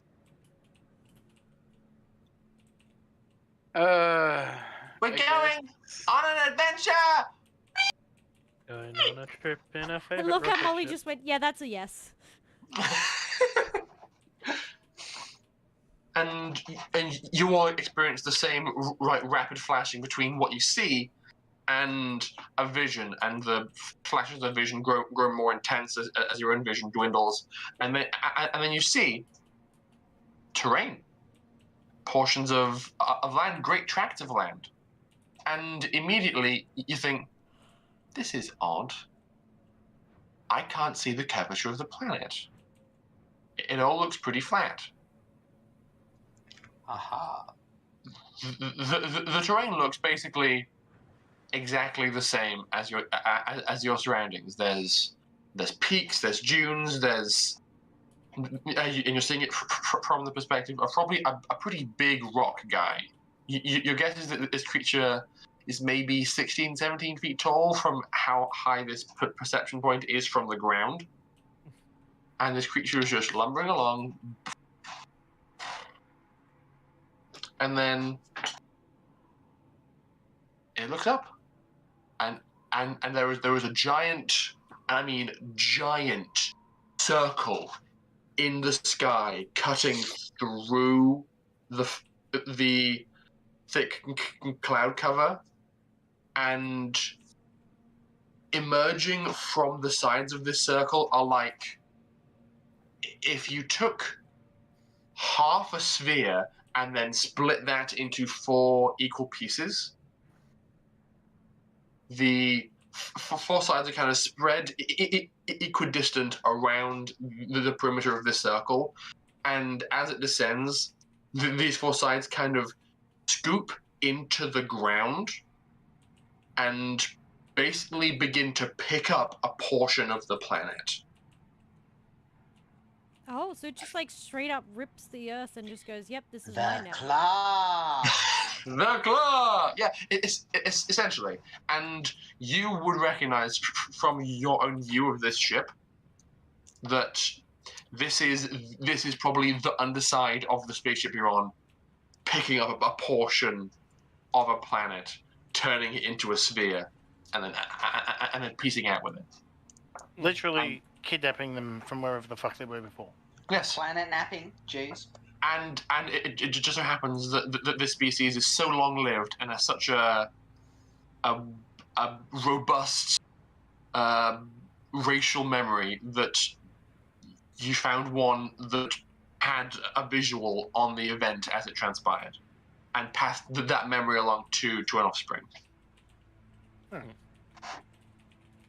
I We're guess. going on an adventure! Going on a trip in a I favorite love how rocket Molly ship. just went, yeah, that's a yes. and you all experience the same rapid flashing between what you see and a vision, and the flashes of vision grow more intense as your own vision dwindles, and then you see terrain, portions of land, great tracts of land, and immediately you think, This is odd. I can't see the curvature of the planet. It all looks pretty flat. Aha. The terrain looks basically exactly the same as your surroundings. There's peaks, there's dunes, and you're seeing it from the perspective of probably a pretty big rock guy. Your guess is that this creature is maybe 16, 17 feet tall from how high this perception point is from the ground. And this creature is just lumbering along. And then it looks up. And there was a giant, I mean giant, circle in the sky cutting through the thick cloud cover, and emerging from the sides of this circle are like if you took half a sphere and then split that into 4 equal pieces. The four sides are kind of spread equidistant around the perimeter of this circle, and as it descends, these 4 sides kind of scoop into the ground and basically begin to pick up a portion of the planet. Oh, so it just like straight up rips the earth and just goes, "Yep, this is mine The now." claw. The claw! Yeah, it's essentially. And you would recognize from your own view of this ship that this is probably the underside of the spaceship you're on, picking up a portion of a planet, turning it into a sphere, and then piecing out with it. Literally kidnapping them from wherever the fuck they were before. Yes. Planet napping. Jeez. And it just so happens that this species is so long-lived and has such a robust racial memory that you found one that had a visual on the event as it transpired and passed that memory along to an offspring.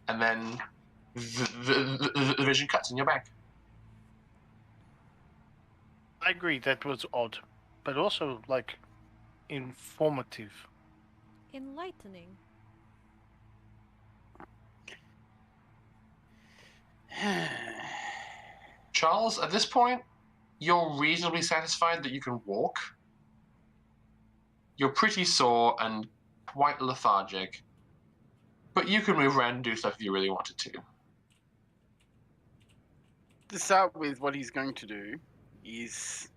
And then the vision cuts in your back. I agree, that was odd, but also, like, informative. Enlightening. Charles, at this point, you're reasonably satisfied that you can walk. You're pretty sore and quite lethargic, but you can move around and do stuff if you really wanted to. To start with, what he's going to do is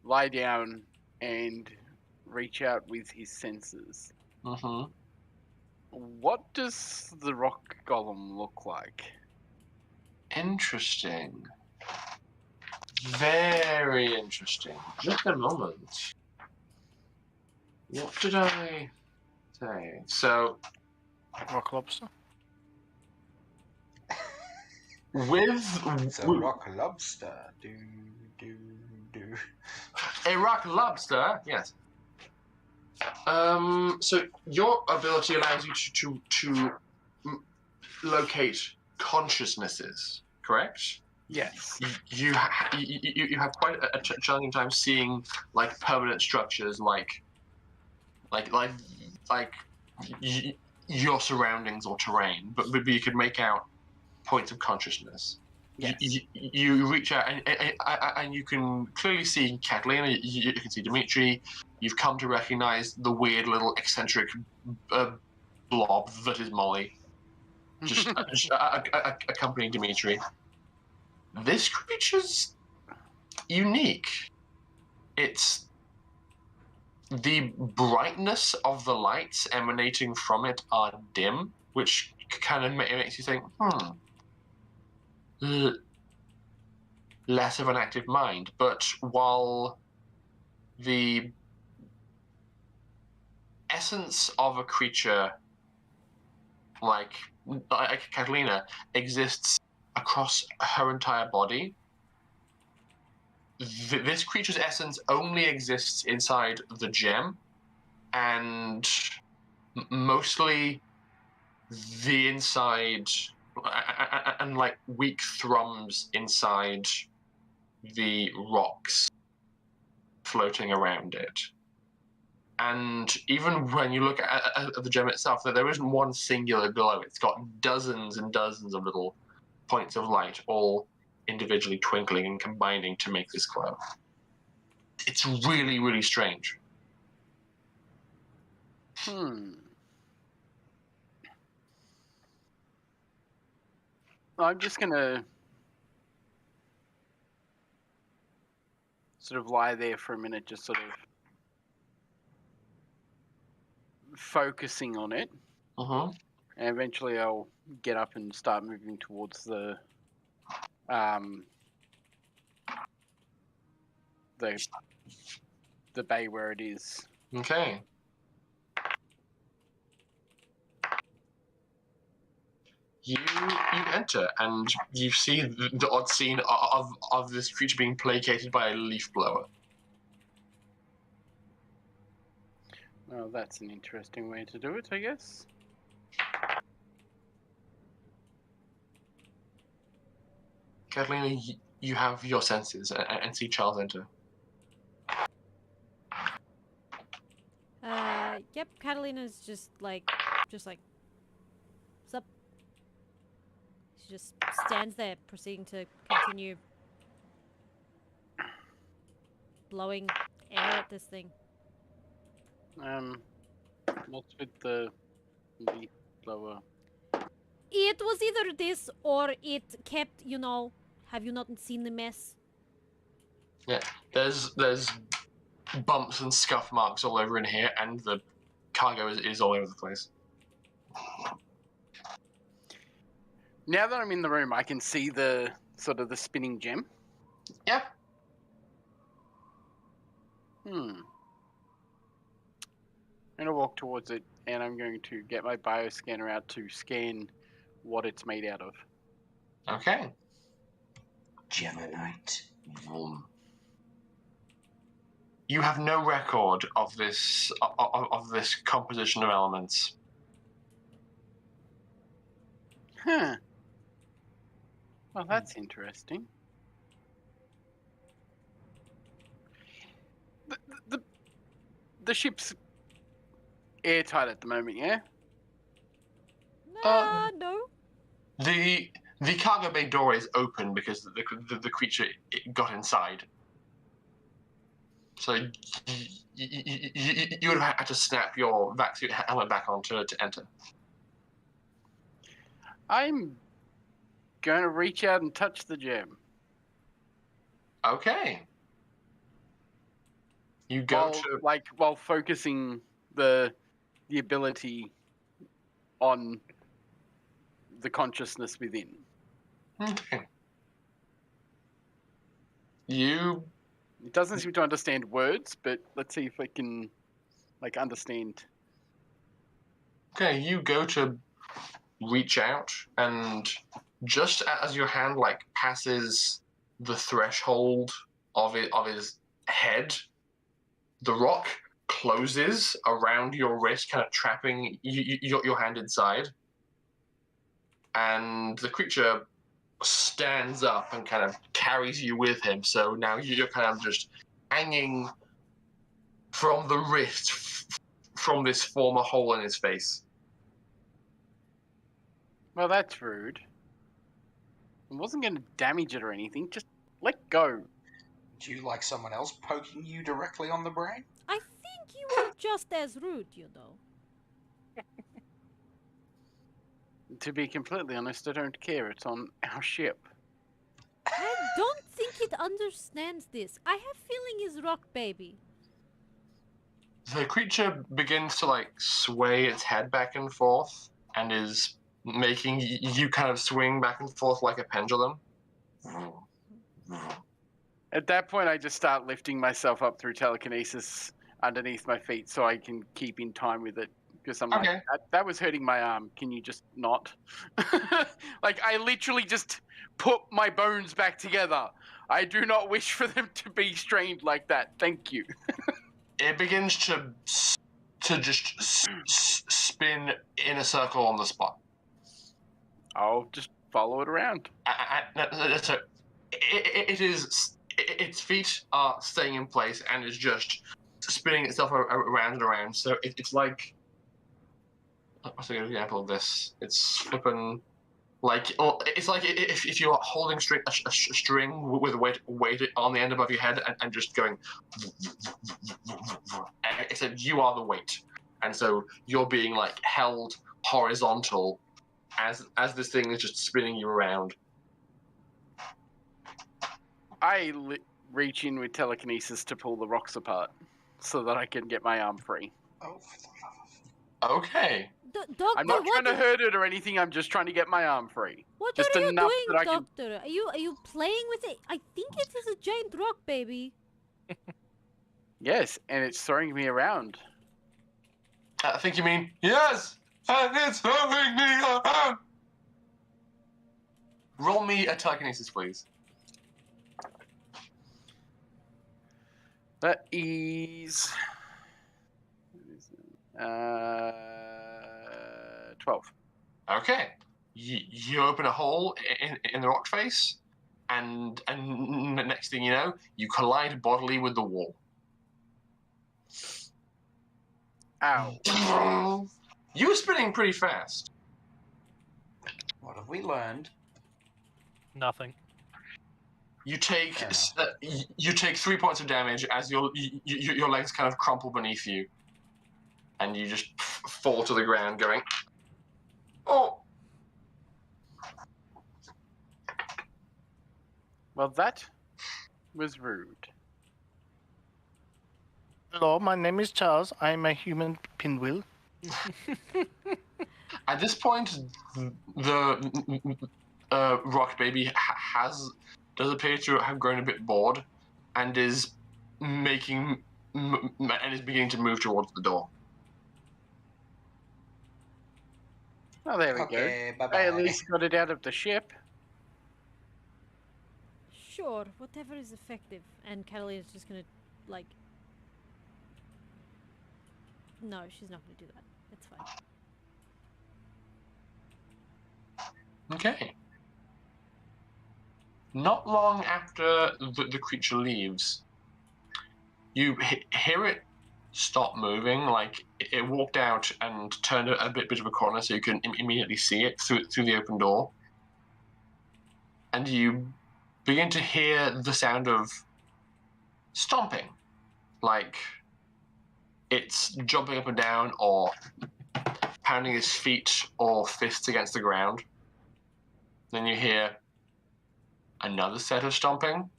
lie down and reach out with his senses. Mm-hmm. What does the rock golem look like? Interesting. Very interesting. Just a moment. What did I say? So, Rock lobster? It's a with rock lobster. Do, do, do. a rock lobster, yes. So your ability allows you to locate consciousnesses, correct? Yes. You have quite a challenging time seeing like permanent structures, like your surroundings or terrain, but you could make out points of consciousness. Yes. You reach out and you can clearly see Catalina. You can see Dimitri. You've come to recognize the weird little eccentric blob that is Molly, just accompanying Dimitri. This creature's unique. It's the brightness of the lights emanating from it are dim, which kind of makes you think, less of an active mind. But while the essence of a creature like Catalina exists across her entire body, this creature's essence only exists inside the gem, and mostly the inside and like weak thrums inside the rocks floating around it. And even when you look at the gem itself, there isn't one singular glow. It's got dozens and dozens of little points of light, all individually twinkling and combining to make this glow. It's really, really strange. I'm just gonna sort of lie there for a minute, just sort of focusing on it. And eventually I'll get up and start moving towards the bay where it is. Okay. You enter, and you see the odd scene of this creature being placated by a leaf blower. Well, that's an interesting way to do it, I guess. Catalina, you have your senses and see Charles enter. Yep, Catalina's just like, what's up? She just stands there, proceeding to continue blowing air at this thing. What's with the leaf blower? It was either this or it kept, have you not seen the mess? Yeah, there's bumps and scuff marks all over in here, and the cargo is all over the place. Now that I'm in the room, I can see the sort of the spinning gem. Yeah. I'm gonna walk towards it, and I'm going to get my bioscanner out to scan what it's made out of. Okay. Geminite. You have no record of this composition of elements. Huh. Well, that's interesting. The ship's airtight at the moment, yeah? No. The cargo bay door is open because the creature got inside. So you would have had to snap your vac helmet back on to enter. I'm going to reach out and touch the gem. Okay. You go while focusing the ability on the consciousness within. Okay. It doesn't seem to understand words, but let's see if I can, understand. Okay, you go to reach out, and just as your hand, passes the threshold of his head, the rock closes around your wrist, kind of trapping your hand inside. And the creature stands up and kind of carries you with him. So now you're kind of just hanging from the wrist from this former hole in his face. Well, that's rude. I wasn't going to damage it or anything. Just let go. Do you like someone else poking you directly on the brain? I think you were just as rude, To be completely honest, I don't care. It's on our ship. I don't think it understands this. I have feeling is rock baby. The creature begins to sway its head back and forth and is making you kind of swing back and forth like a pendulum. At that point, I just start lifting myself up through telekinesis underneath my feet so I can keep in time with it. Because I'm Okay. like, that was hurting my arm. Can you just not? I literally just put my bones back together. I do not wish for them to be strained like that. Thank you. It begins to just spin in a circle on the spot. I'll just follow it around. So its feet are staying in place and is just spinning itself around and around. So it's like, what's a good example of this? It's flipping like, it's like if you're holding a string with weight on the end above your head and just going, except you are the weight, and so you're being like held horizontal as this thing is just spinning you around. I reach in with telekinesis to pull the rocks apart so that I can get my arm free. Oh, Okay. Doctor, I'm not trying to hurt it or anything. I'm just trying to get my arm free. What Just are you enough doing, that I can- Doctor? Are you playing with it? I think it is a giant rock, baby. Yes, and it's throwing me around. I think you mean yes, and it's throwing me around. Roll me a telekinesis, please. That is 12. Okay. You open a hole in the rock face, and next thing you know, you collide bodily with the wall. Ow. You were spinning pretty fast. what have we learned? Nothing. You take Fair enough. you take 3 points of damage as your legs kind of crumple beneath you, and you just fall to the ground, going, "Oh." Well, that was rude. Hello, my name is Charles. I'm a human pinwheel. At this point, the rock baby does appear to have grown a bit bored, and is beginning to move towards the door. Oh, there we Okay, go. bye-bye. I at least got it out of the ship. Sure, whatever is effective. And Catalina's just gonna, like... No, she's not gonna do that. It's fine. Okay. Not long after the creature leaves, you hear it stop moving. Like it walked out and turned a bit of a corner, so you can immediately see it through the open door, and you begin to hear the sound of stomping, like it's jumping up and down or pounding his feet or fists against the ground. Then you hear another set of stomping,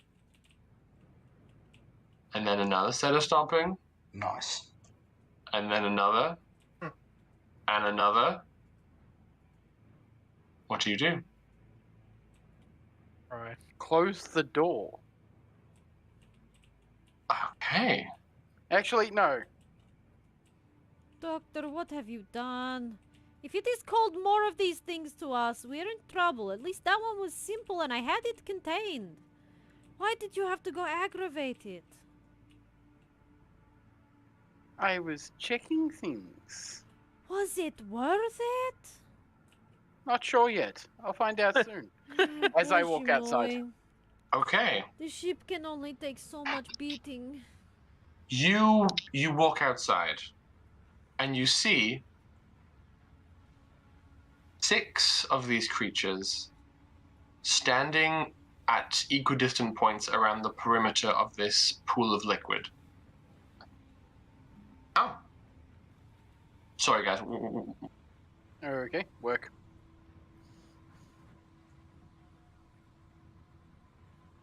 and then another set of stomping, Nice. and then another, and another. What do you do? Alright. Close the door. Okay. Actually, no. Doctor, what have you done? If it is called more of these things to us, we're in trouble. At least that one was simple and I had it contained. Why did you have to go aggravate it? I was checking things. Was it worth it? Not sure yet. I'll find out soon. As I Gosh, walk you outside. annoying. Okay. The ship can only take so much beating. You walk outside, and you see 6 of these creatures standing at equidistant points around the perimeter of this pool of liquid. Oh. Sorry, guys. Okay, work.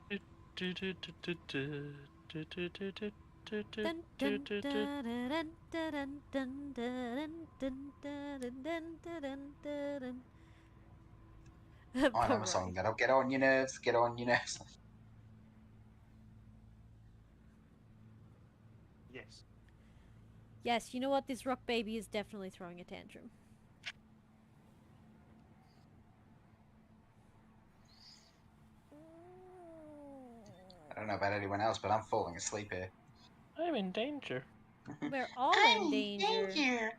Dun, dun, dun, dun, dun, dun, dun, dun, dun, dun, dun, dun, dun, dun. I know a song that'll get on your nerves, get on your nerves. Yes. Yes, you know what? This rock baby is definitely throwing a tantrum. I don't know about anyone else, but I'm falling asleep here. I'm in danger. We're all in danger.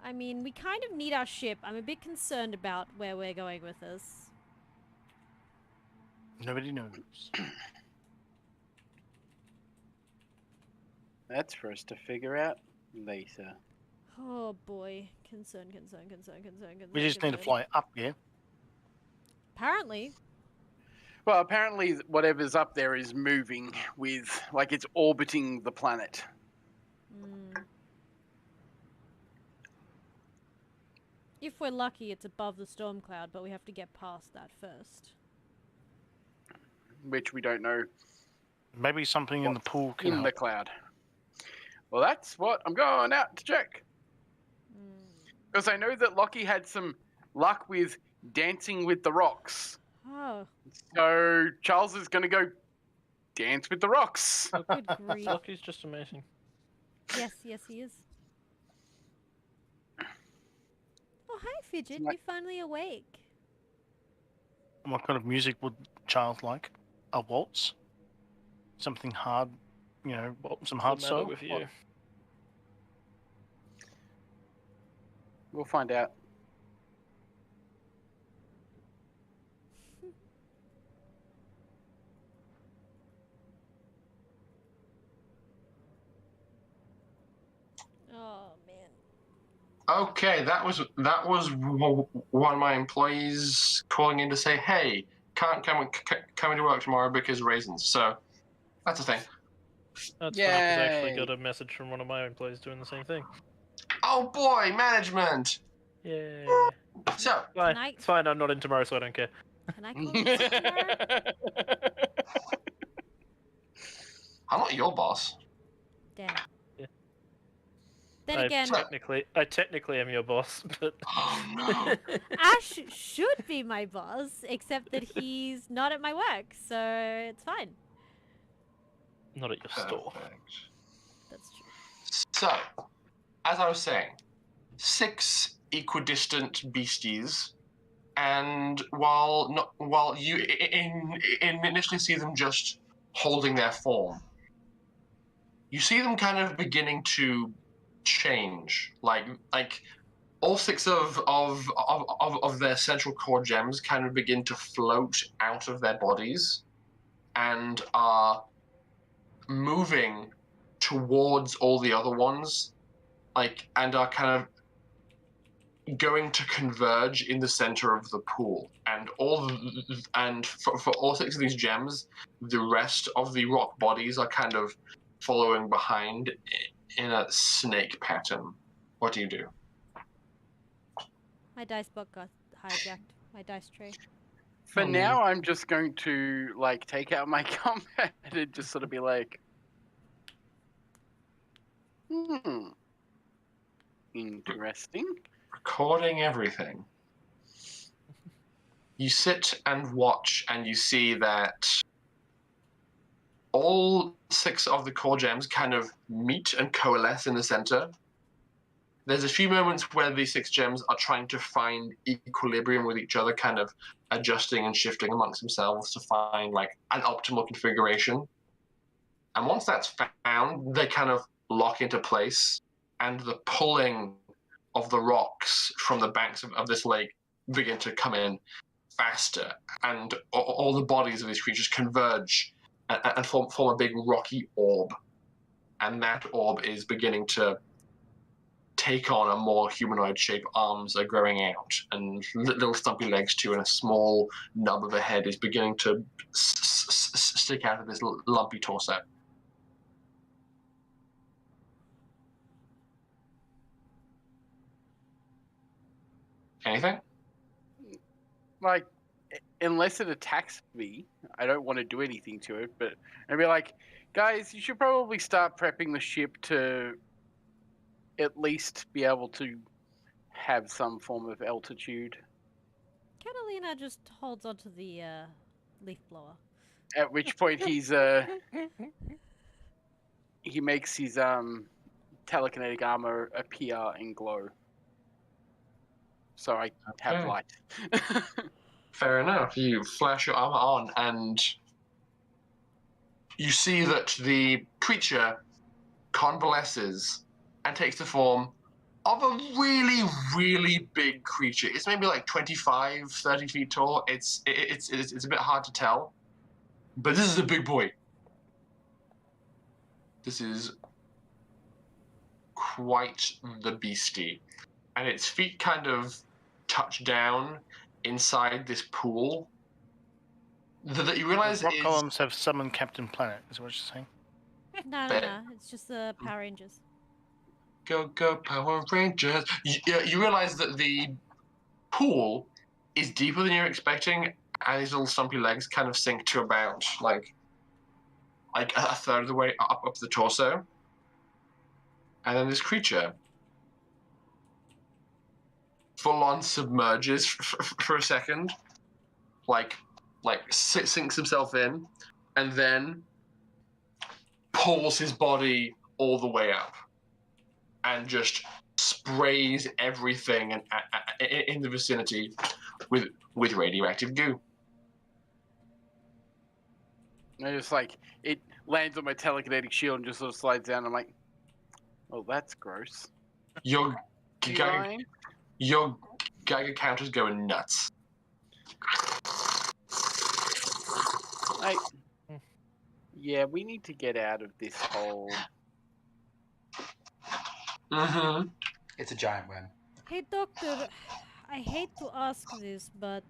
I mean, we kind of need our ship. I'm a bit concerned about where we're going with this. Nobody knows. That's for us to figure out later. Oh boy. Concern. We just need to fly up, yeah? Apparently. Well, apparently whatever's up there is moving with, like, it's orbiting the planet. If we're lucky, it's above the storm cloud, but we have to get past that first. Which we don't know Maybe something in the pool can in help. the cloud. Well, that's what I'm going out to check. Because I know that Lockie had some luck with dancing with the rocks. Oh, So Charles is going to go dance with the rocks. good grief. Lockie's just amazing. Yes, he is. Oh, hi, Fidget. Like- You're finally awake. What kind of music would Charles like? A waltz? Something hard, you know, some hard What's the matter soul? with you? We'll find out. Oh, man. Okay, that was one of my employees calling in to say, "Hey, can't come into work tomorrow because reasons." So that's a thing. That's funny, 'cause I actually Yay. got a message from one of my employees doing the same thing. Oh boy, management. Yay. So Fine. I- It's fine, I'm not in tomorrow, so I don't care. Can I call you tomorrow? I'm not your boss. Damn. Yeah. Then I again, technically am your boss, but Oh no. Ash should be my boss, except that he's not at my work, so it's fine. not at your store. Perfect. That's true. So, as I was saying, 6 equidistant beasties, and while you initially see them just holding their form, you see them kind of beginning to change. Like all 6 of their central core gems kind of begin to float out of their bodies, and are moving towards all the other ones, and are kind of going to converge in the center of the pool. And for all 6 of these gems, the rest of the rock bodies are kind of following behind in a snake pattern. What do you do? My dice book got hijacked. My dice tray. For Oh, no. now, I'm just going to, like, take out my combat and just sort of be like, interesting. Recording everything. You sit and watch, and you see that all 6 of the core gems kind of meet and coalesce in the center. There's a few moments where these 6 gems are trying to find equilibrium with each other, kind of adjusting and shifting amongst themselves to find like an optimal configuration. And once that's found, they kind of lock into place, and the pulling of the rocks from the banks of this lake begin to come in faster, and all the bodies of these creatures converge and form a big rocky orb. And that orb is beginning to take on a more humanoid shape. Arms are growing out, and little stumpy legs too, and a small nub of a head is beginning to stick out of this lumpy torso. Anything? Like, unless it attacks me, I don't want to do anything to it, but I'd be like, guys, you should probably start prepping the ship to at least be able to have some form of altitude. Catalina just holds onto the leaf blower. At which point he makes his telekinetic armor appear and glow. So I have Okay. light. Fair enough. You flash your armor on, and you see that the creature convalesces and takes the form of a really, really big creature. It's maybe like 25, 30 feet tall. It's a bit hard to tell. But this is a big boy. This is quite the beastie. And its feet kind of touch down inside this pool that you realize Rock is... columns have summoned Captain Planet, is what you're saying? No. It's just the Power Rangers. Go, go, Power Rangers. You realize that the pool is deeper than you're expecting, and these little stumpy legs kind of sink to about, like a third of the way up the torso. And then this creature full-on submerges for a second, like sinks himself in, and then pulls his body all the way up and just sprays everything in the vicinity with radioactive goo. I just like it lands on my telekinetic shield and just sort of slides down. I'm like, oh, that's gross. Your Feline? Geiger counter's going nuts. Yeah, we need to get out of this hole. Mm-hmm. It's a giant worm. Hey, Doctor, I hate to ask this, but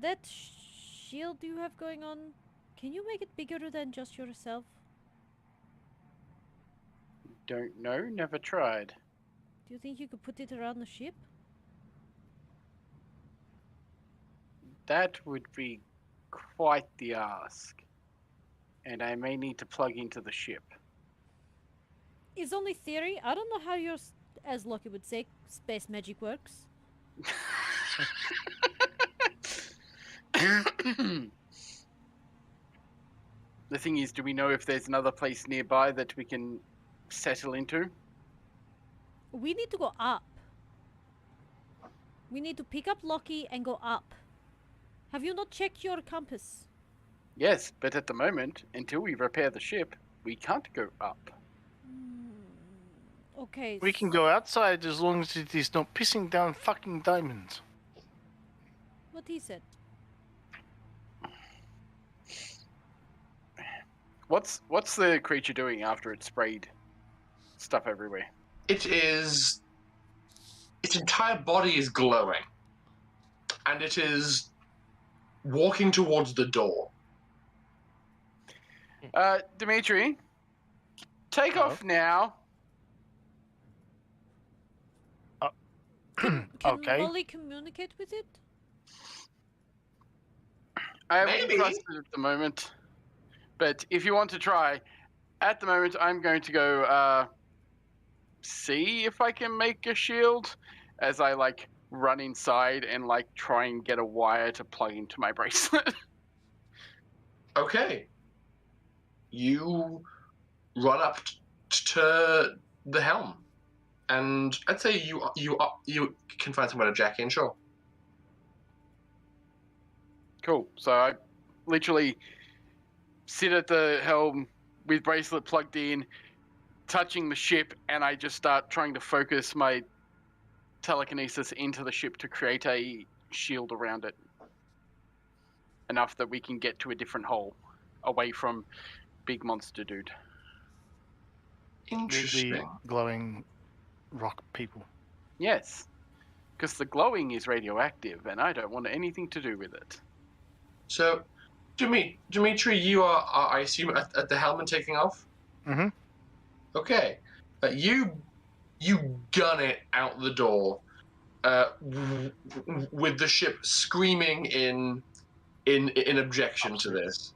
that shield you have going on, can you make it bigger than just yourself? Don't know, never tried. Do you think you could put it around the ship? That would be quite the ask. And I may need to plug into the ship. It's only theory. I don't know how your, as Loki would say, space magic works. The thing is, do we know if there's another place nearby that we can settle into? We need to go up. We need to pick up Loki and go up. Have you not checked your compass? Yes, but at the moment, until we repair the ship, we can't go up. Okay. We can go outside as long as it is not pissing down fucking diamonds. What he said. What's the creature doing after it sprayed stuff everywhere? Its entire body is glowing, and it is walking towards the door. Dimitri, take off now. Can Okay. Molly communicate with it? I haven't Maybe. trusted it at the moment, but if you want to try, at the moment I'm going to go see if I can make a shield as I like run inside and like try and get a wire to plug into my bracelet. Okay. You run up to the helm, and I'd say you can find somewhere to jack in. Sure. Cool. So I literally sit at the helm with bracelet plugged in, touching the ship, and I just start trying to focus my telekinesis into the ship to create a shield around it. Enough that we can get to a different hole, away from big monster dude. The Interesting. glowing rock people. Yes, because the glowing is radioactive, and I don't want anything to do with it. So, Dimitri, you are I assume, at the helm and taking off? Mhm. Okay. You gun it out the door, with the ship screaming in objection to this.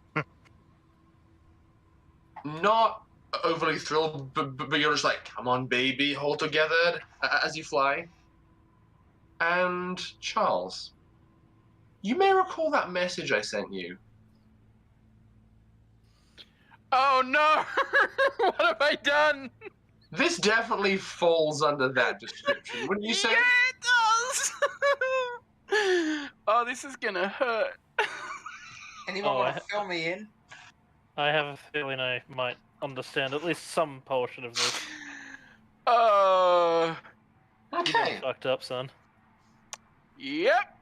Not overly thrilled, but you're just like, come on, baby, hold together as you fly. And Charles, you may recall that message I sent you. Oh no! What have I done? This definitely falls under that description, wouldn't you say? Yeah, it does! Oh, this is gonna hurt. Anyone Oh, want to fill me in? I have a feeling I might understand at least some portion of this. Uh, You done Okay, fucked up, son. yep.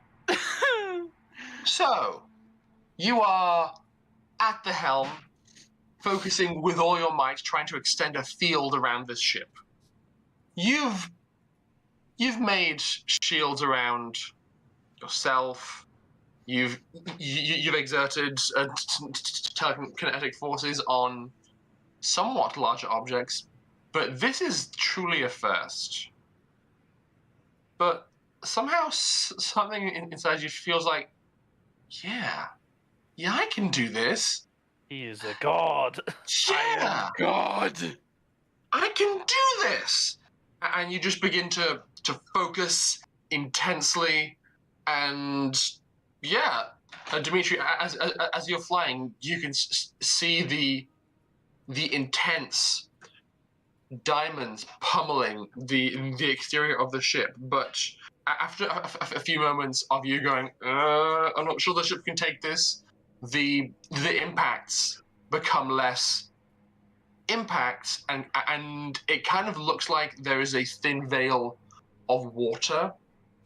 so you are at the helm, focusing with all your might, trying to extend a field around this ship. You've made shields around yourself. You've exerted telekinetic forces on somewhat larger objects, but this is truly a first. But somehow something inside you feels like, yeah, I can do this. He is a god. Yeah, God. I can do this. And you just begin to focus intensely, and yeah, Dimitri, as you're flying, you can see the intense diamonds pummeling the exterior of the ship. But after a few moments of you going, I'm not sure the ship can take this, the impacts become less impact, and it kind of looks like there is a thin veil of water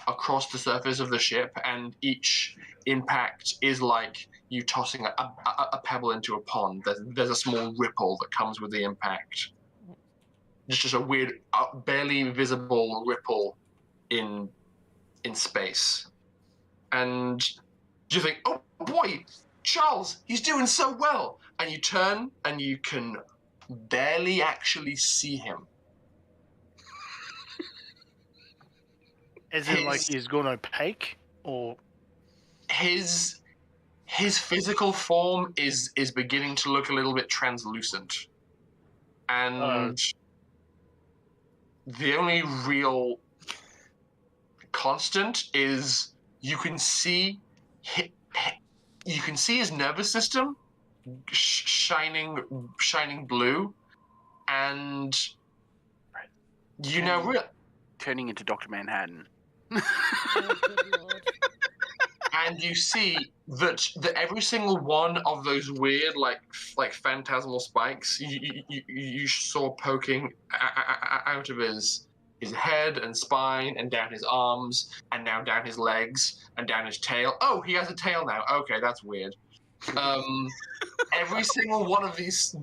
across the surface of the ship, and each impact is like you tossing a pebble into a pond. There's a small ripple that comes with the impact. Just a weird, barely visible ripple in space. And you think, oh boy, Charles, he's doing so well. And you turn and you can barely actually see him. As in, like, he's gone opaque, or His physical form is beginning to look a little bit translucent, and the only real constant is you can see his nervous system shining blue, and you know, Turning into Dr. Manhattan. Oh, good lord. and you see that every single one of those weird, like phantasmal spikes you saw poking out of his head and spine and down his arms and now down his legs and down his tail. Oh, he has a tail now. Okay, that's weird. Every single one of these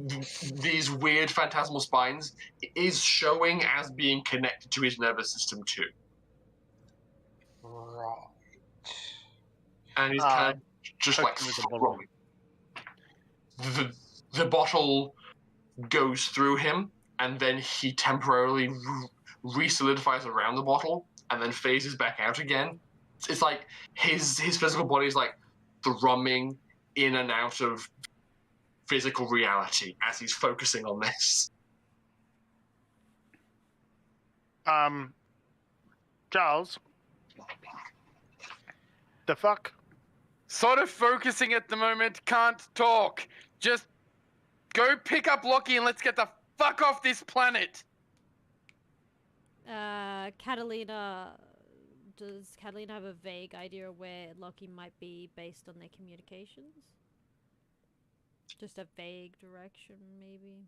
weird phantasmal spines is showing as being connected to his nervous system too. Right. And he's kind of just like with a bottle. the bottle goes through him, and then he temporarily re-solidifies around the bottle, and then phases back out again. It's like his physical body is like thrumming in and out of physical reality as he's focusing on this. Charles, the fuck? Sort of focusing at the moment, can't talk. Just go pick up Lockie and let's get the fuck off this planet. Catalina, does Catalina have a vague idea of where Lockie might be based on their communications? Just a vague direction, maybe?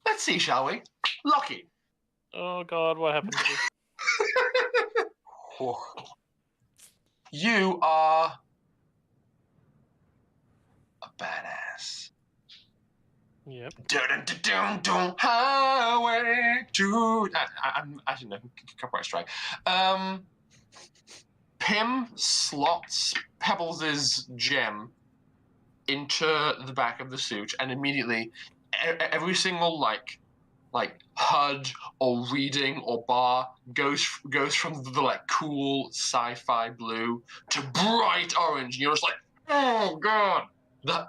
Let's see, shall we? Lockie. Oh god, what happened to you? You are a badass. Yep. Dun, highway to. I'm actually no copyright strike. Pym slots Pebbles' gem into the back of the suit, and immediately every single like HUD or reading or bar goes from the like cool sci-fi blue to bright orange, and you're just like, oh god. The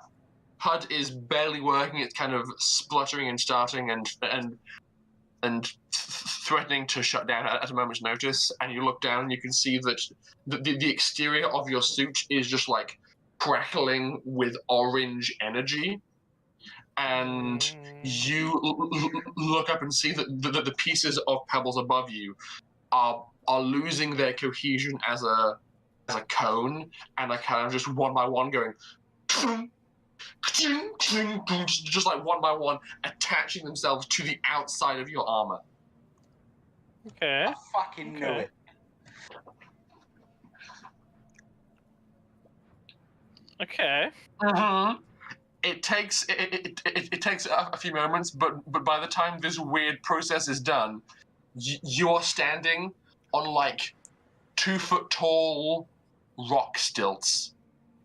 HUD is barely working. It's kind of spluttering and starting and threatening to shut down at a moment's notice. And you look down and you can see that the exterior of your suit is just like crackling with orange energy. And you look up and see that the pieces of Pebbles above you are losing their cohesion as a cone, and are kind of just one by one going just like one by one attaching themselves to the outside of your armor. Okay. I fucking knew Okay. it. Okay. Mm-hmm. It takes it takes a few moments, but by the time this weird process is done, you are standing on like 2 foot tall rock stilts.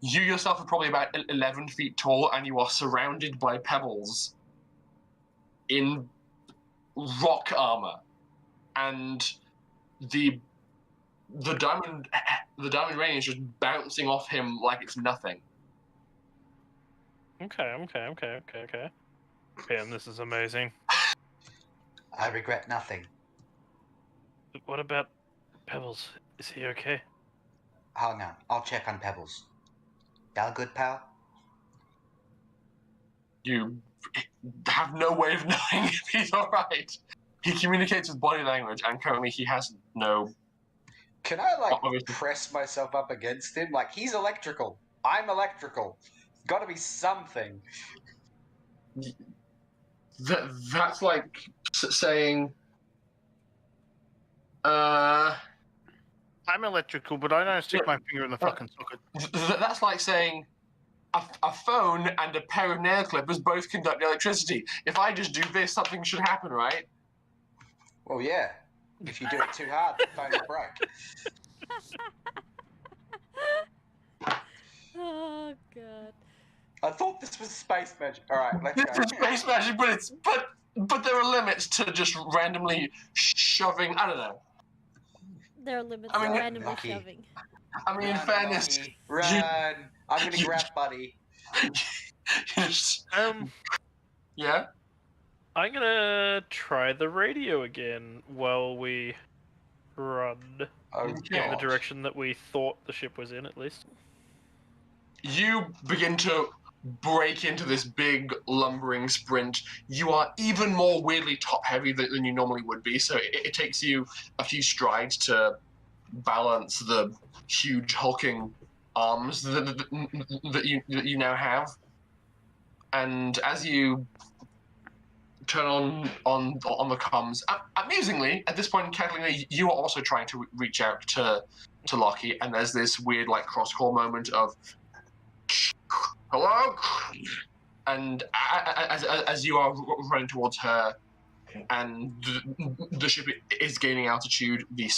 You yourself are probably about 11 feet tall, and you are surrounded by pebbles in rock armor, and the diamond rain is just bouncing off him like it's nothing. Okay. Pam, this is amazing. I regret nothing. What about Pebbles? Is he okay? Hang on, I'll check on Pebbles. Y'all good, pal? You have no way of knowing if he's alright. He communicates with body language, and currently he has no. Can I, like, Obviously. press myself up against him? Like, he's electrical. I'm electrical. Gotta be something. That's like saying. I'm electrical, but I don't stick my finger in the fucking socket. That's like saying a phone and a pair of nail clippers both conduct electricity. If I just do this, something should happen, right? Well, yeah. If you do it too hard, the phone will break. Oh god. I thought this was space magic. Alright, let's This go. is space magic, but there are limits to just randomly shoving. I don't know. There are limits I mean, to randomly lucky. shoving. I mean, in Run, fairness, Lucky, run! I'm gonna you- grab Buddy. Yeah. I'm gonna try the radio again while we run Oh, Okay. in the God. direction that we thought the ship was in, at least. You begin to break into this big lumbering sprint. You are even more weirdly top heavy than you normally would be, so it takes you a few strides to balance the huge hulking arms that you now have. And as you turn on the comms, amusingly, at this point, Catalina, you are also trying to reach out to Lockie, and there's this weird like cross call moment of hello, and as you are running towards her, and the ship is gaining altitude, the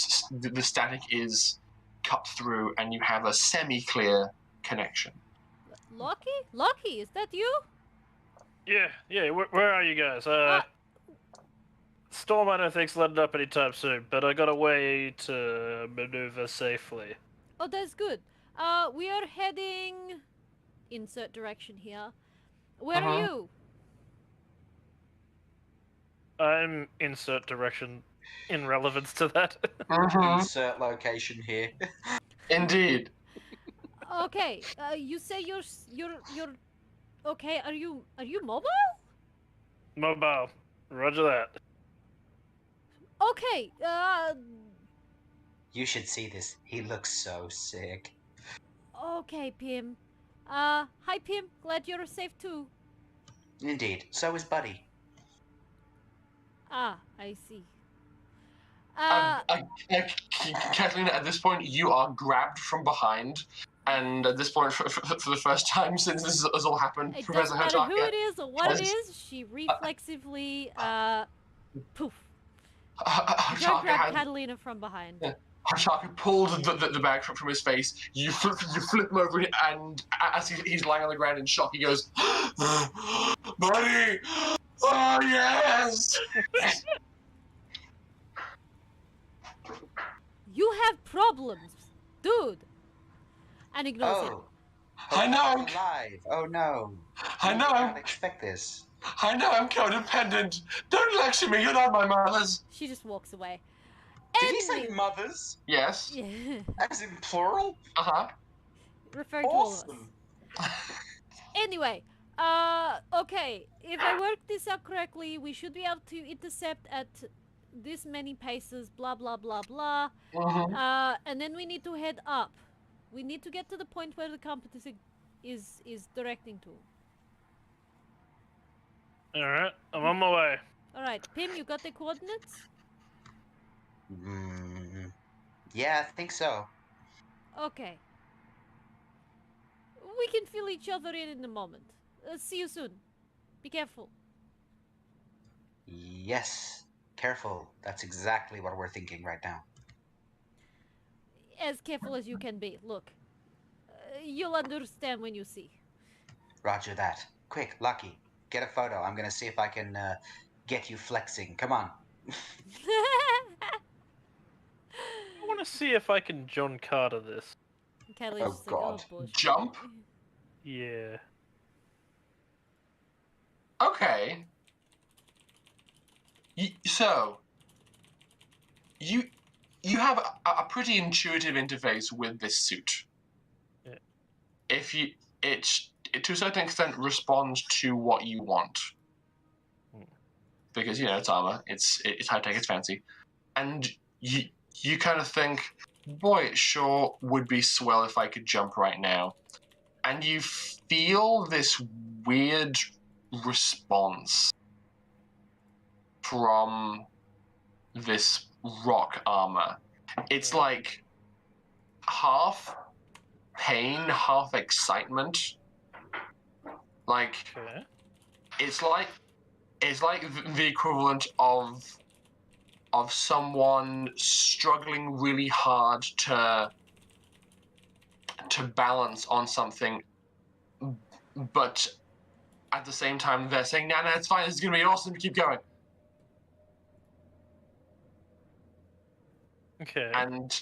static is cut through, and you have a semi-clear connection. Lucky? Lucky, is that you? Yeah. Where are you guys? Storm, I don't think's letting up anytime soon, but I got a way to maneuver safely. Oh, that's good. We are heading... Insert direction here. Where are you? I'm insert direction in relevance to that. Insert location here. Indeed. Okay, you say you're okay. Are you mobile? Mobile. Roger that. Okay. You should see this. He looks so sick. Okay, Pim. Hi Pim. Glad you're safe too. Indeed. So is Buddy. Ah, I see. Catalina, at this point, you are grabbed from behind, and at this point, for the first time since this has all happened, It Professor doesn't matter who Hotaka, it is or what it is. She reflexively, poof. Joe grabbed Catalina from behind. Hotaka pulled the bag from his face. You flip him over, and as he's lying on the ground in shock, he goes, "Buddy, oh yes!" You have problems, dude. And ignores him. Oh. I know. I'm alive. Oh no. I know. I didn't expect this. I know I'm codependent. Don't lecture me. You're not my mothers. She just walks away. Did he say mothers? Yes. Yeah. As in plural? Uh-huh. Referring to all of us. Awesome. Anyway, okay. If I work this out correctly, we should be able to intercept at this many paces, blah, blah, blah, blah. And then we need to head up. We need to get to the point where the compass is directing to. Alright, I'm on my way. Alright, Pim, you got the coordinates? Yeah, I think so. Okay. We can fill each other in a moment. See you soon. Be careful. Yes. Careful. That's exactly what we're thinking right now. As careful as you can be. Look, you'll understand when you see. Roger that. Quick, Lucky, get a photo. I'm gonna see if I can get you flexing. Come on. I want to see if I can John Carter this. Kelly's Oh, just like, oh, God. bullshit. Jump? Yeah. Okay. So you have a pretty intuitive interface with this suit. Yeah. If you it to a certain extent responds to what you want, because it's armor, it's high tech, it's fancy, and you kind of think, boy, it sure would be swell if I could jump right now, and you feel this weird response from this rock armor. It's like half pain, half excitement. Like Okay. it's like the equivalent of someone struggling really hard to balance on something, but at the same time they're saying, "No, it's fine. This is gonna be awesome. Keep going." Okay. And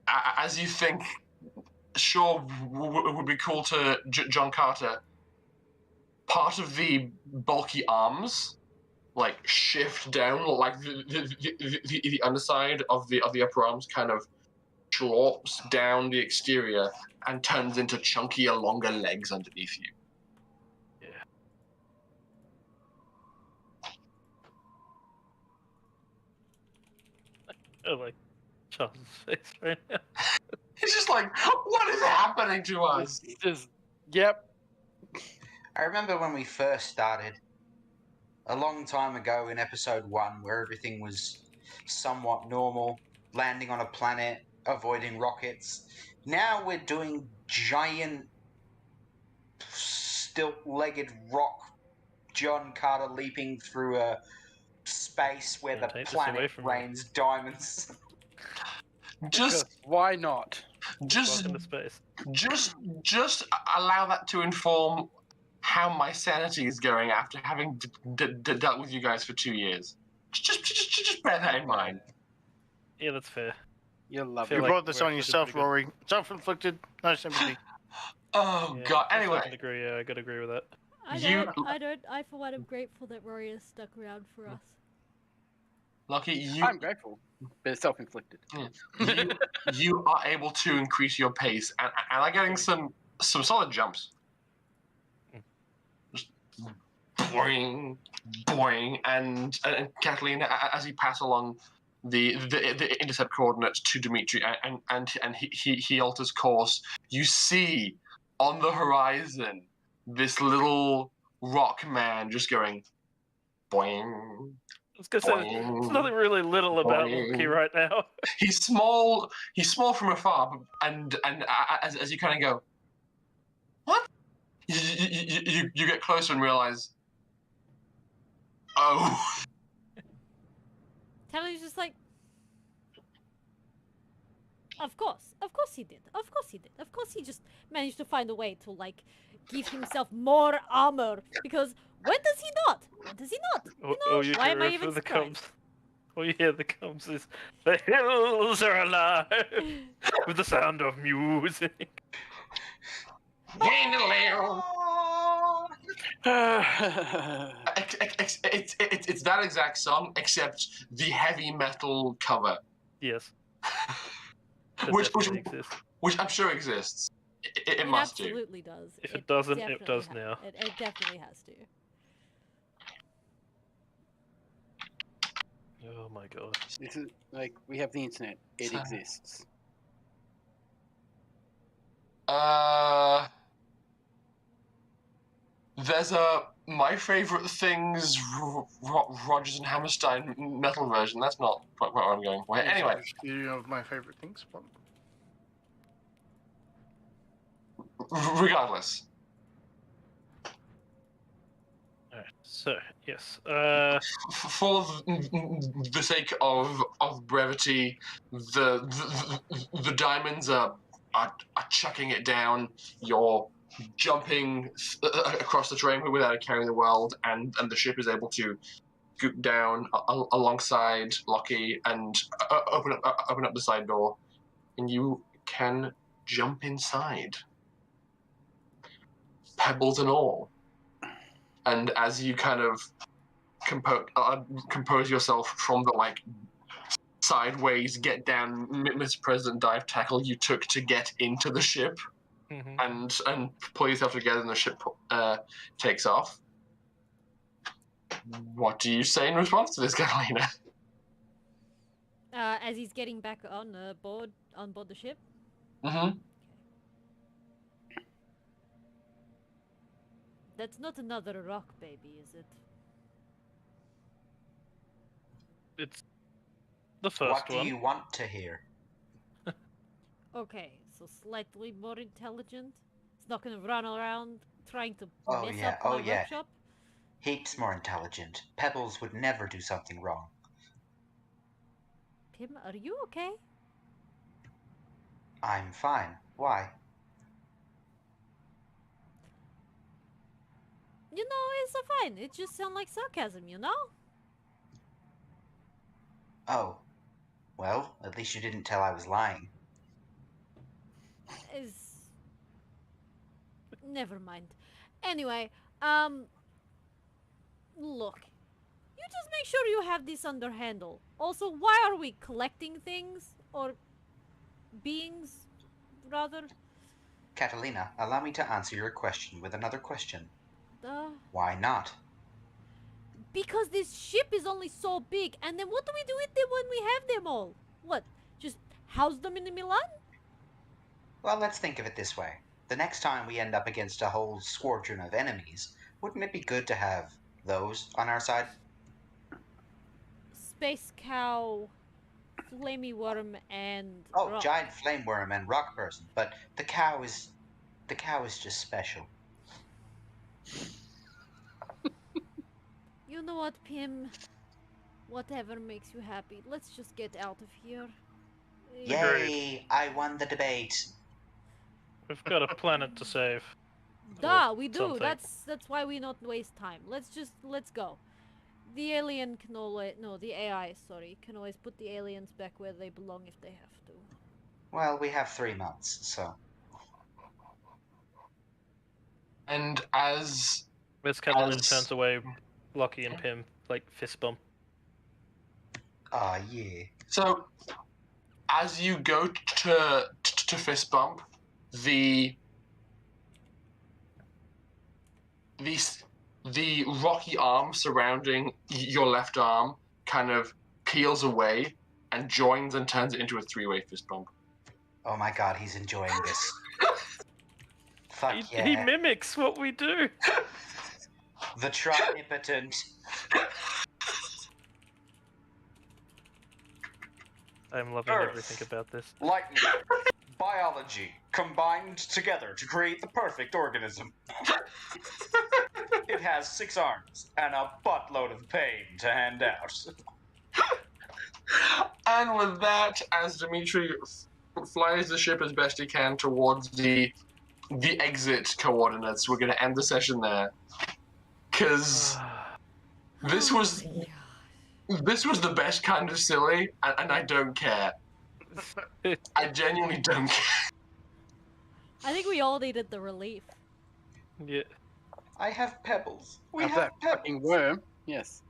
as you think, sure, it would be cool to John Carter. Part of the bulky arms like shift down, like the underside of the upper arms kind of drops down the exterior and turns into chunkier, longer legs underneath you. Yeah. Oh, like Charles' face right now. It's just like, what is happening to us? It's just, yep. I remember when we first started, a long time ago in episode 1, where everything was somewhat normal, landing on a planet, avoiding rockets. Now we're doing giant, stilt-legged rock John Carter leaping through a space where Gonna the take this away planet from me. rains diamonds. Just, Because why not? just, Walk into space. just allow that to inform how my sanity is going after having dealt with you guys for 2 years. Just bear that in mind. Yeah, that's fair. You love Feel You it. like brought this we're on actually yourself, pretty good. Rory. Self-inflicted, no sympathy. Oh Yeah, god. to a Anyway, certain degree, yeah, I gotta agree with that. I for one am grateful that Rory has stuck around for us. Lucky, you I'm grateful, but it's self-inflicted. you are able to increase your pace and are getting some solid jumps. Just boing, boing, and Kathleen, as you pass along the intercept coordinates to Dimitri, and he alters course, you see on the horizon this little rock man just going boing. I was gonna say, there's nothing really little about Loki right now. He's small. He's small from afar, and as you kind of go, what? You get closer and realize, oh, Tally's just like, of course he did. Of course he did. Of course he just managed to find a way to like give himself more armor. Because when does he not? When does he not? You know, You why am I hear even the surprised? comes? All you hear the comes is the hills are alive with the sound of music. it's that exact song, except the heavy metal cover, Yes. That which definitely exists. which I'm sure exists. It must do. Absolutely does. If it doesn't, it definitely does now. It definitely has to. Oh my god. This is like we have the internet. It So- exists. There's a my favorite things, Rogers and Hammerstein metal version. That's not quite where I'm going. Well, anyway, You of my favorite things. But... regardless. Alright, so, yes. For the sake of brevity, the diamonds are chucking it down. You're jumping across the terrain without carrying the world, and the ship is able to scoot down alongside Lockie and open up the side door, and you can jump inside, pebbles and all. And as you kind of compose yourself from the sideways get down, Mr. President dive tackle you took to get into the ship, and pull yourself together, and the ship takes off. What do you say in response to this, Catalina? As he's getting back on board the ship. Mm-hmm. That's not another rock, baby, is it? It's the first What do one. you want to hear? Okay, so slightly more intelligent. It's not gonna run around trying to Oh, mess yeah, up my oh, yeah. workshop. Heaps more intelligent. Pebbles would never do something wrong. Pim, are you okay? I'm fine. Why? You know, it's fine. It just sounds like sarcasm, you know? Oh. Well, at least you didn't tell I was lying. Never mind. Anyway, look. You just make sure you have this under handle. Also, why are we collecting things? Or beings, rather? Catalina, allow me to answer your question with another question. Duh. Why not? Because this ship is only so big, and then what do we do with them when we have them all? What, just house them in the Milan? Well, let's think of it this way. The next time we end up against a whole squadron of enemies, wouldn't it be good to have those on our side? Space cow, flamey worm, and Oh, rock. giant flame worm and rock person, but the cow is just special. You know what, Pim? Whatever makes you happy. Let's just get out of here. Yay! I won the debate. We've got a planet to save. Duh, we do. something. That's why we not waste time. Let's go. The alien can always the AI, sorry, can always put the aliens back where they belong if they have to. Well, we have 3 months, so. And as Catalina As- turns away, Lockie and Pim, fist bump. Ah, yeah. So, as you go to fist bump, the rocky arm surrounding your left arm kind of peels away and joins and turns it into a 3-way fist bump. Oh my god, he's enjoying this. Fuck yeah. He mimics what we do. The Trinipotent. I'm loving Earth. everything about this. Lightning. Biology. Combined together to create the perfect organism. It has 6 arms and a buttload of pain to hand out. And with that, as Dimitri flies the ship as best he can towards the exit coordinates, we're going to end the session there. Because this was the best kind of silly, and I don't care. I genuinely don't care. I think we all needed the relief. Yeah. I have pebbles. We Of have that pebbles. fucking worm. Yes.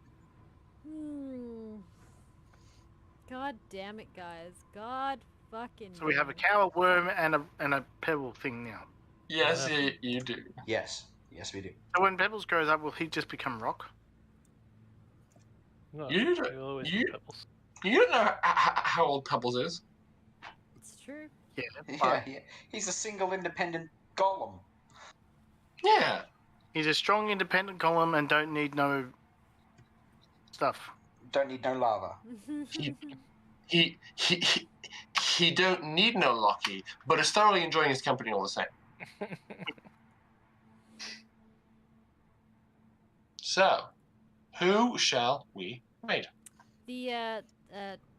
God damn it, guys. God fucking. So we have a damn it. cow, a worm, and a pebble thing now. Yes, you do. Yes. Yes, we do. So when Pebbles grows up, will he just become rock? No, You- we always you- do pebbles. You don't know how old Pebbles is. It's true. Yeah, yeah. He's a single independent golem. Yeah. He's a strong, independent golem and don't need no stuff. Don't need no lava. He don't need no Loki, but is thoroughly enjoying his company all the same. So, who shall we raid? The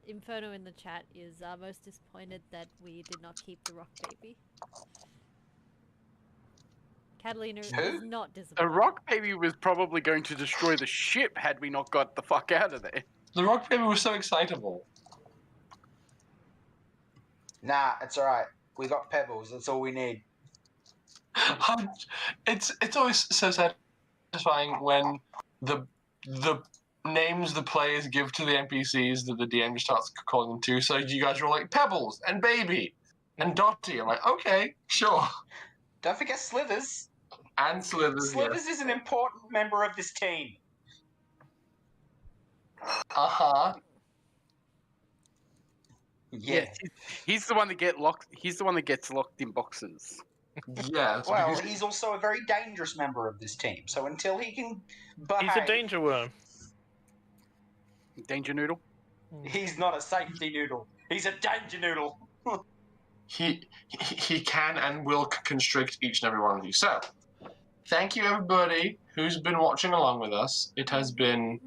Inferno in the chat is most disappointed that we did not keep the rock baby. Catalina is Who? not The disappointed. rock baby was probably going to destroy the ship had we not got the fuck out of there. The rock paper was so excitable. Nah, it's alright. We got pebbles. That's all we need. It's always so satisfying when the names the players give to the NPCs that the DM just starts calling them to. So you guys are all like Pebbles and Baby and Dottie. I'm like, okay, sure. Don't forget Slithers. And Slithers. Slithers is an important member of this team. Uh-huh. Yeah. He's the one that get locked. He's the one that gets locked in boxes. Yes. Well, because- he's also a very dangerous member of this team. So until he can behave, He's a danger worm. Danger noodle. he's not a safety noodle. He's a danger noodle. he can and will constrict each and every one of you. So, thank you everybody who's been watching along with us. It has been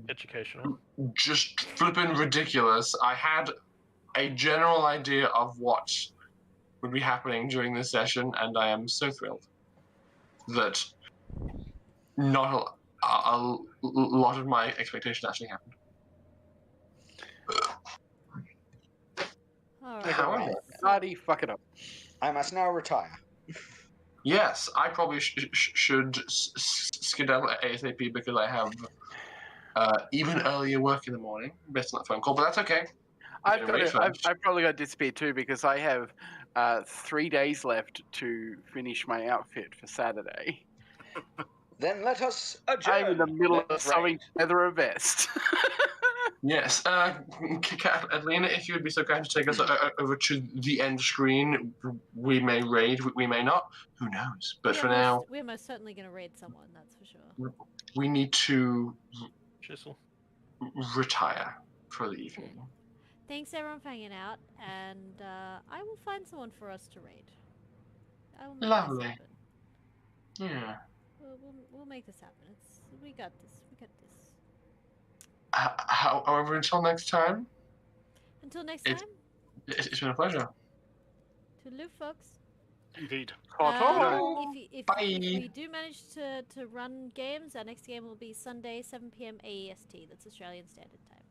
Educational. just flipping ridiculous. I had a general idea of what would be happening during this session, and I am so thrilled that not a lot of my expectations actually happened. Alright. However, Party, fuck it up. I must now retire. yes, I probably should skedaddle ASAP because I have even earlier work in the morning based on that phone call, but that's okay. I've Getting ready got. first. I've probably got to disappear too because I have 3 days left to finish my outfit for Saturday. Then let us adjourn. I'm in the middle of Let's sewing raid. together a vest. Yes, Adelina, if you would be so kind to take us over to the end screen, we may raid, we may not, who knows? But for now, we're most certainly going to raid someone, that's for sure. we need to Chisel. retire for the evening. Thanks everyone for hanging out, and I will find someone for us to raid. I will make Lovely. this happen. Yeah. We'll make this happen. We got this. We got this. However, until next time, Until next time, it's been a pleasure. toodaloo, folks. Indeed. If we do manage to run games, our next game will be Sunday, 7 p.m. AEST. That's Australian Standard Time.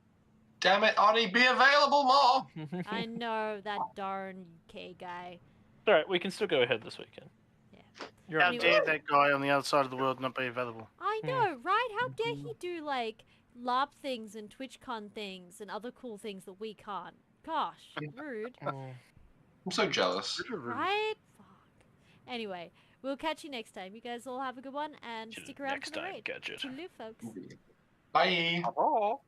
Damn it, Audie, be available more! I know, that darn UK guy. Alright, we can still go ahead this weekend. Yeah. You're How on Anyway. dare that guy on the other side of the world not be available? I know, right? How dare he do, like, LARP things and TwitchCon things and other cool things that we can't? Gosh, rude. I'm so jealous. Right? Fuck. Anyway, we'll catch you next time. You guys all have a good one and stick around Next for the time, raid. Gadget. Toodaloo, folks. Bye. Oh.